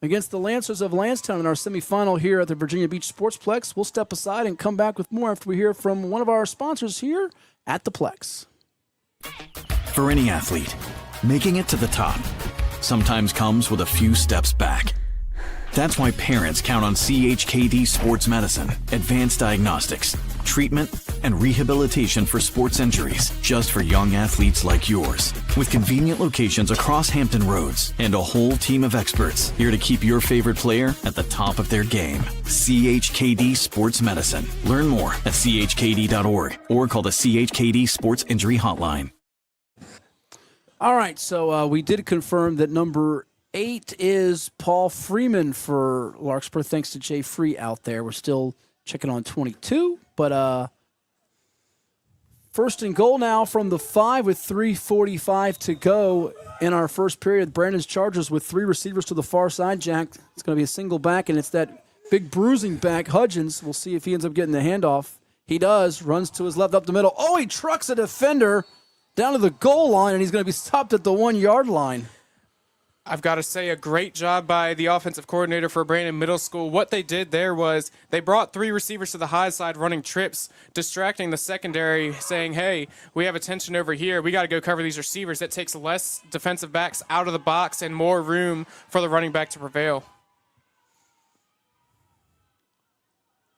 against the Lancers of Landstown in our semifinal here at the Virginia Beach Sportsplex. We'll step aside and come back with more after we hear from one of our sponsors here at the Plex. For any athlete, making it to the top sometimes comes with a few steps back. That's why parents count on CHKD Sports Medicine, advanced diagnostics, treatment, and rehabilitation for sports injuries just for young athletes like yours. With convenient locations across Hampton Roads and a whole team of experts here to keep your favorite player at the top of their game. CHKD Sports Medicine. Learn more at chkd.org or call the CHKD Sports Injury Hotline. All right, so we did confirm that number 8 is Paul Freeman for Larkspur, thanks to Jay Free out there. We're still checking on 22, but first and goal now from the 5 with 3:45 to go in our first period. Brandon's Chargers with 3 receivers to the far side, Jack. It's going to be a single back, and it's that big bruising back, Hudgens. We'll see if he ends up getting the handoff. He does, runs to his left up the middle. Oh, he trucks a defender down to the goal line, and he's going to be stopped at the 1-yard line. I've got to say, a great job by the offensive coordinator for Brandon Middle School. What they did there was they brought 3 receivers to the high side running trips, distracting the secondary, saying, hey, we have attention over here. We got to go cover these receivers. That takes less defensive backs out of the box and more room for the running back to prevail.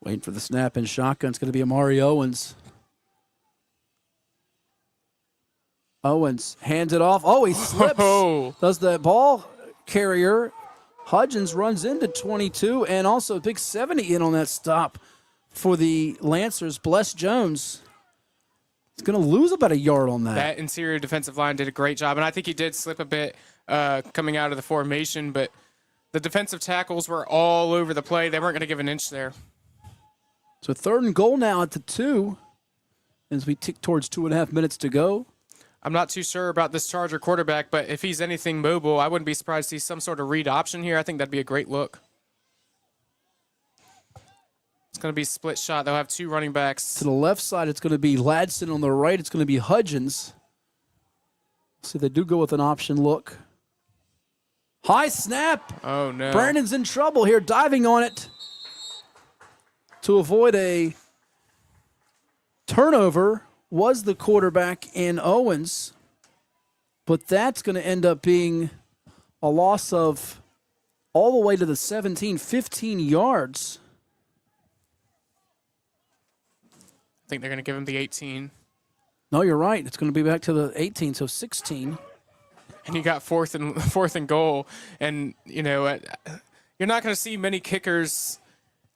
Waiting for the snap and shotgun. It's going to be Amari Owens. Owens hands it off. Oh, he slips. Does the ball carrier. Hudgens runs into 22, and also a big 70 in on that stop for the Lancers. Bless Jones is going to lose about a yard on that. That interior defensive line did a great job, and I think he did slip a bit coming out of the formation, but the defensive tackles were all over the play. They weren't going to give an inch there. So 3rd and goal now at the 2 as we tick towards 2.5 minutes to go. I'm not too sure about this Charger quarterback, but if he's anything mobile, I wouldn't be surprised to see some sort of read option here. I think that'd be a great look. It's going to be split shot. They'll have 2 running backs. To the left side, it's going to be Ladson. On the right, it's going to be Hudgens. So they do go with an option look. High snap. Oh, no. Brandon's in trouble here, diving on it to avoid a turnover. Was the quarterback in Owens, but that's going to end up being a loss of all the way to the 17, 15 yards. I think they're going to give him the 18. No, you're right. It's going to be back to the 18, so 16. And you got fourth and goal, and you know you're not going to see many kickers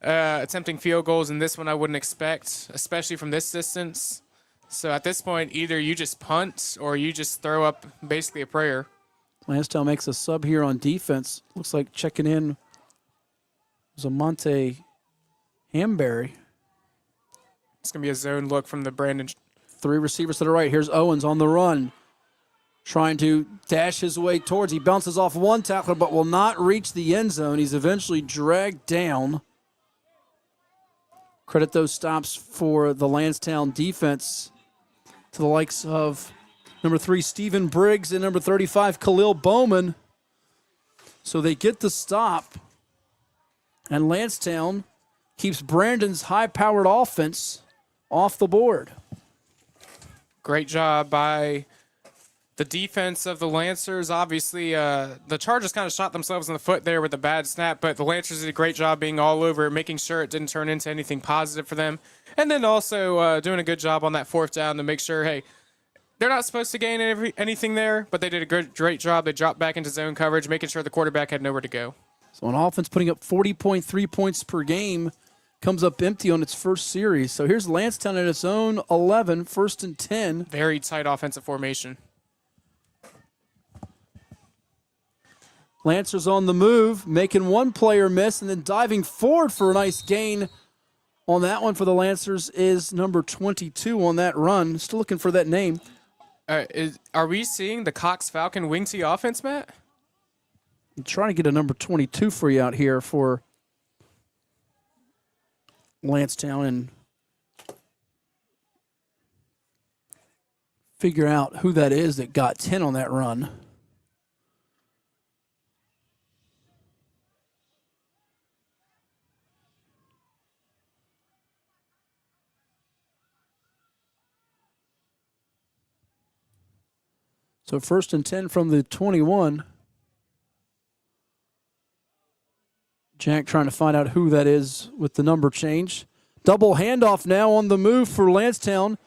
attempting field goals in this one. I wouldn't expect, especially from this distance. So at this point, either you just punt or you just throw up basically a prayer. Landstown makes a sub here on defense. Looks like checking in was a Monte Hamberry. It's going to be a zone look from the Brandon. 3 receivers to the right. Here's Owens on the run, trying to dash his way towards. He bounces off one tackler but will not reach the end zone. He's eventually dragged down. Credit those stops for the Landstown defense to the likes of number 3, Stephen Briggs, and number 35, Khalil Bowman. So they get the stop, and Landstown keeps Brandon's high-powered offense off the board. Great job by the defense of the Lancers. Obviously, the Chargers kind of shot themselves in the foot there with a bad snap, but the Lancers did a great job being all over, making sure it didn't turn into anything positive for them. And then also doing a good job on that 4th down to make sure, hey, they're not supposed to gain anything there, but they did a great job. They dropped back into zone coverage, making sure the quarterback had nowhere to go. So an offense putting up 40.3 points per game comes up empty on its first series. So here's Landstown at its own 11, 1st and 10. Very tight offensive formation. Lancers on the move, making one player miss and then diving forward for a nice gain on that one for the Lancers is number 22 on that run. Still looking for that name. Are we seeing the Cox Falcon wing T offense, Matt? I'm trying to get a number 22 for you out here for Landstown and figure out who that is that got 10 on that run. So 1st and 10 from the 21. Jack trying to find out who that is with the number change. Double handoff now on the move for Landstown.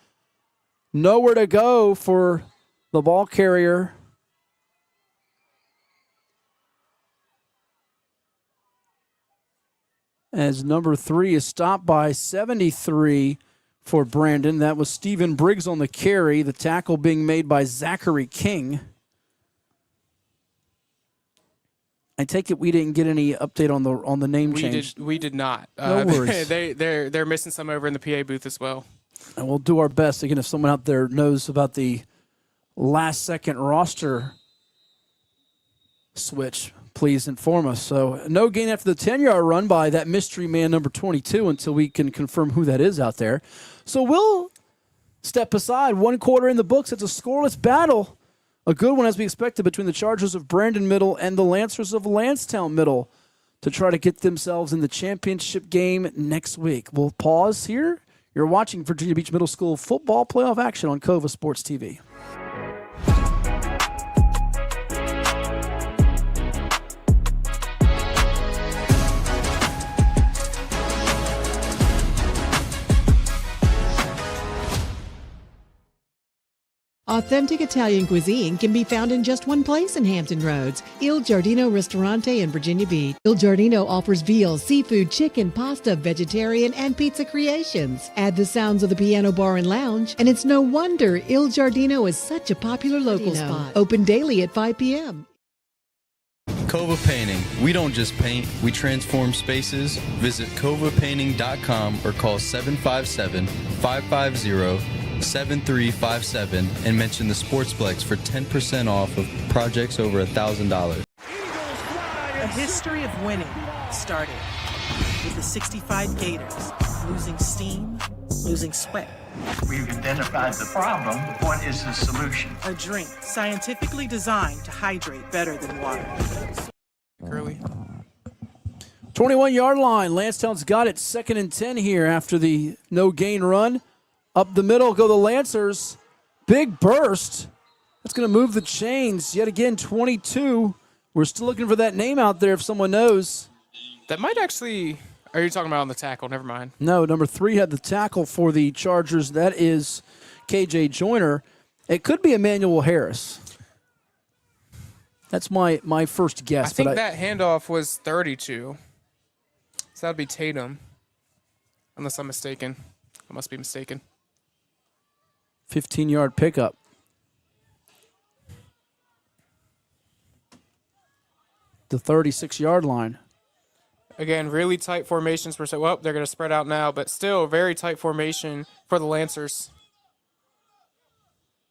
Nowhere to go for the ball carrier. As number 3 is stopped by 73 for Brandon. That was Stephen Briggs on the carry. The tackle being made by Zachary King. I take it we didn't get any update on the name change. We did not. No worries. They're missing some over in the PA booth as well. And we'll do our best. Again, if someone out there knows about the last-second roster switch, please inform us. So no gain after the 10-yard run by that mystery man, number 22, until we can confirm who that is out there. So we'll step aside. 1 quarter in the books. It's a scoreless battle. A good one, as we expected, between the Chargers of Brandon Middle and the Lancers of Landstown Middle to try to get themselves in the championship game next week. We'll pause here. You're watching Virginia Beach Middle School football playoff action on Cova Sports TV. Authentic Italian cuisine can be found in just one place in Hampton Roads, Il Giardino Ristorante in Virginia Beach. Il Giardino offers veal, seafood, chicken, pasta, vegetarian, and pizza creations. Add the sounds of the piano bar and lounge, and it's no wonder Il Giardino is such a popular local spot. Open daily at 5 p.m. Cova Painting. We don't just paint, we transform spaces. Visit covapainting.com or call 757-550-7357 and mention the Sportsplex for 10% off of projects over $1,000. A history of winning started with the 65 Gators losing steam, losing sweat. We've identified the problem. What is the solution? A drink scientifically designed to hydrate better than water. Curly. 21-yard line. Landstown's got it. 2nd and 10 here after the no-gain run. Up the middle go the Lancers. Big burst. That's going to move the chains. Yet again, 22. We're still looking for that name out there if someone knows. That might actually... Are you talking about on the tackle? Never mind. No, number 3 had the tackle for the Chargers. That is KJ Joyner. It could be Emmanuel Harris. That's my first guess. I think that handoff was 32. So that would be Tatum. Unless I'm mistaken. I must be mistaken. 15-yard pickup. The 36-yard line. Again, really tight formations. Well, they're going to spread out now, but still very tight formation for the Lancers.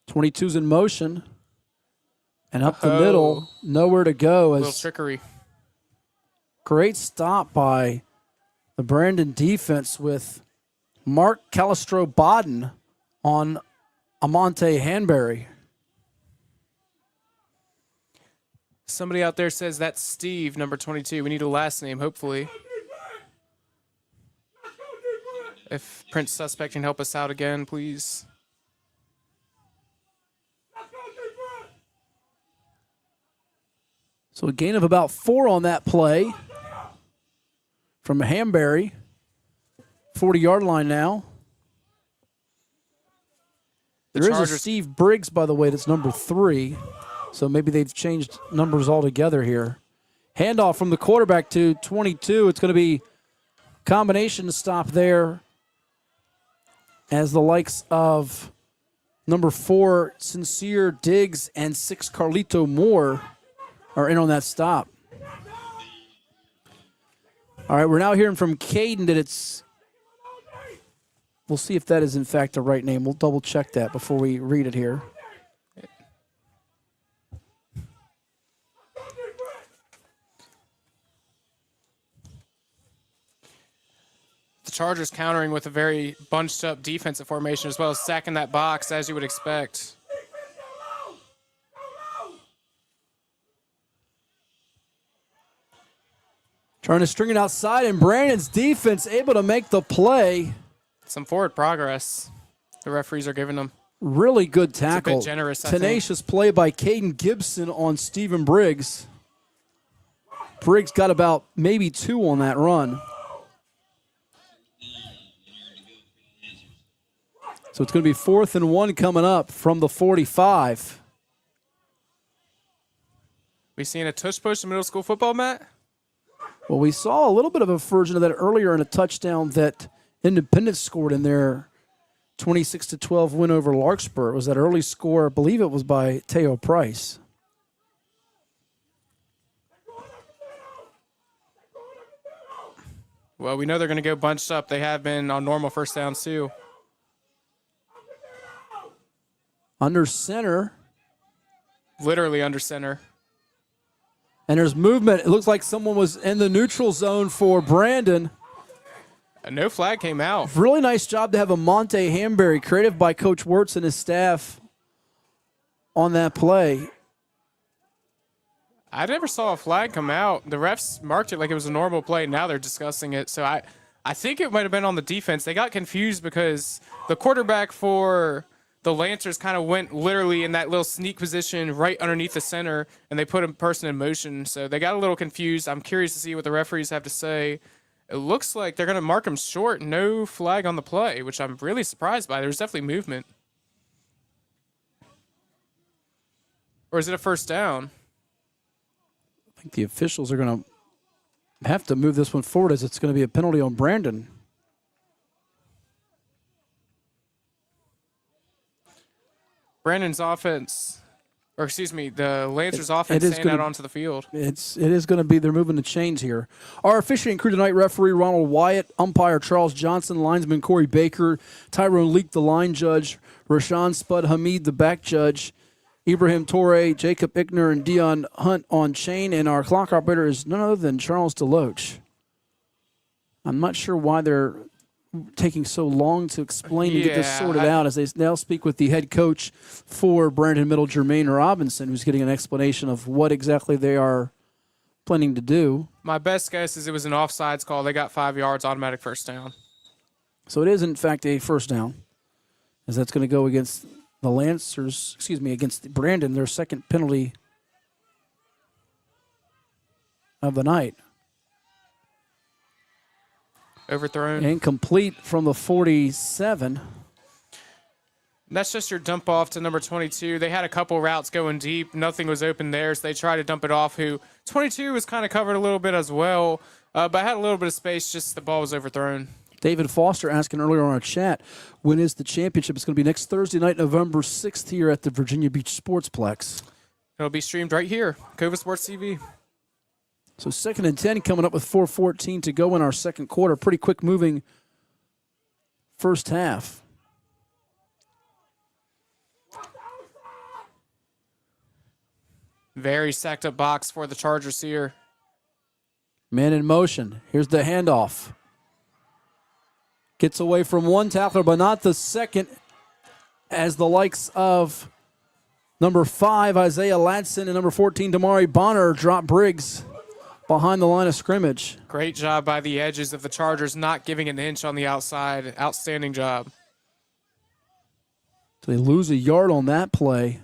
22's in motion. And up the middle, nowhere to go. A little trickery. Great stop by the Brandon defense with Mark Calistro-Bodden on Amante Hanbury. Somebody out there says that's Steve, number 22. We need a last name, hopefully. If Prince Suspect can help us out again, please. So a gain of about 4 on that play from Hanbury. 40-yard line now. There is a Steve Briggs, by the way, that's number 3. So maybe they've changed numbers altogether here. Handoff from the quarterback to 22. It's going to be combination stop there as the likes of number 4, Sincere Diggs, and 6, Carlito Moore are in on that stop. All right, we're now hearing from Caden that it's... We'll see if that is in fact the right name. We'll double check that before we read it here. The Chargers countering with a very bunched up defensive formation as well as sacking that box as you would expect. Trying to string it outside, and Brandon's defense able to make the play. Some forward progress the referees are giving them. Really good tackle. It's a bit generous, I think. Tenacious play by Caden Gibson on Stephen Briggs. Briggs got about maybe 2 on that run. So it's going to be 4th and 1 coming up from the 45. We seen a tush push in middle school football, Matt? Well, we saw a little bit of a version of that earlier in a touchdown that Independence scored in their 26-12 win over Larkspur. It was that early score, I believe it was by Teo Price. Well, we know they're going to go bunched up. They have been on normal first downs, too. Under center. Literally under center. And there's movement. It looks like someone was in the neutral zone for Brandon. No flag came out. Really nice job to have a Monte Hamberry, creative by Coach Wirtz and his staff on that play. I never saw a flag come out. The refs marked it like it was a normal play. Now they're discussing it. So I think it might have been on the defense. They got confused because the quarterback for the Lancers kind of went literally in that little sneak position right underneath the center, and they put a person in motion. So they got a little confused. I'm curious to see what the referees have to say. It looks like they're going to mark him short. No flag on the play, which I'm really surprised by. There's definitely movement. Or is it a first down? I think the officials are going to have to move this one forward as it's going to be a penalty on Brandon. Brandon's offense, or excuse me, the Lancers offense staying out onto the field. It is going to be, they're moving the chains here. Our officiating crew tonight, referee Ronald Wyatt, umpire Charles Johnson, linesman Corey Baker, Tyrone Leak, the line judge, Rashawn Spud Hamid, the back judge, Ibrahim Torre, Jacob Ickner, and Dion Hunt on chain, and our clock operator is none other than Charles DeLoach. I'm not sure why they're taking so long to explain and get this sorted out, as they now speak with the head coach for Brandon Middle, Jermaine Robinson, who's getting an explanation of what exactly they are planning to do. My best guess is it was an offsides call. They got 5 yards, automatic first down. So it is, in fact, a first down, as that's going to go against the Lancers, against Brandon, their second penalty of the night. Overthrown. Incomplete from the 47. That's just your dump off to number 22. They had a couple routes going deep. Nothing was open there, so they tried to dump it off. 22 was kind of covered a little bit as well, but had a little bit of space, just the ball was overthrown. David Foster asking earlier on our chat, when is the championship? It's going to be next Thursday night, November 6th, here at the Virginia Beach Sportsplex. It'll be streamed right here, Cova Sports TV. So 2nd and 10 coming up with 4:14 to go in our second quarter. Pretty quick moving first half. Very stacked up box for the Chargers here. Man in motion. Here's the handoff. Gets away from one tackler, but not the second, as the likes of number 5, Isaiah Ladson, and number 14, Damari Bonner, drop Briggs behind the line of scrimmage. Great job by the edges of the Chargers, not giving an inch on the outside. Outstanding job. So they lose a yard on that play.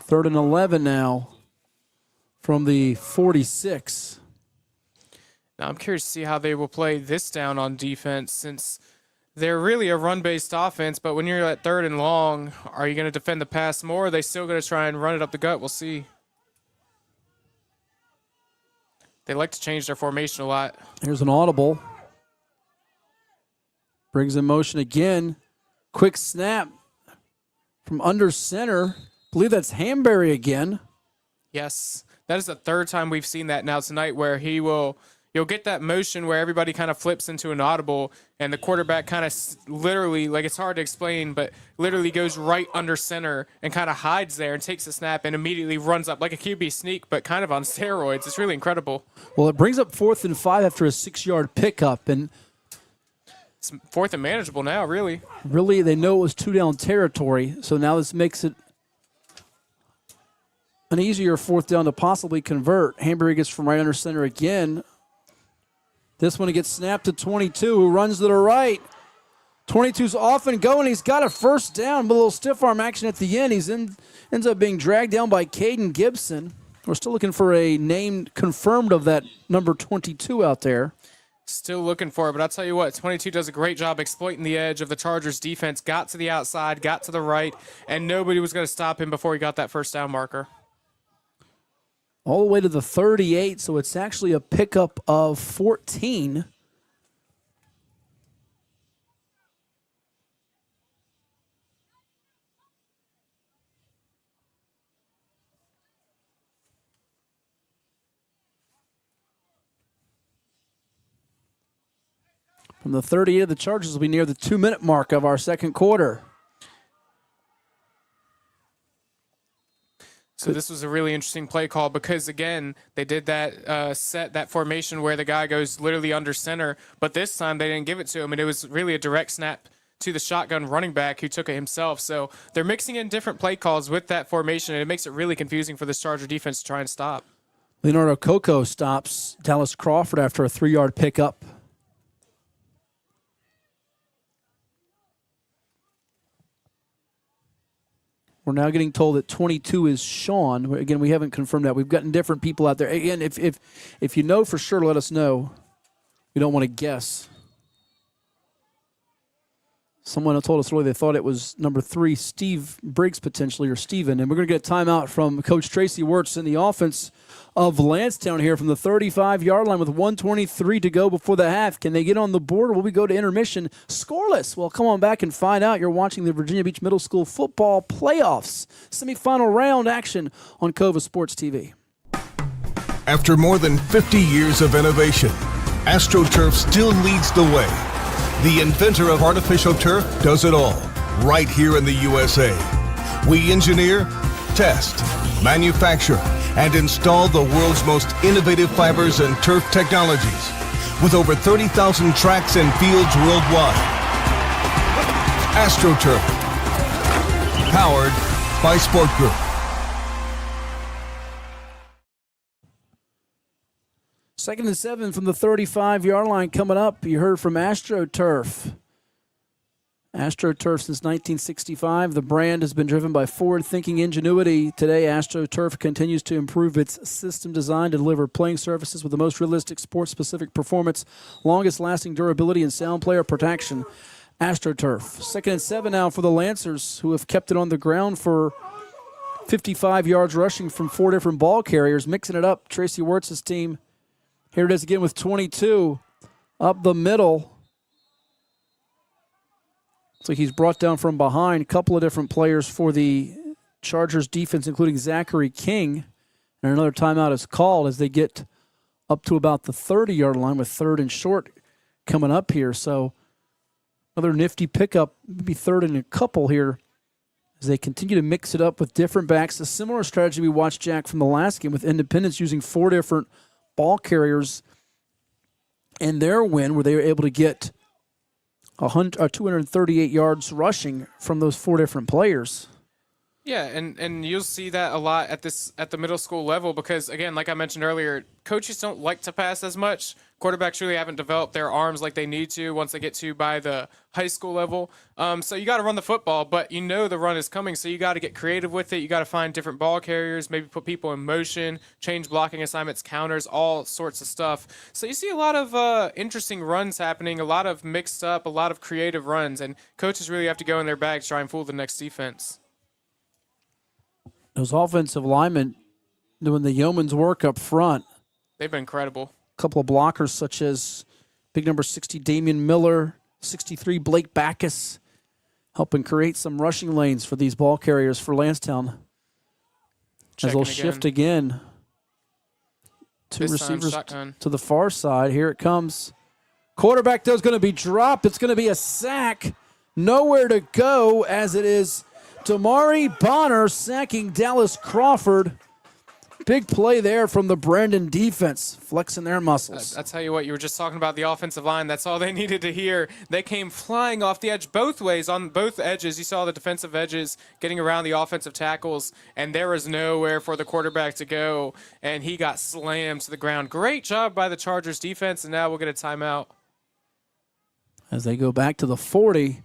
3rd and 11 now from the 46. Now I'm curious to see how they will play this down on defense, since they're really a run-based offense, but when you're at 3rd and long, are you going to defend the pass more, or are they still going to try and run it up the gut? We'll see. They like to change their formation a lot. Here's an audible. Brings in motion again. Quick snap from under center. I believe that's Hamberry again. Yes, that is the 3rd time we've seen that now tonight, where you'll get that motion where everybody kind of flips into an audible, and the quarterback kind of literally, like, it's hard to explain, but literally goes right under center and kind of hides there and takes a snap and immediately runs up like a QB sneak, but kind of on steroids. It's really incredible. Well, it brings up 4th and 5 after a 6-yard pickup, and it's 4th and manageable now, really. Really, they know it was 2-down territory, so now this makes it an easier 4th down to possibly convert. Hamberry gets from right under center again. This one gets snapped to 22, who runs to the right. 22's off and going. He's got a first down, but a little stiff arm action at the end. Ends up being dragged down by Caden Gibson. We're still looking for a name confirmed of that number 22 out there. Still looking for it, but I'll tell you what, 22 does a great job exploiting the edge of the Chargers defense, got to the outside, got to the right, and nobody was going to stop him before he got that first down marker. All the way to the 38, so it's actually a pickup of 14. From the 38, the Chargers will be near the 2-minute mark of our second quarter. So this was a really interesting play call because, again, they did that that formation where the guy goes literally under center, but this time they didn't give it to him, and it was really a direct snap to the shotgun running back who took it himself. So they're mixing in different play calls with that formation, and it makes it really confusing for this Charger defense to try and stop. Leonardo Coco stops Dallas Crawford after a 3-yard pickup. We're now getting told that 22 is Sean. Again, we haven't confirmed that. We've gotten different people out there. Again, if you know for sure, let us know. We don't want to guess. Someone told us earlier they thought it was number 3, Steve Briggs potentially, or Steven. And we're going to get a timeout from Coach Tracy Wirtz in the offense of Landstown here from the 35-yard line with 1:23 to go before the half. Can they get on the board, or will we go to intermission scoreless? Well, come on back and find out. You're watching the Virginia Beach Middle School Football Playoffs semifinal round action on Cova Sports TV. After more than 50 years of innovation, AstroTurf still leads the way. The inventor of artificial turf does it all, right here in the USA. We engineer, test, manufacture, and install the world's most innovative fibers and turf technologies, with over 30,000 tracks and fields worldwide. AstroTurf, powered by Sport Group. Second and 7 from the 35-yard line coming up. You heard from AstroTurf. AstroTurf since 1965. The brand has been driven by forward-thinking ingenuity. Today, AstroTurf continues to improve its system design to deliver playing surfaces with the most realistic sports-specific performance, longest-lasting durability, and sound player protection. AstroTurf. Second and 7 now for the Lancers, who have kept it on the ground for 55 yards rushing from 4 different ball carriers. Mixing it up, Tracy Wirtz's team. Here it is again with 22 up the middle. Looks like he's brought down from behind. A couple of different players for the Chargers defense, including Zachary King. And another timeout is called as they get up to about the 30-yard line with 3rd and short coming up here. So another nifty pickup, maybe 3rd and a couple here as they continue to mix it up with different backs. A similar strategy we watched, Jack, from the last game with Independence using 4 different ball carriers in their win, where they were able to get 238 yards rushing from those 4 different players. Yeah, and you'll see that a lot at the middle school level because, again, like I mentioned earlier, coaches don't like to pass as much. Quarterbacks really haven't developed their arms like they need to once they get to by the high school level. So you got to run the football, but you know the run is coming, so you got to get creative with it. You got to find different ball carriers, maybe put people in motion, change blocking assignments, counters, all sorts of stuff. So you see a lot of interesting runs happening, a lot of mixed up, a lot of creative runs, and coaches really have to go in their bag to try and fool the next defense. Those offensive linemen doing the yeoman's work up front. They've been incredible. A couple of blockers such as big number 60 Damian Miller, 63 Blake Backus, helping create some rushing lanes for these ball carriers for Landstown. As they'll shift again. 2 receivers to the far side. Here it comes. Quarterback, though, is going to be dropped. It's going to be a sack. Nowhere to go as it is Damari Bonner sacking Dallas Crawford. Big play there from the Brandon defense, flexing their muscles. I tell you what, you were just talking about the offensive line. That's all they needed to hear. They came flying off the edge both ways, on both edges. You saw the defensive edges getting around the offensive tackles, and there was nowhere for the quarterback to go, and he got slammed to the ground. Great job by the Chargers defense, and now we'll get a timeout. as they go back to the 40.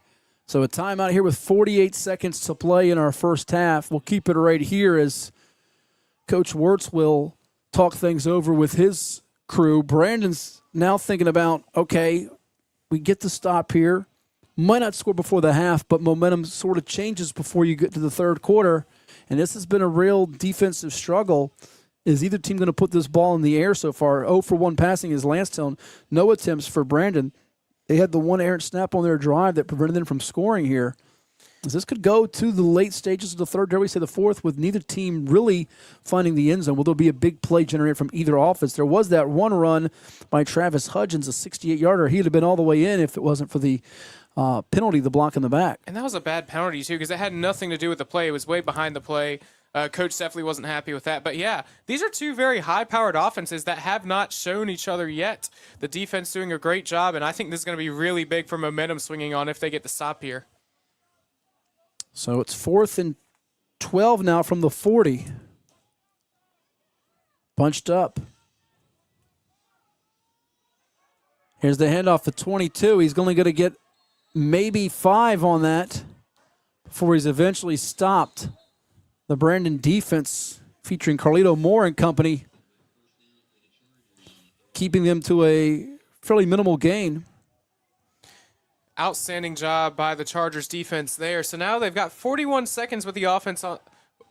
So a timeout here with 48 seconds to play in our first half. We'll keep it right here as Coach Wirtz will talk things over with his crew. Brandon's now thinking about, okay, we get the stop here. Might not score before the half, but momentum sort of changes before you get to the third quarter. And this has been a real defensive struggle. Is either team going to put this ball in the air so far? 0 for 1 passing is Landstown. No attempts for Brandon. They had the one errant snap on their drive that prevented them from scoring here. This could go to the late stages of the third, dare we say the fourth, with neither team really finding the end zone. Will there be a big play generated from either offense? There was that one run by Travis Hudgens, a 68-yarder. He'd have been all the way in if it wasn't for the penalty, the block in the back. And that was a bad penalty, too, because it had nothing to do with the play. It was way behind the play. Coach definitely wasn't happy with that. But, yeah, these are two very high-powered offenses that have not shown each other yet. The defense doing a great job, and I think this is going to be really big for momentum swinging on if they get the stop here. So it's 4th and 12 now from the 40. Bunched up. Here's the handoff to 22. He's only going to get maybe 5 on that before he's eventually stopped. The Brandon defense featuring Carlito Moore and company, keeping them to a fairly minimal gain. Outstanding job by the Chargers defense there. So now they've got 41 seconds with the offense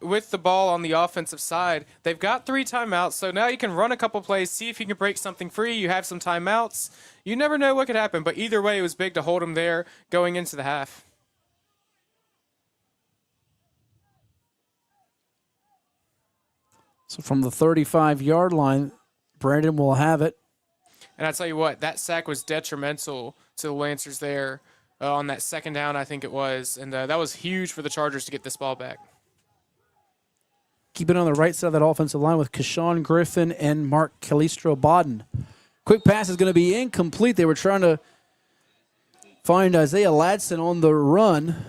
with the ball on the offensive side. They've got 3 timeouts, so now you can run a couple plays, see if you can break something free. You have some timeouts. You never know what could happen, but either way, it was big to hold them there going into the half. So from the 35-yard line, Brandon will have it. And I tell you what, that sack was detrimental to the Lancers there on that second down, I think it was. And that was huge for the Chargers to get this ball back. Keep it on the right side of that offensive line with Keshawn Griffin and Mark Calistro-Bodden. Quick pass is going to be incomplete. They were trying to find Isaiah Ladson on the run.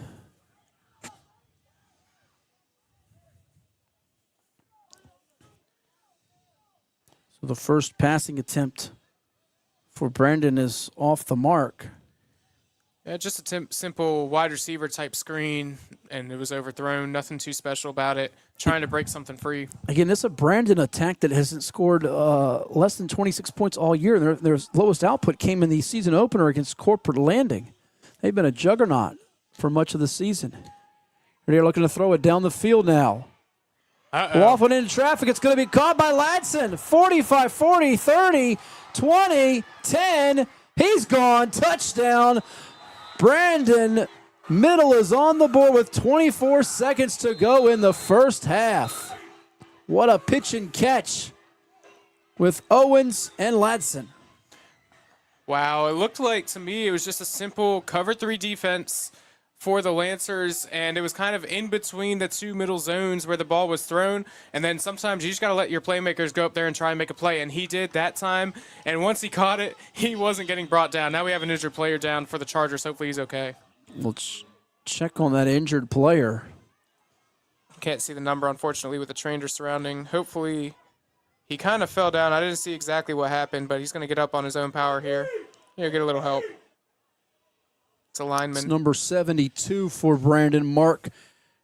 So the first passing attempt for Brandon is off the mark. Yeah, just a simple wide receiver type screen, and it was overthrown. Nothing too special about it. Trying to break something free. Again, this is a Brandon attack that hasn't scored less than 26 points all year. Their lowest output came in the season opener against Corporate Landing. They've been a juggernaut for much of the season. They're looking to throw it down the field now. Off and into traffic. It's going to be caught by Ladson. 45, 40, 30, 20, 10. He's gone. Touchdown. Brandon Middle is on the board with 24 seconds to go in the first half. What a pitch and catch with Owens and Ladson. Wow, it looked like to me it was just a simple cover 3 defense for the Lancers, and it was kind of in between the 2 middle zones where the ball was thrown, and then sometimes you just got to let your playmakers go up there and try and make a play, and he did that time, and once he caught it, he wasn't getting brought down. Now we have an injured player down for the Chargers. Hopefully he's okay. Let's check on that injured player. Can't see the number, unfortunately, with the trainer surrounding. Hopefully he kind of fell down. I didn't see exactly what happened, but he's going to get up on his own power here. Here, get a little help. It's a lineman. It's number 72 for Brandon, Mark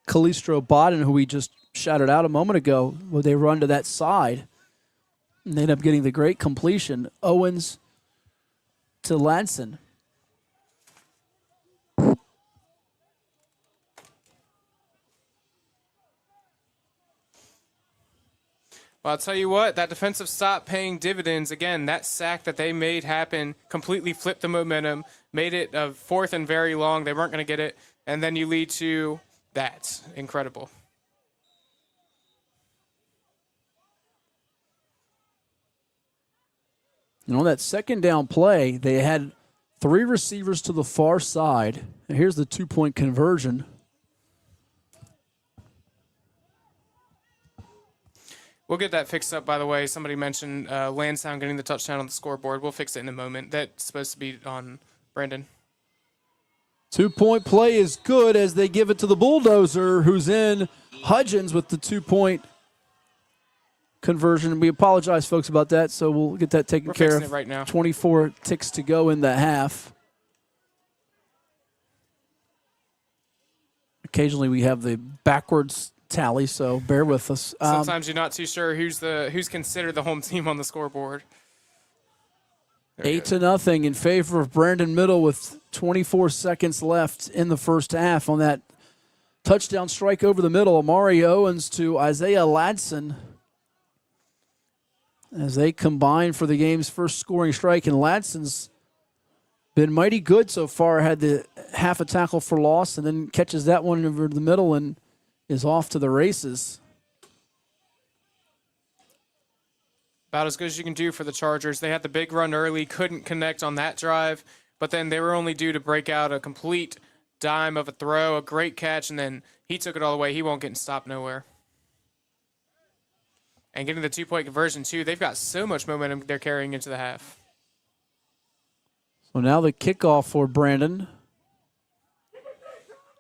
Calistro-Bodden, who we just shouted out a moment ago. Well, they run to that side, and they end up getting the great completion. Owens to Ladson. Well, I'll tell you what, that defensive stop paying dividends. Again, that sack that they made happen completely flipped the momentum, made it a 4th and very long. They weren't going to get it, and then you lead to that. Incredible. And on that second down play, they had 3 receivers to the far side. And here's the 2-point conversion. We'll get that fixed up, by the way. Somebody mentioned Landstown getting the touchdown on the scoreboard. We'll fix it in a moment. That's supposed to be on Brandon. 2-point play is good as they give it to the Bulldozer, who's in. Hudgens with the 2-point conversion. We apologize, folks, about that, so we'll get that taken care of. It right now. 24 ticks to go in the half. occasionally we have the backwards tally, so bear with us. Sometimes you're not too sure who's considered the home team on the scoreboard. 8-0 in favor of Brandon Middle with 24 seconds left in the first half on that touchdown strike over the middle. Amari Owens to Isaiah Ladson as they combine for the game's first scoring strike, and Ladson's been mighty good so far. Had the half a tackle for loss and then catches that one over the middle and is off to the races. About as good as you can do for the Chargers. They had the big run early, couldn't connect on that drive, but then they were only due to break out a complete dime of a throw, a great catch, and then he took it all the way. He won't get stopped nowhere. And getting the 2-point conversion, too, they've got so much momentum they're carrying into the half. So now the kickoff for Brandon.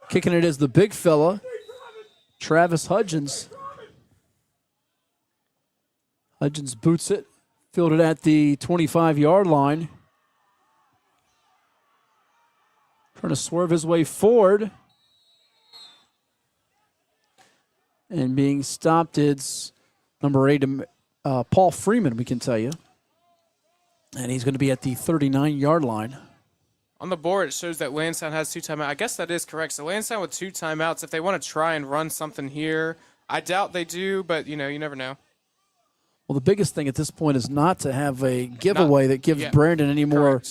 Kicking it is the big fella, Travis Hudgens. Hudgens boots it, fielded at the 25-yard line. Trying to swerve his way forward. And being stopped, it's number 8, Paul Freeman, we can tell you. And he's going to be at the 39-yard line. On the board, it shows that Landstown has 2 timeouts. I guess that is correct. So Landstown with 2 timeouts. If they want to try and run something here, I doubt they do, but, you never know. Well, the biggest thing at this point is not to have a giveaway that gives Brandon any more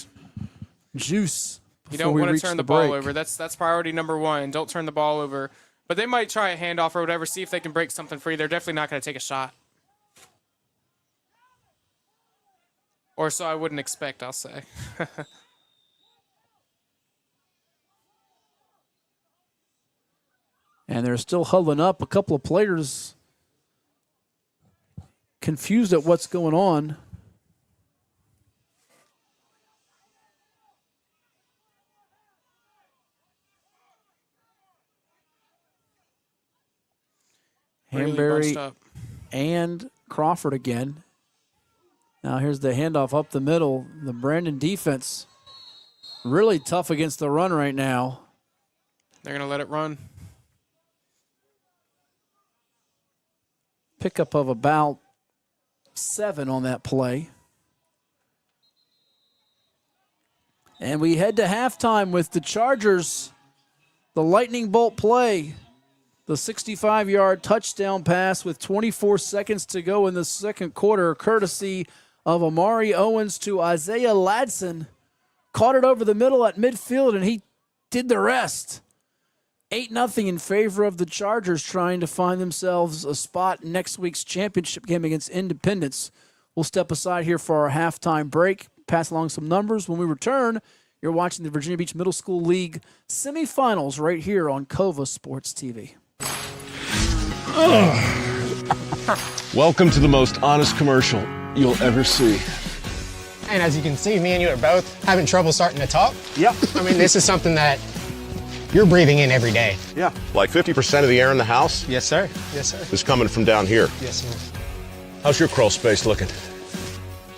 juice. You don't want to turn the ball over. That's priority number 1. Don't turn the ball over. But they might try a handoff or whatever, see if they can break something free. They're definitely not going to take a shot. Or so I wouldn't expect, I'll say. And they're still huddling up. A couple of players confused at what's going on. Really Hanbury and Crawford again. Now here's the handoff up the middle. The Brandon defense really tough against the run right now. They're going to let it run. Pickup of about 7 on that play. And we head to halftime with the Chargers. The lightning bolt play. The 65-yard touchdown pass with 24 seconds to go in the second quarter, courtesy of Amari Owens to Isaiah Ladson. Caught it over the middle at midfield, and he did the rest. 8-0 in favor of the Chargers, trying to find themselves a spot in next week's championship game against Independence. We'll step aside here for our halftime break, pass along some numbers. When we return, you're watching the Virginia Beach Middle School League semifinals right here on Cova Sports TV. Welcome to the most honest commercial you'll ever see. And as you can see, me and you are both having trouble starting to talk. Yep. I mean, this is something that you're breathing in every day. Yeah. Like 50% of the air in the house? Yes, sir. Yes, sir. Is coming from down here. Yes, sir. How's your crawl space looking?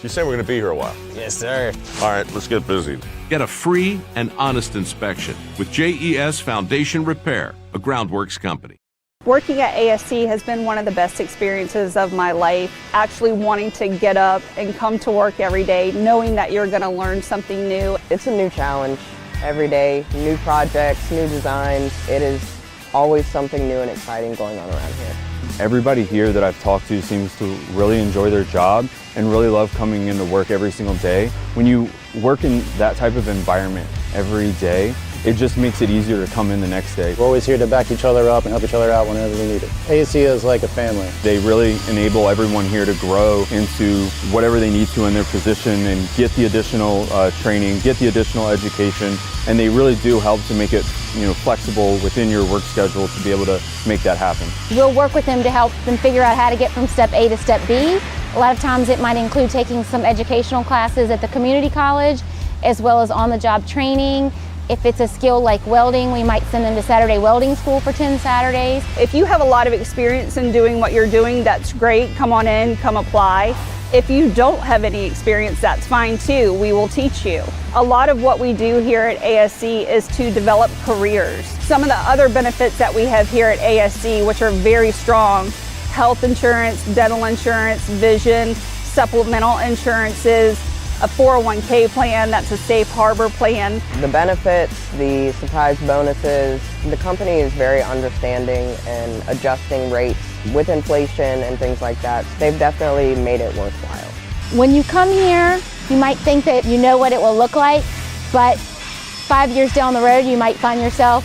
You say we're going to be here a while. Yes, sir. All right, let's get busy. Get a free and honest inspection with JES Foundation Repair, a groundworks company. Working at ASC has been one of the best experiences of my life. Actually wanting to get up and come to work every day, knowing that you're going to learn something new. It's a new challenge every day, new projects, new designs. It is always something new and exciting going on around here. Everybody here that I've talked to seems to really enjoy their job and really love coming into work every single day. When you work in that type of environment every day, it just makes it easier to come in the next day. We're always here to back each other up and help each other out whenever we need it. ASC is like a family. They really enable everyone here to grow into whatever they need to in their position and get the additional training, get the additional education, and they really do help to make it flexible within your work schedule to be able to make that happen. We'll work with them to help them figure out how to get from step A to step B. A lot of times it might include taking some educational classes at the community college, as well as on-the-job training. If it's a skill like welding, we might send them to Saturday welding school for 10 Saturdays. If you have a lot of experience in doing what you're doing, that's great. Come on in, come apply. If you don't have any experience, that's fine too. We will teach you. A lot of what we do here at ASC is to develop careers. Some of the other benefits that we have here at ASC, which are very strong: health insurance, dental insurance, vision, supplemental insurances, a 401k plan, that's a safe harbor plan. The benefits, the surprise bonuses, the company is very understanding and adjusting rates with inflation and things like that. They've definitely made it worthwhile. When you come here, you might think that you know what it will look like, but 5 years down the road, you might find yourself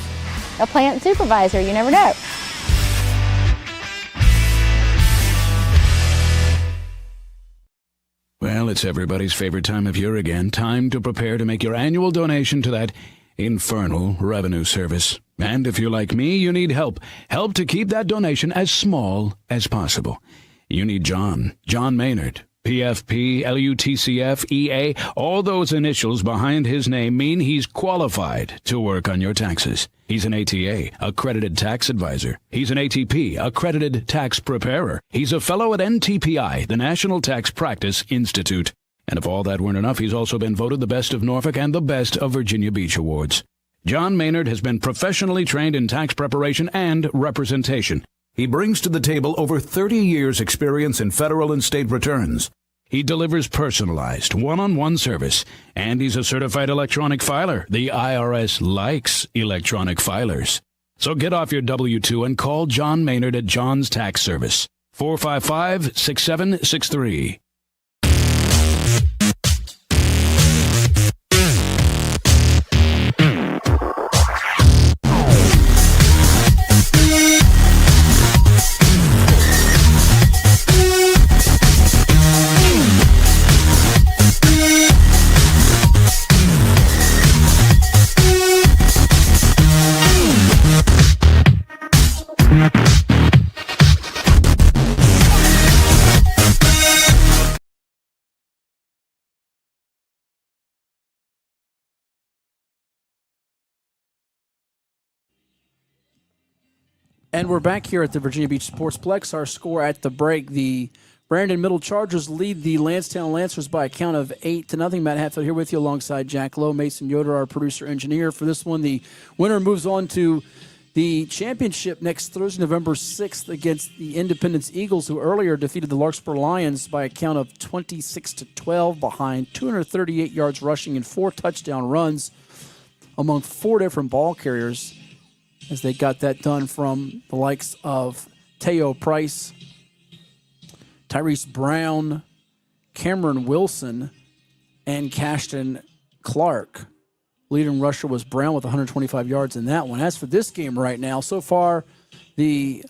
a plant supervisor. You never know. Well, it's everybody's favorite time of year again. Time to prepare to make your annual donation to that infernal revenue service. And if you're like me, you need help. Help to keep that donation as small as possible. You need John Maynard. PFP, LUTCF, EA, all those initials behind his name mean he's qualified to work on your taxes. He's an ATA, accredited tax advisor. He's an ATP, accredited tax preparer. He's a fellow at NTPI, the National Tax Practice Institute. And if all that weren't enough, he's also been voted the best of Norfolk and the best of Virginia Beach awards. John Maynard has been professionally trained in tax preparation and representation. He brings to the table over 30 years' experience in federal and state returns. He delivers personalized, one-on-one service, and he's a certified electronic filer. The IRS likes electronic filers. So get off your W-2 and call John Maynard at John's Tax Service, 455-6763. And we're back here at the Virginia Beach Sportsplex. Our score at the break: the Brandon Middle Chargers lead the Landstown Lancers by a count of 8-0. Matt Hatfield here with you alongside Jack Lowe, Mason Yoder, our producer-engineer. For this one, the winner moves on to the championship next Thursday, November 6th, against the Independence Eagles, who earlier defeated the Larkspur Lions by a count of 26-12 behind 238 yards rushing and 4 touchdown runs among 4 different ball carriers, as they got that done from the likes of Teo Price, Tyrese Brown, Cameron Wilson, and Cashton Clark. Leading rusher was Brown with 125 yards in that one. As for this game right now, so far the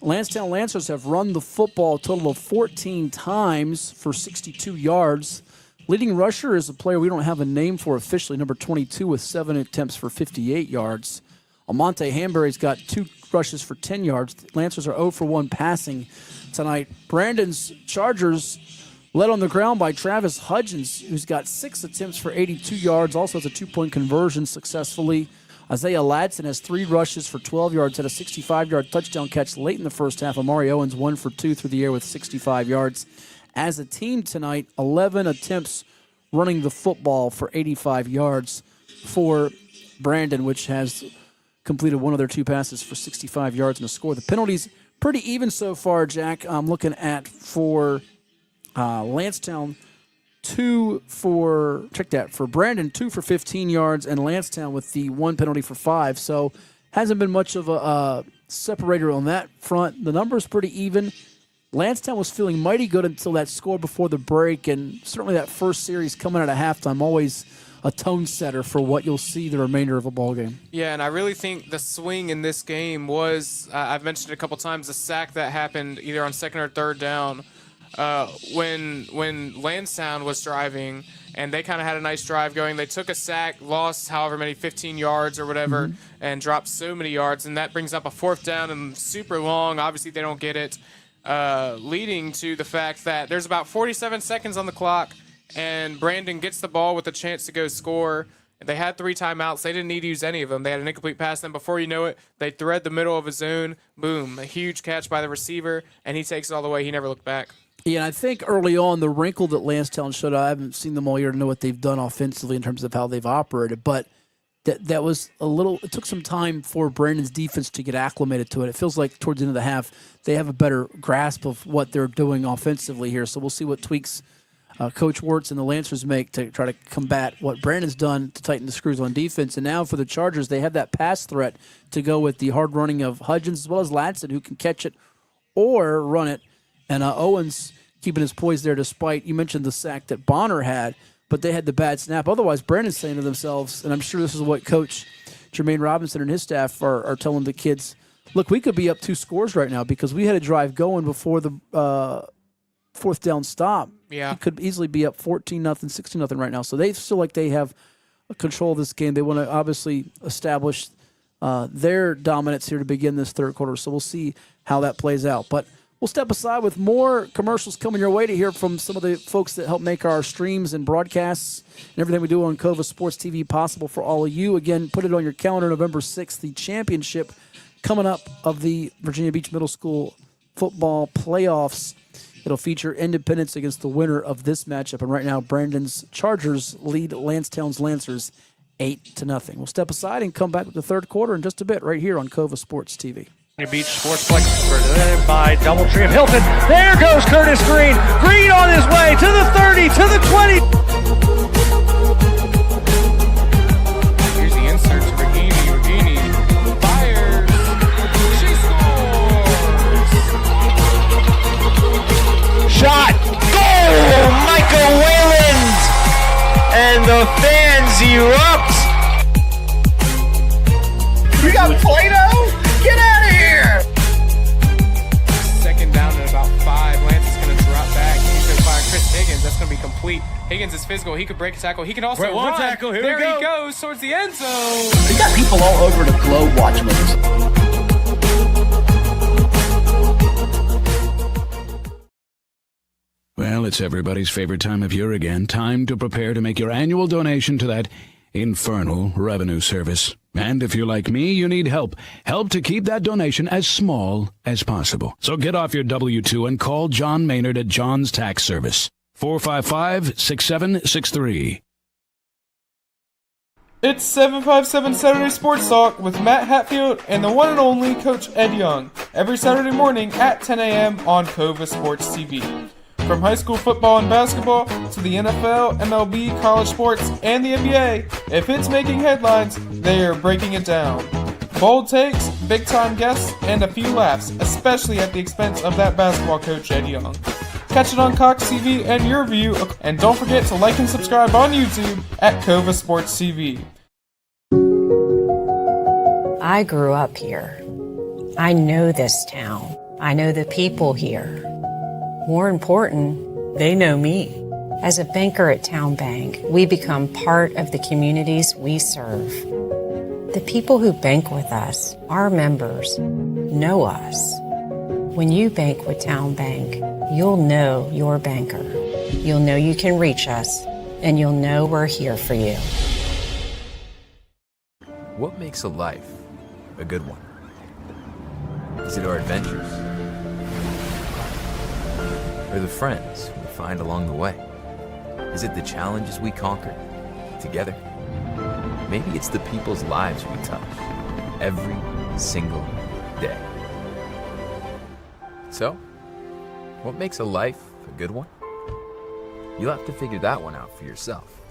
Landstown Lancers have run the football a total of 14 times for 62 yards. Leading rusher is a player we don't have a name for officially, number 22, with 7 attempts for 58 yards. Almonte Hanbury's got 2 rushes for 10 yards. The Lancers are 0 for 1 passing tonight. Brandon's Chargers led on the ground by Travis Hudgens, who's got 6 attempts for 82 yards, also has a 2-point conversion successfully. Isaiah Ladson has 3 rushes for 12 yards, had a 65-yard touchdown catch late in the first half. Amari Owens 1 for 2 through the air with 65 yards. As a team tonight, 11 attempts running the football for 85 yards for Brandon, which has completed 1 of their 2 passes for 65 yards and a score. The penalties pretty even so far, Jack. I'm looking at for Landstown, 2 for, check that, for Brandon, 2 for 15 yards, and Landstown with the 1 penalty for 5. So hasn't been much of a separator on that front. The number's pretty even. Landstown was feeling mighty good until that score before the break, and certainly that first series coming out of halftime always a tone setter for what you'll see the remainder of a ball game. Yeah, and I really think the swing in this game was, I've mentioned it a couple times, the sack that happened either on 2nd or 3rd down when Landstown was driving, and they kind of had a nice drive going. They took a sack, lost however many, 15 yards or whatever, and dropped so many yards, and that brings up a 4th down and super long. Obviously, they don't get it, leading to the fact that there's about 47 seconds on the clock, and Brandon gets the ball with a chance to go score. They had 3 timeouts. They didn't need to use any of them. They had an incomplete pass. Then before you know it, they thread the middle of a zone. Boom, a huge catch by the receiver, and he takes it all the way. He never looked back. Yeah, I think early on the wrinkle that Landstown showed, I haven't seen them all year to know what they've done offensively in terms of how they've operated, but that was it took some time for Brandon's defense to get acclimated to it. It feels like towards the end of the half, they have a better grasp of what they're doing offensively here, so we'll see what tweaks Coach Wirtz and the Lancers make to try to combat what Brandon's done to tighten the screws on defense. And now for the Chargers, they have that pass threat to go with the hard running of Hudgens as well as Ladson, who can catch it or run it. And Owens keeping his poise there despite, you mentioned the sack that Bonner had, but they had the bad snap. Otherwise, Brandon's saying to themselves, and I'm sure this is what Coach Jermaine Robinson and his staff are telling the kids, look, we could be up 2 scores right now because we had a drive going before the fourth down stop. Yeah. It could easily be up 14-0, 16-0 right now. So they feel like they have control of this game. They want to obviously establish their dominance here to begin this third quarter. So we'll see how that plays out. But we'll step aside with more commercials coming your way to hear from some of the folks that help make our streams and broadcasts and everything we do on Cova Sports TV possible for all of you. Again, put it on your calendar, November 6th, the championship coming up of the Virginia Beach Middle School Football Playoffs. It'll feature Independence against the winner of this matchup. And right now, Brandon's Chargers lead Landstown's Lancers 8-0. We'll step aside and come back with the third quarter in just a bit right here on Cova Sports TV. Beach Sportsplex presented by Doubletree of Hilton. There goes Curtis Green. Green on his way to the 30, to the 20. Here's the insert to Regini. Regini fires. She scores. Shot. Goal! Michael Wayland. And the fans erupt. You got Play-Doh? Get out of here! Second down at about 5. Lance is going to drop back. He's going to fire Chris Higgins. That's going to be complete. Higgins is physical. He could break a tackle. He can also One run. tackle. Here there we go. He goes towards the end zone. We got people all over the globe watching this. Well, it's everybody's favorite time of year again. Time to prepare to make your annual donation to that infernal revenue service. And if you're like me, you need help. Help to keep that donation as small as possible. So get off your W-2 and call John Maynard at John's Tax Service. 455-6763. It's 757 Saturday Sports Talk with Matt Hatfield and the one and only Coach Ed Young. Every Saturday morning at 10 a.m. on Cova Sports TV. From high school football and basketball to the NFL, MLB, college sports, and the NBA, if it's making headlines, they are breaking it down. Bold takes, big-time guests, and a few laughs, especially at the expense of that basketball coach, Ed Young. Catch it on Cox TV and YourView, and don't forget to like and subscribe on YouTube at Cova Sports TV. I grew up here. I know this town. I know the people here. More important, they know me. As a banker at Town Bank, we become part of the communities we serve. The people who bank with us, our members, know us. When you bank with Town Bank, you'll know your banker. You'll know you can reach us, and you'll know we're here for you. What makes a life a good one? Is it our adventures? Or the friends we find along the way? Is it the challenges we conquer together? Maybe it's the people's lives we touch every single day. So, what makes a life a good one? You'll have to figure that one out for yourself.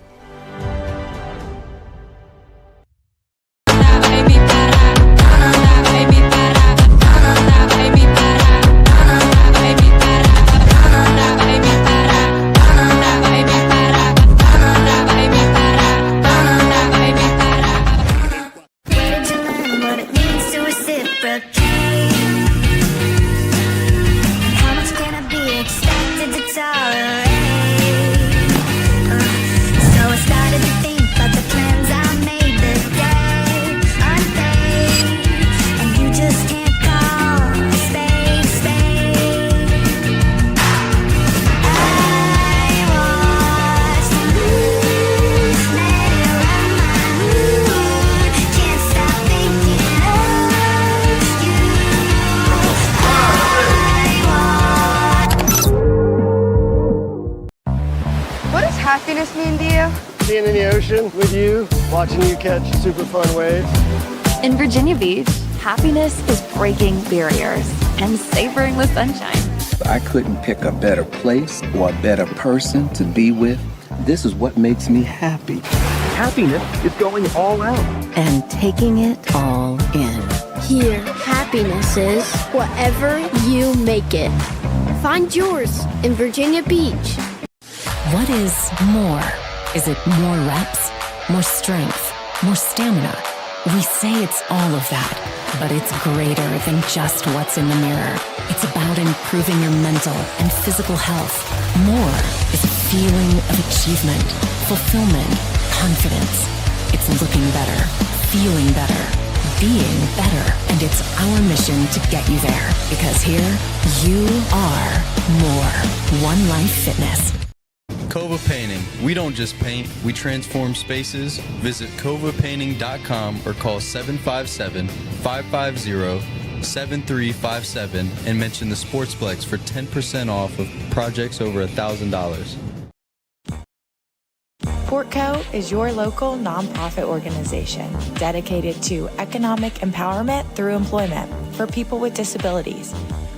being in the ocean with you, watching you catch super fun waves. In Virginia Beach, happiness is breaking barriers and savoring the sunshine. I couldn't pick a better place or a better person to be with. This is what makes me happy. Happiness is going all out and taking it all in. Here, happiness is whatever you make it. Find yours in Virginia Beach. What is more? Is it more reps, more strength, more stamina? We say it's all of that, but it's greater than just what's in the mirror. It's about improving your mental and physical health. More is a feeling of achievement, fulfillment, confidence. It's looking better, feeling better, being better, and it's our mission to get you there. Because here, you are more. One Life Fitness. Kova Painting. We don't just paint, we transform spaces. Visit kovapainting.com or call 757-550-7357 and mention the Sportsplex for 10% off of projects over $1,000. Portco is your local nonprofit organization dedicated to economic empowerment through employment for people with disabilities.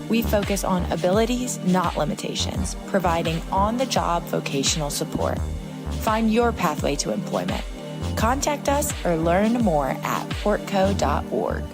We focus on abilities, not limitations, providing on-the-job vocational support. Find your pathway to employment. Contact us or learn more at portco.org.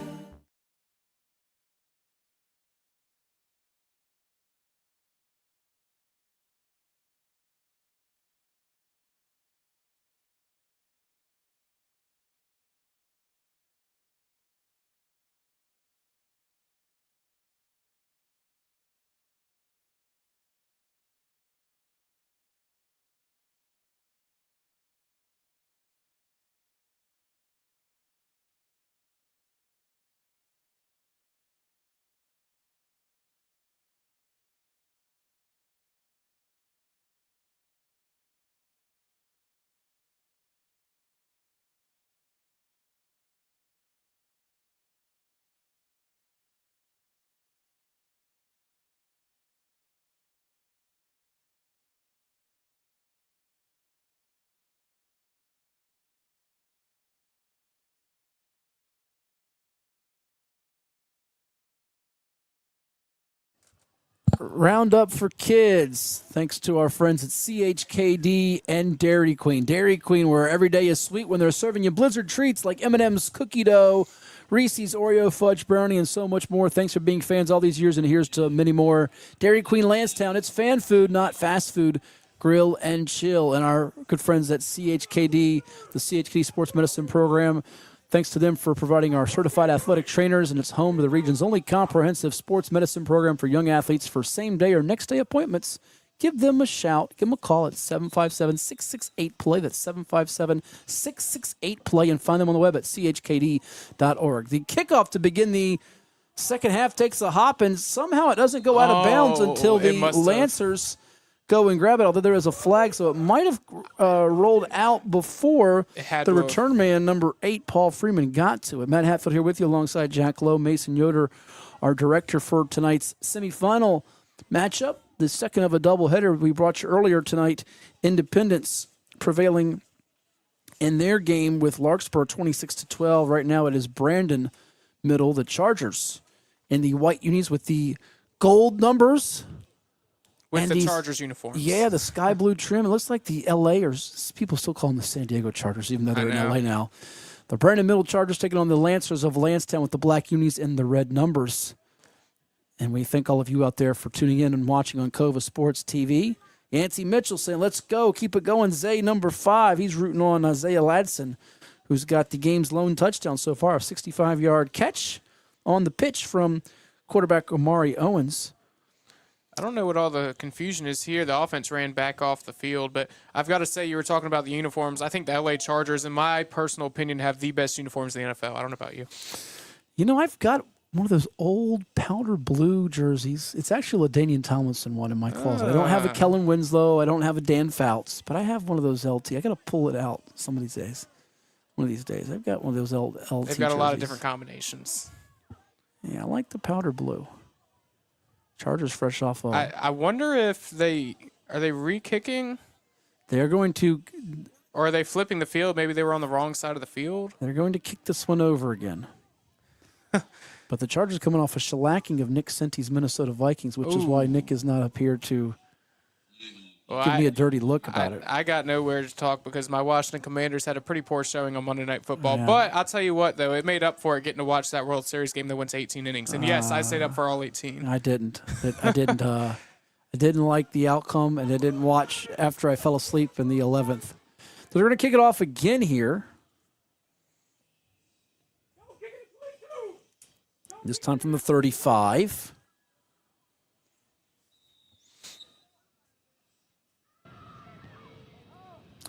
Roundup for kids, thanks to our friends at CHKD and Dairy Queen. Dairy Queen, where every day is sweet when they're serving you Blizzard treats like M&M's cookie dough, Reese's Oreo fudge brownie, and so much more. Thanks for being fans all these years, and here's to many more. Dairy Queen Landstown, it's fan food, not fast food. Grill and chill. And our good friends at CHKD, the CHKD Sports Medicine Program, thanks to them for providing our certified athletic trainers, and it's home to the region's only comprehensive sports medicine program for young athletes for same-day or next-day appointments. Give them a shout. Give them a call at 757-668-PLAY. That's 757-668-PLAY, and find them on the web at chkd.org. The kickoff to begin the second half takes a hop, and somehow it doesn't go out of bounds until the Lancers go and grab it, although there is a flag, so it might have rolled out before the return man, number 8, Paul Freeman, got to it. Matt Hatfield here with you alongside Jack Lowe, Mason Yoder, our director for tonight's semifinal matchup, the second of a doubleheader. We brought you earlier tonight, Independence prevailing in their game with Larkspur 26-12. Right now it is Brandon Middle, the Chargers, in the white unis with the gold numbers. With the Chargers uniforms. Yeah, the sky blue trim. It looks like the L.A. or people still call them the San Diego Chargers, even though they're in L.A. now. The Brandon Middle Chargers taking on the Lancers of Landstown with the black unis and the red numbers. And we thank all of you out there for tuning in and watching on Cova Sports TV. Yancey Mitchell saying, let's go, keep it going. Zay, number 5. He's rooting on Isaiah Ladson, who's got the game's lone touchdown so far, a 65-yard catch on the pitch from quarterback Omari Owens. I don't know what all the confusion is here. The offense ran back off the field, but I've got to say, you were talking about the uniforms. I think the LA Chargers, in my personal opinion, have the best uniforms in the NFL. I don't know about you. You know, I've got one of those old powder blue jerseys. It's actually a LaDainian Tomlinson one in my closet. I don't have a Kellen Winslow. I don't have a Dan Fouts, but I have one of those LT. I got to pull it out some of these days. One of these days. I've got one of those LT They've got a lot of different combinations. Yeah, I like the powder blue. Chargers fresh off of. I wonder if are they re-kicking? They're going to Or are they flipping the field? Maybe they were on the wrong side of the field. They're going to kick this one over again. But the Chargers coming off a shellacking of Nick Senti's Minnesota Vikings, which is why Nick is not up here to give me a dirty look about it. I got nowhere to talk because my Washington Commanders had a pretty poor showing on Monday Night Football. Yeah. But I'll tell you what, though, it made up for it getting to watch that World Series game that went to 18 innings. And yes, I stayed up for all 18. I didn't. I didn't like the outcome, and I didn't watch after I fell asleep in the 11th. So they're going to kick it off again here. This time from the 35.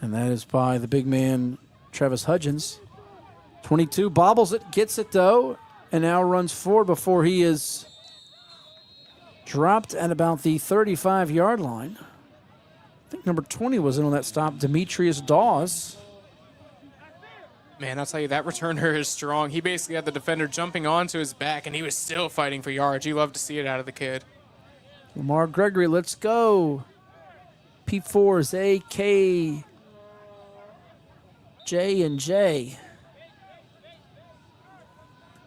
And that is by the big man, Travis Hudgens. 22, bobbles it, gets it though, and now runs forward before he is dropped at about the 35-yard line. I think number 20 was in on that stop, Demetrius Dawes. Man, I'll tell you, that returner is strong. He basically had the defender jumping onto his back, and he was still fighting for yards. You love to see it out of the kid. Lamar Gregory, let's go. P4's AK, J and J.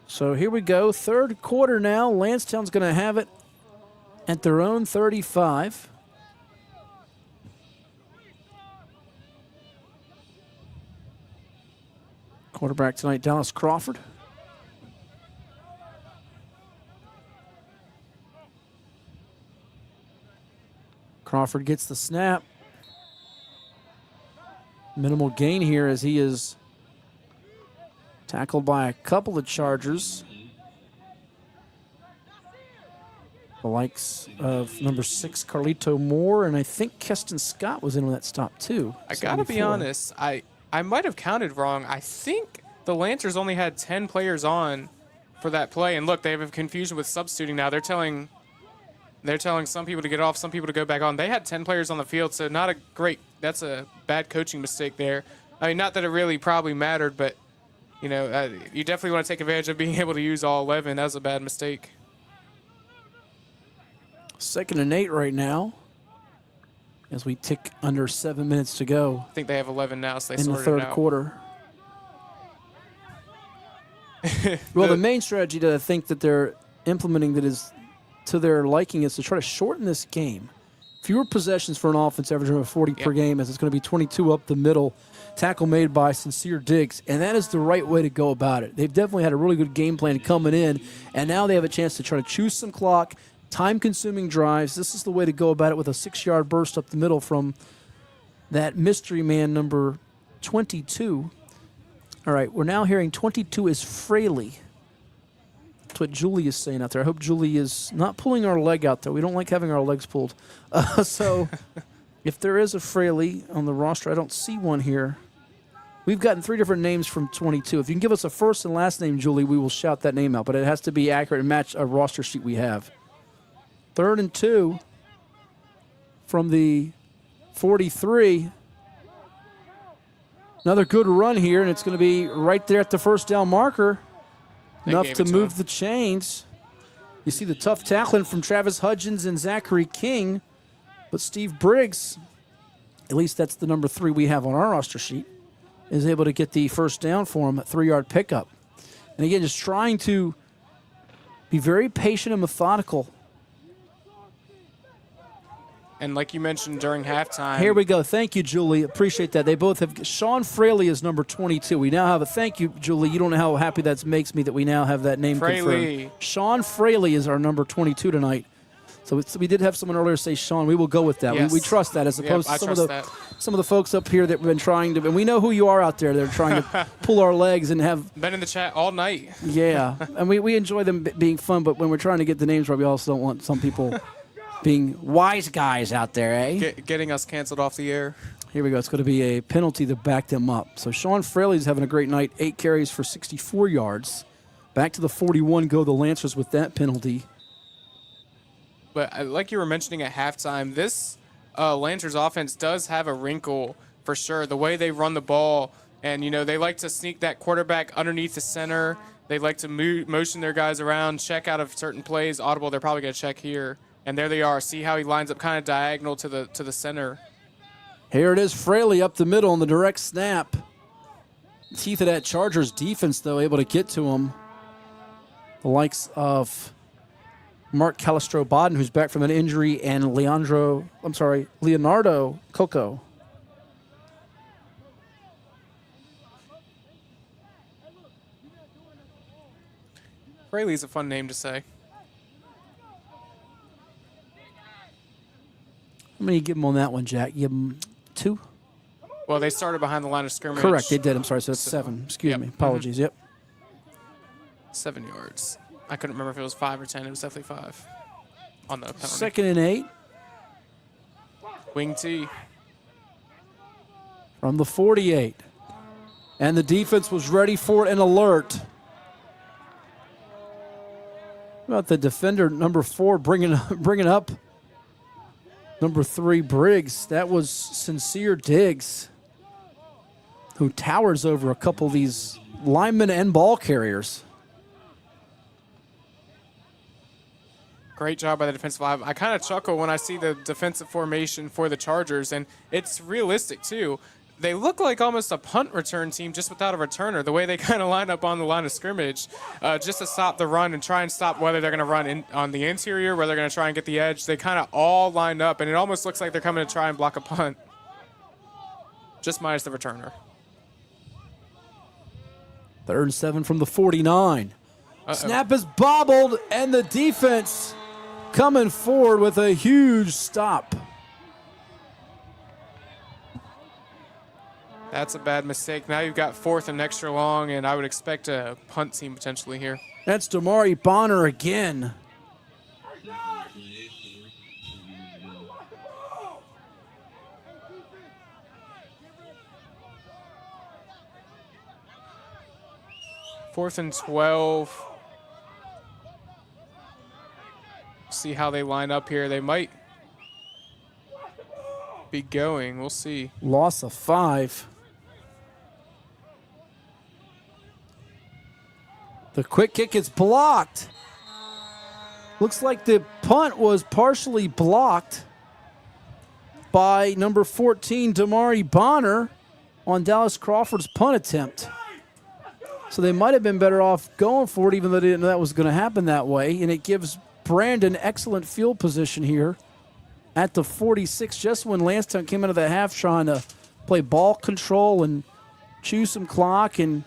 So here we go, third quarter now. Landstown's going to have it at their own 35. Quarterback tonight, Dallas Crawford. Crawford gets the snap. Minimal gain here as he is tackled by a couple of Chargers. The likes of number 6, Carlito Moore, and I think Keston Scott was in on that stop too. I got to be honest, I might have counted wrong. I think the Lancers only had 10 players on for that play. And look, they have a confusion with substituting now. They're telling some people to get off, some people to go back on. They had 10 players on the field, so not a great – that's a bad coaching mistake there. I mean, not that it really probably mattered, but, you know, you definitely want to take advantage of being able to use all 11. That was a bad mistake. 2nd and 8 right now as we tick under 7 minutes to go. I think they have 11 now, so they in the sorted it third out. quarter. Well, the main strategy that I think that they're implementing that is to their liking is to try to shorten this game. Fewer possessions for an offense, averaging of 40 per game, as it's going to be 22 up the middle. Tackle made by Sincere Diggs, and that is the right way to go about it. They've definitely had a really good game plan coming in, and now they have a chance to try to choose some clock, time-consuming drives. This is the way to go about it with a 6-yard burst up the middle from that mystery man, number 22. All right, we're now hearing 22 is Fraley. That's what Julie is saying out there. I hope Julie is not pulling our leg out there. We don't like having our legs pulled. So if there is a Fraley on the roster, I don't see one here. We've gotten 3 different names from 22. If you can give us a first and last name, Julie, we will shout that name out. But it has to be accurate and match a roster sheet we have. 3rd and 2 from the 43. Another good run here, and it's going to be right there at the first down marker. Enough to move the chains. You see the tough tackling from Travis Hudgens and Zachary King, but Steve Briggs, at least that's the number 3 we have on our roster sheet, is able to get the first down for him, a 3-yard pickup. And again, just trying to be very patient and methodical. And like you mentioned during halftime. Here we go. Thank you, Julie. Appreciate that. They both have. Sean Fraley is number 22. We now have a thank you, Julie. You don't know how happy that makes me that we now have that name confirmed. Sean Fraley is our number 22 tonight. So we did have someone earlier say Sean. We will go with that. Yes. We trust that as opposed to some of the folks up here that have been trying to. And we know who you are out there. They're trying to pull our legs and have. Been in the chat all night. Yeah, and we enjoy them being fun, but when we're trying to get the names right, we also don't want some people being wise guys out there, eh? Getting us canceled off the air. Here we go. It's going to be a penalty to back them up. So Sean Fraley's having a great night. 8 carries for 64 yards. Back to the 41 go the Lancers with that penalty. But like you were mentioning at halftime, this Lancers offense does have a wrinkle for sure. The way they run the ball, and, you know, they like to sneak that quarterback underneath the center. They like to motion their guys around, check out of certain plays. Audible, they're probably going to check here. And there they are. See how he lines up kind of diagonal to the center. Here it is, Fraley up the middle on the direct snap. Teeth of that Chargers defense, though, able to get to him. The likes of Mark Calistro-Bodden, who's back from an injury, and Leonardo Coco. Fraley's a fun name to say. How many you give him on that one, Jack? You give him 2? Well, they started behind the line of scrimmage. Correct, they did. I'm sorry, so that's 7. Excuse me. Apologies, Yep. 7 yards. I couldn't remember if it was 5 or 10. It was definitely 5 on the penalty. 2nd and 8. Wing T. From the 48. And the defense was ready for it and alert. How about the defender, number 4, bringing up number 3, Briggs. That was Sincere Diggs, who towers over a couple of these linemen and ball carriers. Great job by the defensive line. I kind of chuckle when I see the defensive formation for the Chargers, and it's realistic, too. They look like almost a punt return team just without a returner, the way they kind of line up on the line of scrimmage just to stop the run and try and stop whether they're going to run on the interior, whether they're going to try and get the edge. They kind of all line up, and it almost looks like they're coming to try and block a punt, just minus the returner. 3rd and 7 from the 49. Snap is bobbled, and the defense coming forward with a huge stop. That's a bad mistake. Now you've got 4th and extra long, and I would expect a punt team potentially here. That's Damari Bonner again. Fourth and 12. See how they line up here. They might be going. We'll see. Loss of 5. The quick kick is blocked. Looks like the punt was partially blocked by number 14, Damari Bonner, on Dallas Crawford's punt attempt. So they might have been better off going for it, even though they didn't know that was going to happen that way. And it gives Brandon excellent field position here at the 46, just when Landstown came out of the half trying to play ball control and chew some clock. And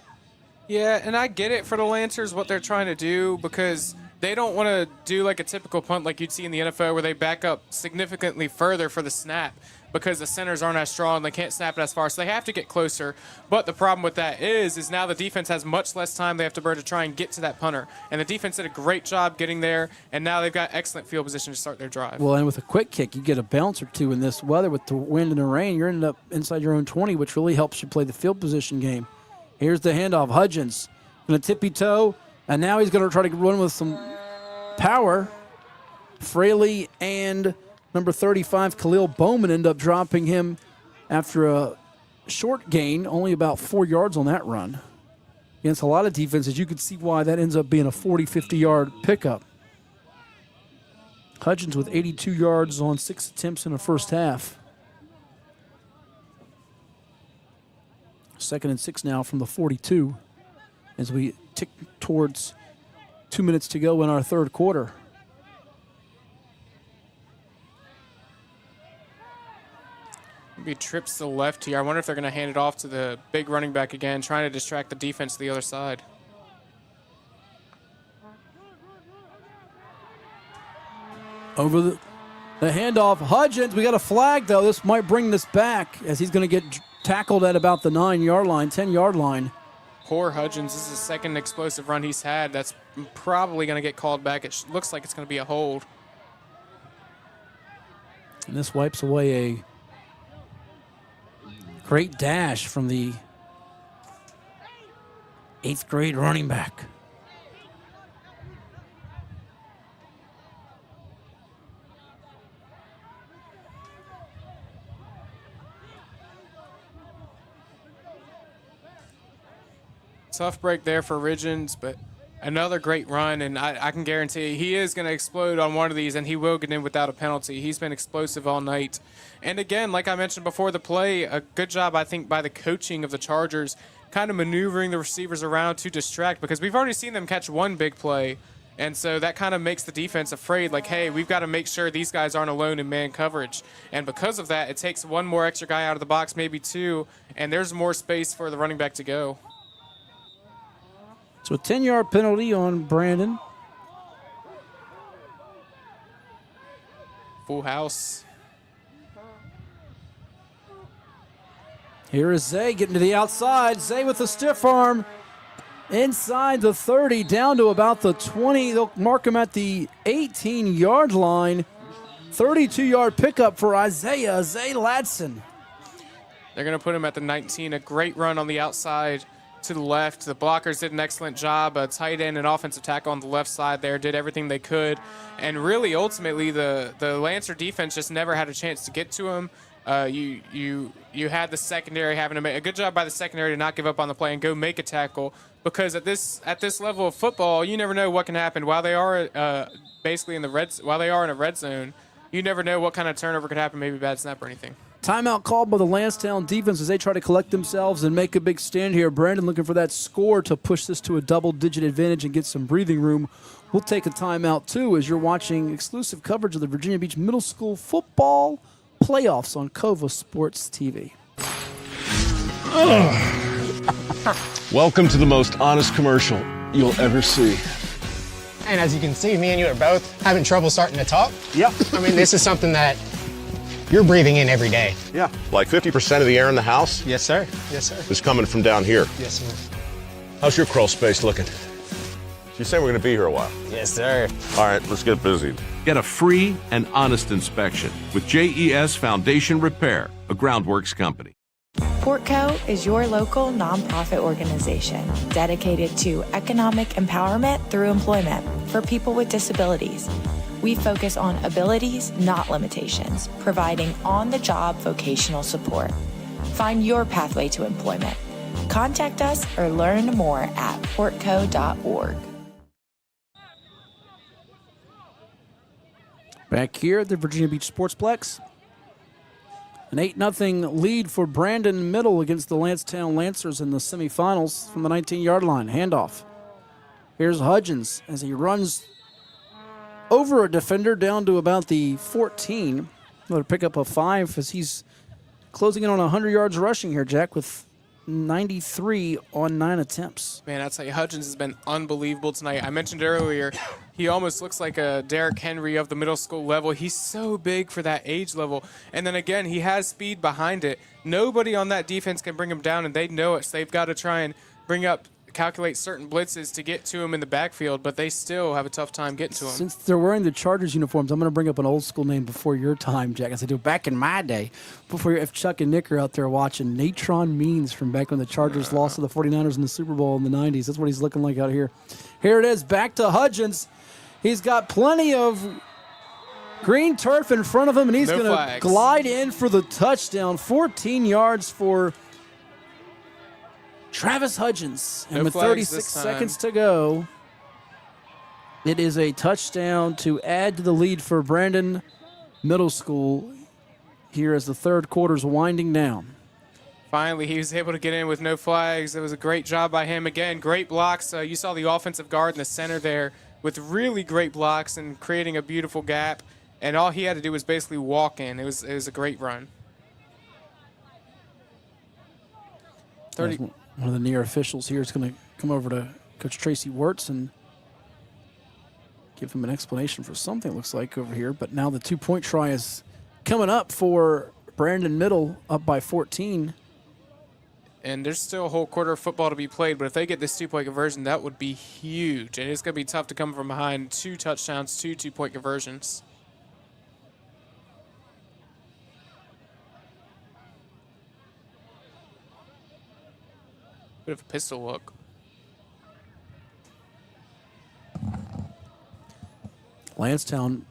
yeah, and I get it for the Lancers, what they're trying to do, because they don't want to do like a typical punt like you'd see in the NFL where they back up significantly further for the snap because the centers aren't as strong. They can't snap it as far, so they have to get closer. But the problem with that is now the defense has much less time they have to burn to try and get to that punter. And the defense did a great job getting there, and now they've got excellent field position to start their drive. Well, and with a quick kick, you get a bounce or two in this weather with the wind and the rain. You're ended up inside your own 20, which really helps you play the field position game. Here's the handoff. Hudgens going to tippy toe, and now he's going to try to run with some power. Fraley and number 35, Khalil Bowman, end up dropping him after a short gain, only about 4 yards on that run. Against a lot of defenses, you can see why that ends up being a 40, 50-yard pickup. Hudgens with 82 yards on 6 attempts in the first half. 2nd and 6 now from the 42 as we tick towards 2 minutes to go in our third quarter. Maybe trips to the left here. I wonder if they're going to hand it off to the big running back again, trying to distract the defense to the other side. Over the handoff, Hudgens. We got a flag, though. This might bring this back as he's going to get tackled at about the 9-yard line, 10-yard line. Poor Hudgens. This is the second explosive run he's had. That's probably going to get called back. It looks like it's going to be a hold. And this wipes away a great dash from the 8th grade running back. Tough break there for Ridgens, but Another great run, and I can guarantee he is going to explode on one of these, and he will get in without a penalty. He's been explosive all night. And again, like I mentioned before the play, a good job, I think, by the coaching of the Chargers, kind of maneuvering the receivers around to distract, because we've already seen them catch one big play. And so that kind of makes the defense afraid, like, hey, we've got to make sure these guys aren't alone in man coverage. And because of that, it takes one more extra guy out of the box, maybe two, and there's more space for the running back to go. So a 10-yard penalty on Brandon. Full house. Here is Zay getting to the outside. Zay with the stiff arm. Inside the 30, down to about the 20. They'll mark him at the 18-yard line. 32-yard pickup for Isaiah Zay Ladson. They're going to put him at the 19. A great run on the outside to the left. The blockers did an excellent job. A tight end and offensive tackle on the left side there did everything they could. And really, ultimately, the Lancer defense just never had a chance to get to him. You had the secondary having to make a good job by the secondary to not give up on the play and go make a tackle, because at this level of football, you never know what can happen. While they are basically in a red zone, you never know what kind of turnover could happen, maybe bad snap or anything. Timeout called by the Landstown defense as they try to collect themselves and make a big stand here. Brandon looking for that score to push this to a double-digit advantage and get some breathing room. We'll take a timeout, too, as you're watching exclusive coverage of the Virginia Beach Middle School Football Playoffs on Kova Sports TV. Welcome to the most honest commercial you'll ever see. And as you can see, me and you are both having trouble starting to talk. Yep. I mean, this is something that you're breathing in every day. Yeah. Like 50% of the air in the house? Yes, sir. Yes, sir. Is coming from down here. Yes, sir. How's your crawl space looking? You say we're going to be here a while. Yes, sir. All right, let's get busy. Get a free and honest inspection with JES Foundation Repair, a groundworks company. Portco is your local nonprofit organization dedicated to economic empowerment through employment for people with disabilities. We focus on abilities, not limitations, providing on-the-job vocational support. Find your pathway to employment. Contact us or learn more at portco.org. Back here at the Virginia Beach Sportsplex. An 8-0 lead for Brandon Middle against the Landstown Lancers in the semifinals from the 19-yard line. Handoff. Here's Hudgens as he runs over a defender down to about the 14. Another pickup of 5 as he's closing in on 100 yards rushing here, Jack, with 93 on 9 attempts. Man, I'd say Hudgens has been unbelievable tonight. I mentioned earlier, he almost looks like a Derrick Henry of the middle school level. He's so big for that age level. And then again, he has speed behind it. Nobody on that defense can bring him down, and they know it. So they've got to try and calculate certain blitzes to get to him in the backfield, but they still have a tough time getting to him. Since they're wearing the Chargers uniforms, I'm going to bring up an old school name before your time, Jack. As I do back in my day, if Chuck and Nick are out there watching, Natron Means from back when the Chargers lost to the 49ers in the Super Bowl in the 90s. That's what he's looking like out here. Here it is, back to Hudgens. He's got plenty of green turf in front of him, and he's going to glide in for the touchdown. 14 yards for Travis Hudgens, and with 36 seconds to go, it is a touchdown to add to the lead for Brandon Middle School here as the third quarter's winding down. Finally, he was able to get in with no flags. It was a great job by him. Again, great blocks. You saw the offensive guard in the center there with really great blocks and creating a beautiful gap, and all he had to do was basically walk in. It was a great run. One of the near officials here is going to come over to Coach Tracy Wirtz and give him an explanation for something it looks like over here. But now the 2-point try is coming up for Brandon Middle, up by 14. And there's still a whole quarter of football to be played, but if they get this 2-point conversion, that would be huge. And it's going to be tough to come from behind 2 touchdowns, 2 2-point conversions. Bit of a pistol look. Landstown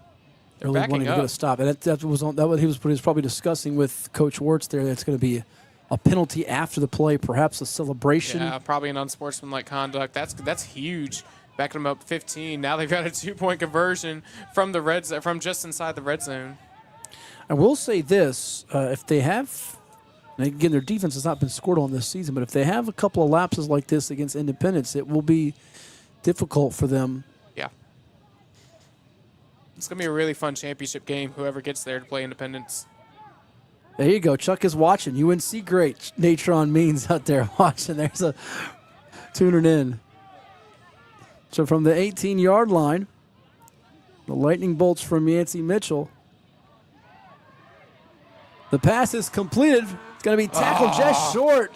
really wanting to get a stop, and that was what he was probably discussing with Coach Wirtz there. That's going to be a penalty after the play, perhaps a celebration. Yeah, probably an unsportsmanlike conduct. That's huge. backing them up 15. Now they've got a 2-point conversion from the from just inside the red zone. I will say this: if they have, and again, their defense has not been scored on this season, but if they have a couple of lapses like this against Independence, it will be difficult for them. Yeah. It's going to be a really fun championship game, whoever gets there to play Independence. There you go. Chuck is watching. UNC great. Natron Means out there watching. There's a tuning in. So from the 18-yard line, the lightning bolts from Yancey Mitchell. The pass is completed. It's going to be tackled just short.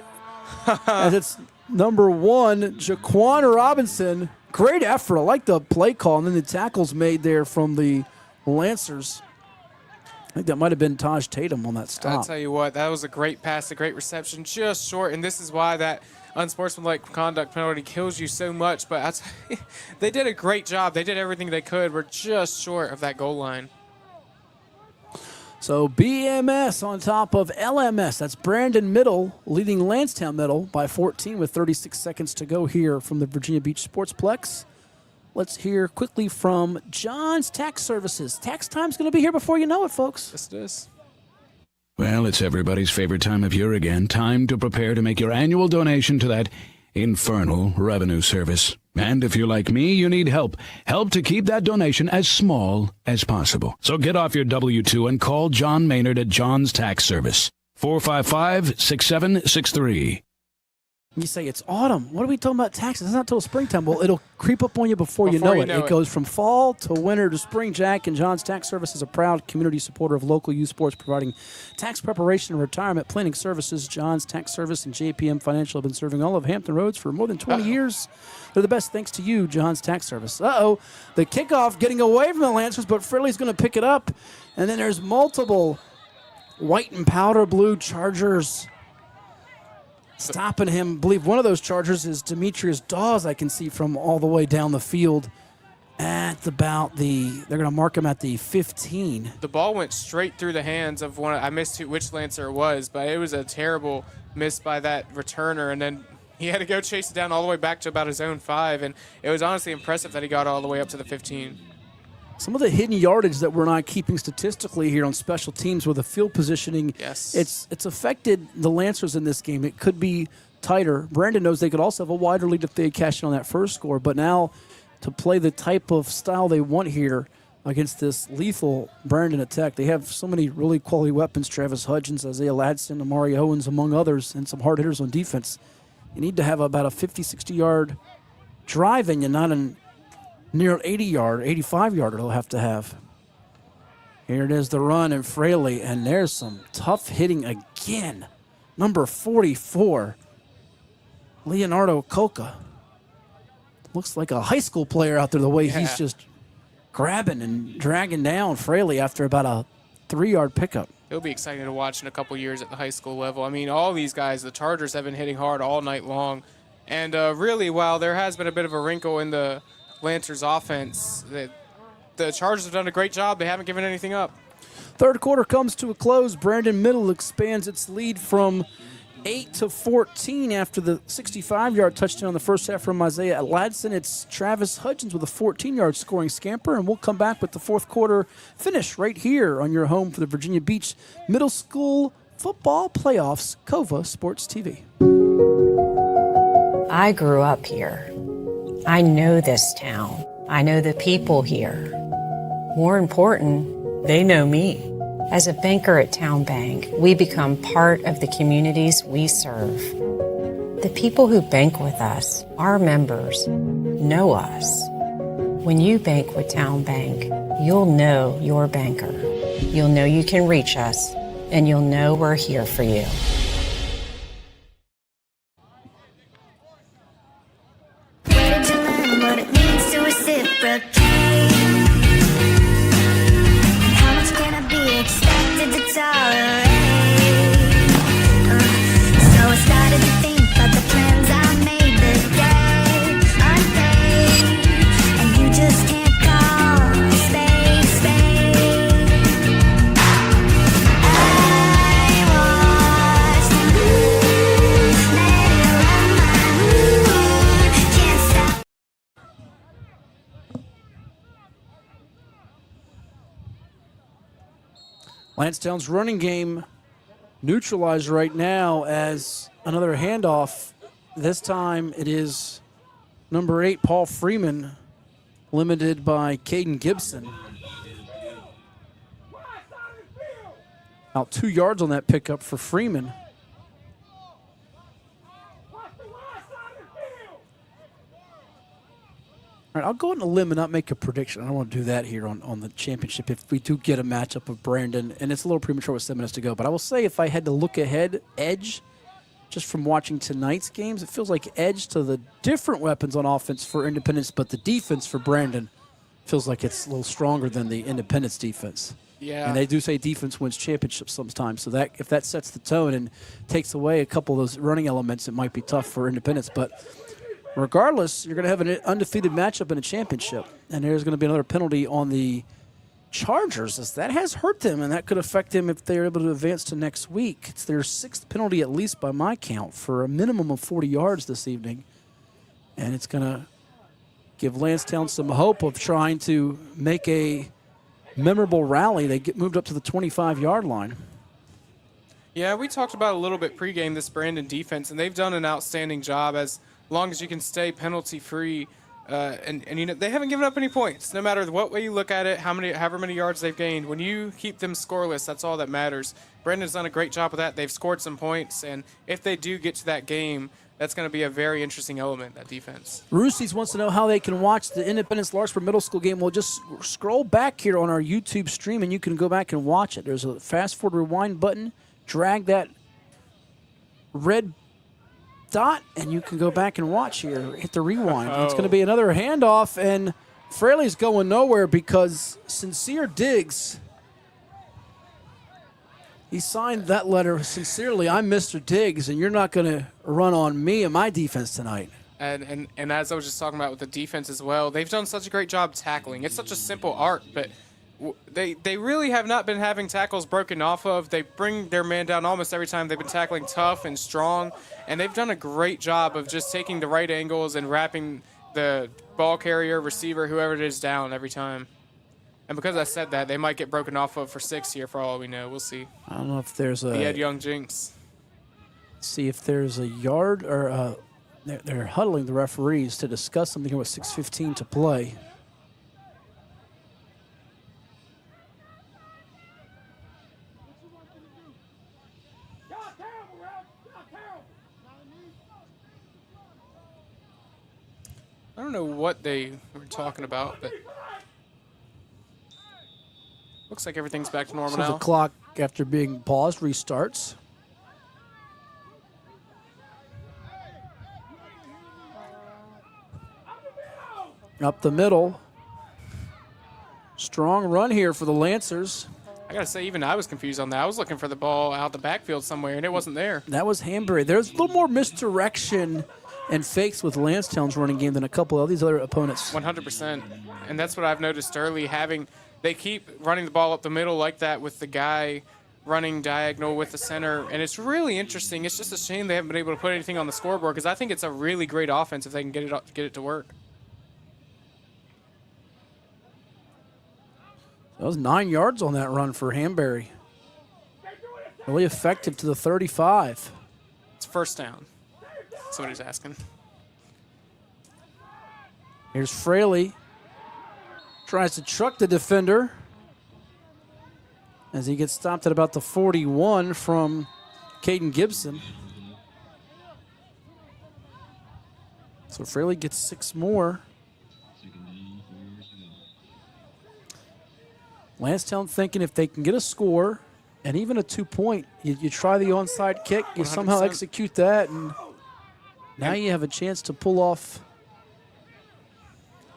As it's number 1, Jaquan Robinson. Great effort. I like the play call. And then the tackles made there from the Lancers. I think that might have been Taj Tatum on that stop. I'll tell you what, that was a great pass, a great reception, just short. And this is why that unsportsmanlike conduct penalty kills you so much. But they did a great job. They did everything they could. We're just short of that goal line. So BMS on top of LMS. That's Brandon Middle leading Landstown Middle by 14 with 36 seconds to go here from the Virginia Beach Sportsplex. Let's hear quickly from John's Tax Services. Tax time's going to be here before you know it, folks. Yes, it is. Well, it's everybody's favorite time of year again. Time to prepare to make your annual donation to that infernal revenue service. And if you're like me, you need help. Help to keep that donation as small as possible. So get off your W-2 and call John Maynard at John's Tax Service. 455-6763. You say it's autumn. What are we talking about taxes? It's not until springtime. Well, it'll creep up on you before you know it. It goes from fall to winter to spring. Jack and John's Tax Service is a proud community supporter of local youth sports, providing tax preparation and retirement planning services. John's Tax Service and JPM Financial have been serving all of Hampton Roads for more than 20 years. They're the best thanks to you, John's Tax Service. The kickoff getting away from the Lancers, but Fridley's going to pick it up. And then there's multiple white and powder blue Chargers stopping him. I believe one of those Chargers is Demetrius Dawes, I can see from all the way down the field at about they're going to mark him at the 15. The ball went straight through the hands of I missed which Lancer it was, but it was a terrible miss by that returner, and then he had to go chase it down all the way back to about his own 5, and it was honestly impressive that he got all the way up to the 15. Some of the hidden yardage that we're not keeping statistically here on special teams with the field positioning, yes, it's affected the Lancers in this game. It could be tighter. Brandon knows they could also have a wider lead if they had cashed in on that first score, but now to play the type of style they want here against this lethal Brandon attack, they have so many really quality weapons: Travis Hudgens, Isaiah Ladson, Amari Owens, among others, and some hard hitters on defense. You need to have about a 50, 60-yard drive in you, not an near 80-yard, 85-yarder they'll have to have. Here it is, the run, and Fraley, and there's some tough hitting again. Number 44, Leonardo Coca. Looks like a high school player out there, the way he's just grabbing and dragging down Fraley after about a 3-yard pickup. It'll be exciting to watch in a couple years at the high school level. I mean, all these guys, the Chargers have been hitting hard all night long. And really, while there has been a bit of a wrinkle in the Lancers offense, the Chargers have done a great job. They haven't given anything up. Third quarter comes to a close. Brandon Middle expands its lead from 8 to 14 after the 65-yard touchdown in the first half from Isaiah Ladson. It's Travis Hudgens with a 14-yard scoring scamper, and we'll come back with the fourth quarter finish right here on your home for the Virginia Beach Middle School Football Playoffs, COVA Sports TV. I grew up here. I know this town. I know the people here. More important, they know me. As a banker at Town Bank, we become part of the communities we serve. The people who bank with us, our members, know us. When you bank with Town Bank, you'll know your banker. You'll know you can reach us, and you'll know we're here for you. Landstown's running game neutralized right now as another handoff. This time it is number 8, Paul Freeman, limited by Caden Gibson. Out 2 yards on that pickup for Freeman. All right, I'll go on a limb and not make a prediction. I don't want to do that here on the championship if we do get a matchup of Brandon, and it's a little premature with 7 minutes to go, but I will say if I had to look ahead, edge, just from watching tonight's games, it feels like edge to the different weapons on offense for Independence, but the defense for Brandon feels like it's a little stronger than the Independence defense. Yeah. And they do say defense wins championships sometimes, so that if that sets the tone and takes away a couple of those running elements, it might be tough for Independence, but regardless, you're going to have an undefeated matchup in a championship, and there's going to be another penalty on the Chargers, as that has hurt them, and that could affect them if they're able to advance to next week. It's their 6th penalty, at least by my count, for a minimum of 40 yards this evening, and it's going to give Landstown some hope of trying to make a memorable rally. They get moved up to the 25-yard line. Yeah, we talked about a little bit pregame this Brandon defense, and they've done an outstanding job as long as you can stay penalty-free. And you know, they haven't given up any points, no matter what way you look at it, however many yards they've gained. When you keep them scoreless, that's all that matters. Brandon's done a great job with that. They've scored some points, and if they do get to that game, that's going to be a very interesting element, that defense. Roosties wants to know how they can watch the Independence Larkspur Middle School game. Well, just scroll back here on our YouTube stream, and you can go back and watch it. There's a fast-forward rewind button. Drag that red dot, and you can go back and watch here. Hit the rewind. And it's going to be another handoff, and Fraley's going nowhere because Sincere Diggs, he signed that letter sincerely. I'm Mr. Diggs, and you're not going to run on me and my defense tonight. And as I was just talking about with the defense as well, they've done such a great job tackling. It's such a simple art, but they really have not been having tackles broken off of. They bring their man down almost every time. They've been tackling tough and strong, and they've done a great job of just taking the right angles and wrapping the ball carrier, receiver, whoever it is, down every time. And because I said that, they might get broken off of for 6 here for all we know. We'll see. I don't know if there's a... The Ed Young jinx. See if there's a yard or they're huddling the referees to discuss something here with 6:15 to play. I don't know what they were talking about, but looks like everything's back to normal So now. the clock, after being paused, restarts. Up the middle. Strong run here for the Lancers. I got to say, even I was confused on that. I was looking for the ball out the backfield somewhere, and it wasn't there. That was Hanbury. There's a little more misdirection and fakes with Landstown's running game than a couple of these other opponents. 100%. And that's what I've noticed early. They keep running the ball up the middle like that with the guy running diagonal with the center. And it's really interesting. It's just a shame they haven't been able to put anything on the scoreboard, because I think it's a really great offense if they can get it to work. That was 9 yards on that run for Hanbury. Really effective to the 35. It's first down. That's what he's asking. Here's Fraley. Tries to truck the defender as he gets stopped at about the 41 from Caden Gibson. So Fraley gets 6 more. Landstown thinking if they can get a score and even a 2-point, you try the onside kick, you 100%. somehow execute that, and now you have a chance to pull off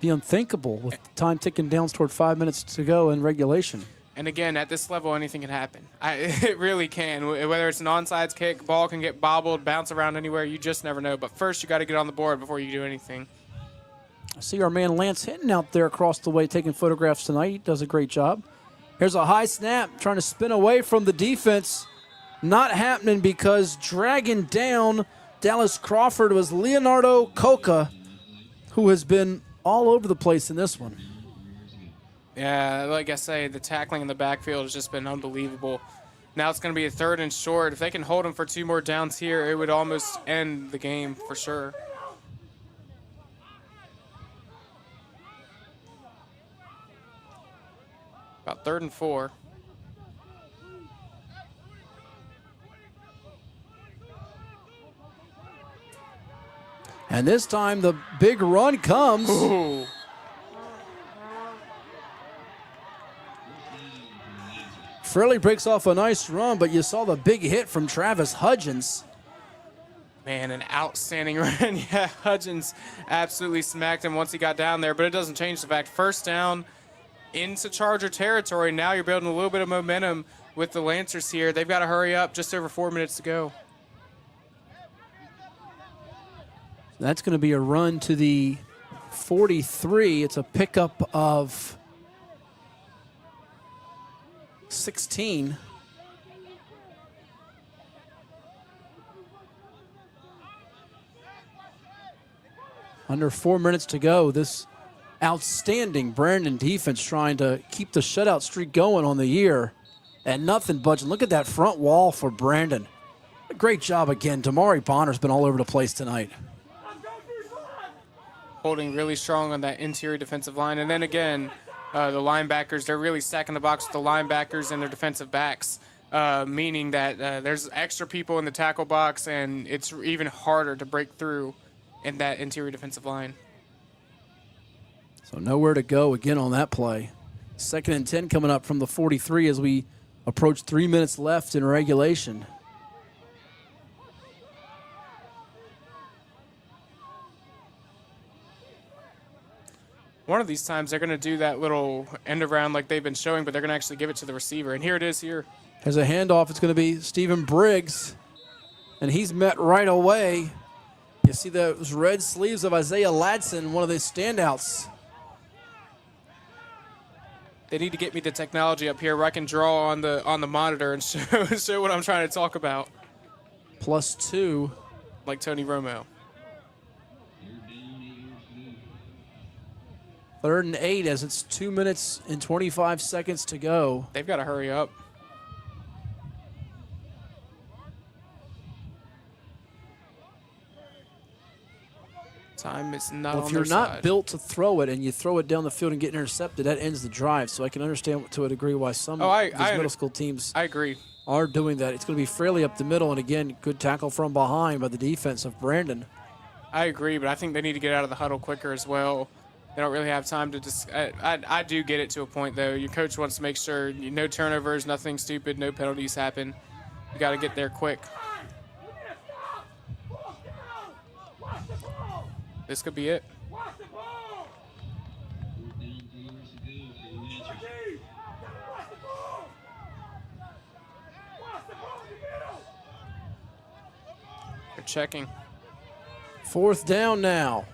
the unthinkable with time ticking down toward 5 minutes to go in regulation. And again, at this level, anything can happen. It really can. Whether it's an onside kick, ball can get bobbled, bounce around anywhere. You just never know. But first, you got to get on the board before you do anything. I see our man Lance Hinton out there across the way taking photographs tonight. He does a great job. Here's a high snap, trying to spin away from the defense. Not happening because dragging down Dallas Crawford was Leonardo Coca, who has been all over the place in this one. Yeah, like I say, the tackling in the backfield has just been unbelievable. Now it's going to be a 3rd and short. If they can hold them for 2 more downs here, it would almost end the game for sure. About 3rd and 4. And this time the big run comes. Ooh. Fraley breaks off a nice run, but you saw the big hit from Travis Hudgens. Man, an outstanding run. Yeah, Hudgens absolutely smacked him once he got down there, but it doesn't change the fact. 1st down into Charger territory. Now you're building a little bit of momentum with the Lancers here. They've got to hurry up. Just over 4 minutes to go. That's going to be a run to the 43. It's a pickup of 16. Under 4 minutes to go. This outstanding Brandon defense trying to keep the shutout streak going on the year. And nothing budging. Look at that front wall for Brandon. A great job again. Damari Bonner's been all over the place tonight. Holding really strong on that interior defensive line. And then again, the linebackers, they're really stacking the box with the linebackers and their defensive backs, meaning that there's extra people in the tackle box, and it's even harder to break through in that interior defensive line. So nowhere to go again on that play. 2nd and 10 coming up from the 43 as we approach 3 minutes left in regulation. One of these times they're going to do that little end around like they've been showing, but they're going to actually give it to the receiver. And here it is here. There's a handoff. It's going to be Stephen Briggs, and he's met right away. You see those red sleeves of Isaiah Ladson, one of the standouts. They need to get me the technology up here where I can draw on the monitor and show what I'm trying to talk about. +2. Like Tony Romo. 3rd and 8 as it's 2 minutes and 25 seconds to go. They've got to hurry up. Time is not on If you're their not side. built to throw it and you throw it down the field and get intercepted, that ends the drive. So I can understand to a degree why some of these middle school teams I agree. are doing that. It's going to be fairly up the middle, and again, good tackle from behind by the defense of Brandon. I agree, but I think they need to get out of the huddle quicker as well. They don't really have time to just. I do get it to a point, though. Your coach wants to make sure no turnovers, nothing stupid, no penalties happen. You got to get there quick. This could be it. They're checking. 4th down now.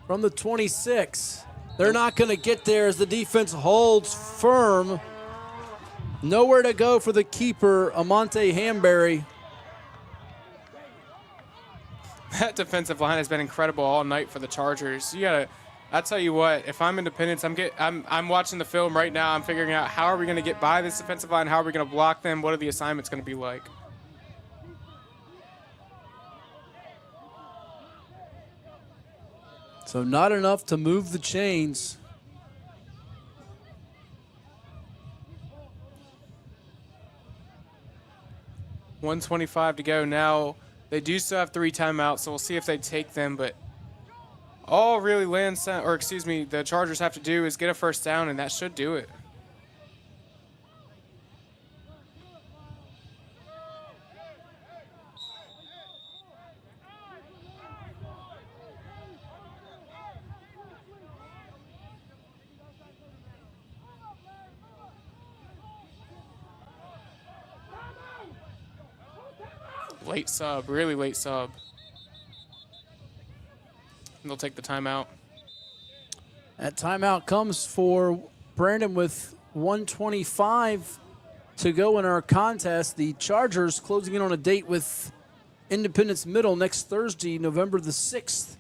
From the 26. They're not going to get there as the defense holds firm. Nowhere to go for the keeper, Amante Hamberry. That defensive line has been incredible all night for the Chargers. You gotta. I tell you what, if I'm Independence, I'm watching the film right now. I'm figuring out how are we going to get by this defensive line? How are we going to block them? What are the assignments going to be like? So not enough to move the chains. $1:25 to go now. They do still have 3 timeouts, so we'll see if they take them. But all really the Chargers have to do is get a 1st down, and that should do it. Late sub, really late sub. And they'll take the timeout. That timeout comes for Brandon with 1:25 to go in our contest. The Chargers closing in on a date with Independence Middle next Thursday, November the 6th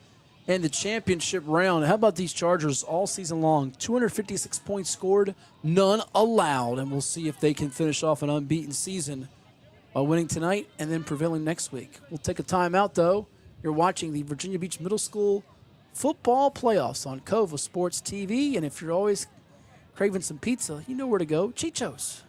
in the championship round. How about these Chargers all season long? 256 points scored, none allowed. And we'll see if they can finish off an unbeaten season by winning tonight and then prevailing next week. We'll take a timeout, though. You're watching the Virginia Beach Middle School Football Playoffs on Cova Sports TV. And if you're always craving some pizza, you know where to go. Chicho's.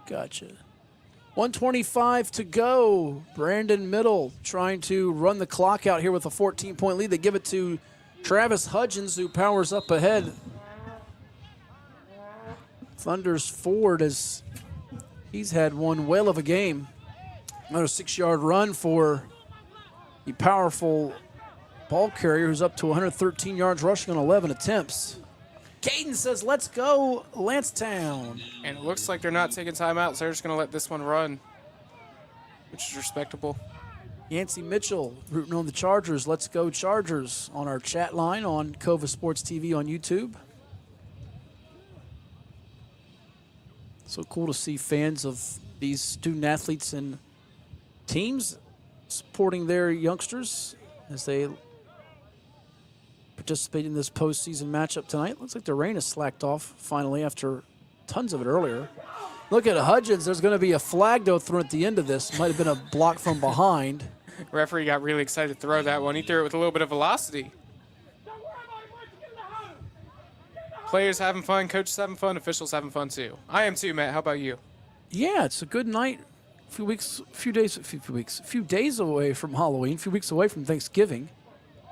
Gotcha. 1:25 to go. Brandon Middle trying to run the clock out here with a 14-point lead. They give it to Travis Hudgens, who powers up ahead. Thunders forward as he's had one whale of a game. Another 6-yard run for the powerful ball carrier, who's up to 113 yards rushing on 11 attempts. Caden says, let's go, Landstown. And it looks like they're not taking timeouts. They're just going to let this one run, which is respectable. Yancey Mitchell rooting on the Chargers. Let's go, Chargers, on our chat line on Cova Sports TV on YouTube. So cool to see fans of these student athletes and teams supporting their youngsters as they participate in this postseason matchup tonight. Looks like the rain has slacked off finally after tons of it earlier. Look at Hudgens. There's going to be a flag, though, thrown at the end of this. Might have been a block from behind. Referee got really excited to throw that one. He threw it with a little bit of velocity. Players having fun, coaches having fun, officials having fun too. I am too, Matt. How about you? Yeah, it's a good night. A few days away from Halloween, a few weeks away from Thanksgiving.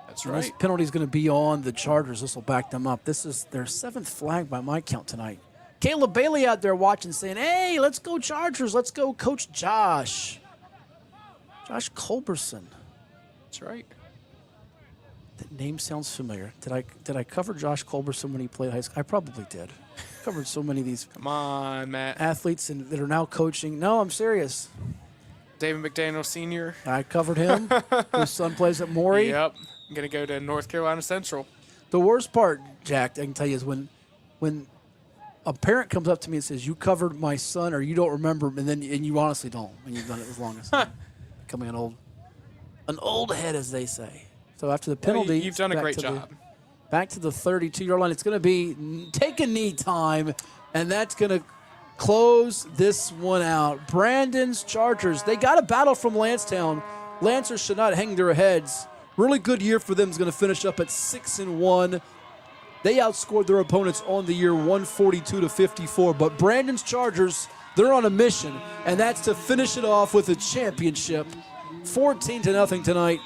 That's right. This penalty is going to be on the Chargers. This will back them up. This is their 7th flag by my count tonight. Caleb Bailey out there watching, saying, hey, let's go Chargers. Let's go Coach Josh. Josh Culberson. That's right. That name sounds familiar. Did I cover Josh Culberson when he played high school? I probably did. Covered so many of these Come on, Matt. athletes that are now coaching. No, I'm serious. David McDaniel Sr. I covered him. His son plays at Maury. Yep. I'm going to go to North Carolina Central. The worst part, Jack, I can tell you, is when a parent comes up to me and says, you covered my son or you don't remember, and you honestly don't, and you've done it as long as becoming an old head, as they say. So after the penalty, you've done a great job. Back to the 32-yard line. It's going to be take a knee time, and that's going to close this one out. Brandon's Chargers, they got a battle from Landstown. Lancers should not hang their heads. Really good year for them is going to finish up at 6-1. They outscored their opponents on the year 142-54. But Brandon's Chargers, they're on a mission, and that's to finish it off with a championship. 14-0 tonight.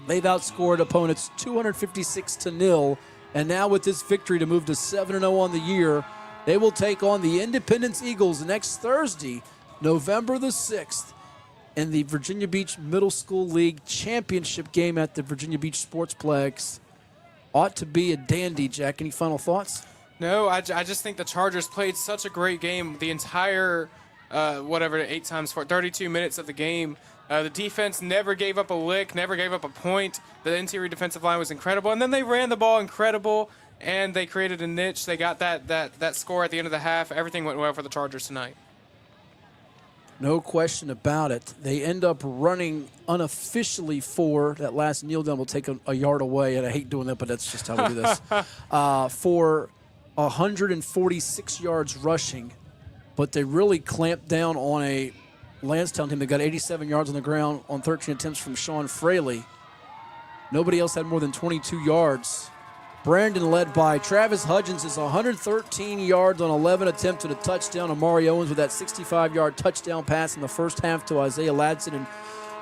They've outscored opponents 256-0. And now with this victory to move to 7-0 on the year, they will take on the Independence Eagles next Thursday, November the 6th. In the Virginia Beach Middle School League championship game at the Virginia Beach Sportsplex. Ought to be a dandy, Jack. Any final thoughts? No, I just think the Chargers played such a great game. The entire, 8 times 4, 32 minutes of the game. The defense never gave up a lick, never gave up a point. The interior defensive line was incredible. And then they ran the ball incredible, and they created a niche. They got that score at the end of the half. Everything went well for the Chargers tonight. No question about it. They end up running unofficially for that last kneel down. Will take a yard away, and I hate doing that, but that's just how we do this. For 146 yards rushing, but they really clamped down on a Landstown team that got 87 yards on the ground on 13 attempts from Sean Fraley. Nobody else had more than 22 yards. Brandon led by Travis Hudgens is 113 yards on 11 attempts at a touchdown. Amari Owens with that 65-yard touchdown pass in the first half to Isaiah Ladson. And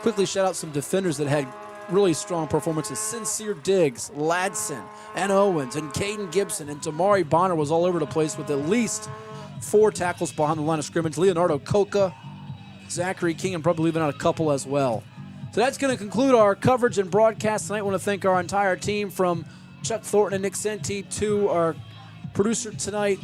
quickly shout out some defenders that had really strong performances. Sincere Diggs, Ladson, and Owens, and Caden Gibson, and Damari Bonner was all over the place with at least 4 tackles behind the line of scrimmage. Leonardo Coca, Zachary King, and probably leaving out a couple as well. So that's going to conclude our coverage and broadcast tonight. I want to thank our entire team from Chuck Thornton and Nick Senti to our producer tonight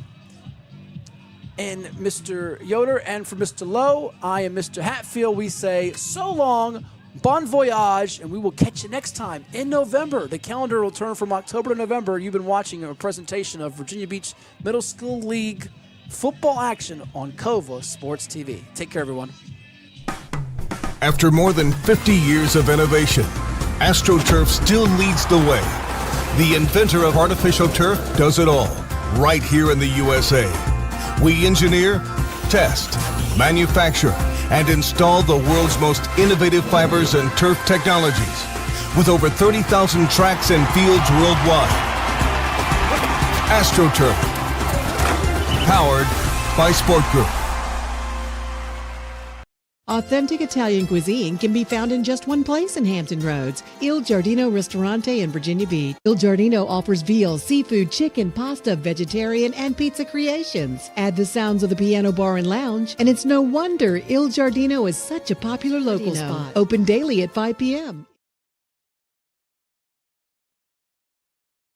and Mr. Yoder, and for Mr. Lowe, I am Mr. Hatfield. We say so long, bon voyage, and we will catch you next time in November. The calendar will turn from October to November. You've been watching a presentation of Virginia Beach Middle School League football action on COVA Sports TV. Take care, everyone. After more than 50 years of innovation, AstroTurf still leads the way. The inventor of artificial turf does it all, right here in the USA. We engineer, test, manufacture, and install the world's most innovative fibers and turf technologies, with over 30,000 tracks and fields worldwide. AstroTurf, powered by Sport Group. Authentic Italian cuisine can be found in just one place in Hampton Roads, Il Giardino Ristorante in Virginia Beach. Il Giardino offers veal, seafood, chicken, pasta, vegetarian, and pizza creations. Add the sounds of the piano bar and lounge, and it's no wonder Il Giardino is such a popular local spot. Open daily at 5 p.m.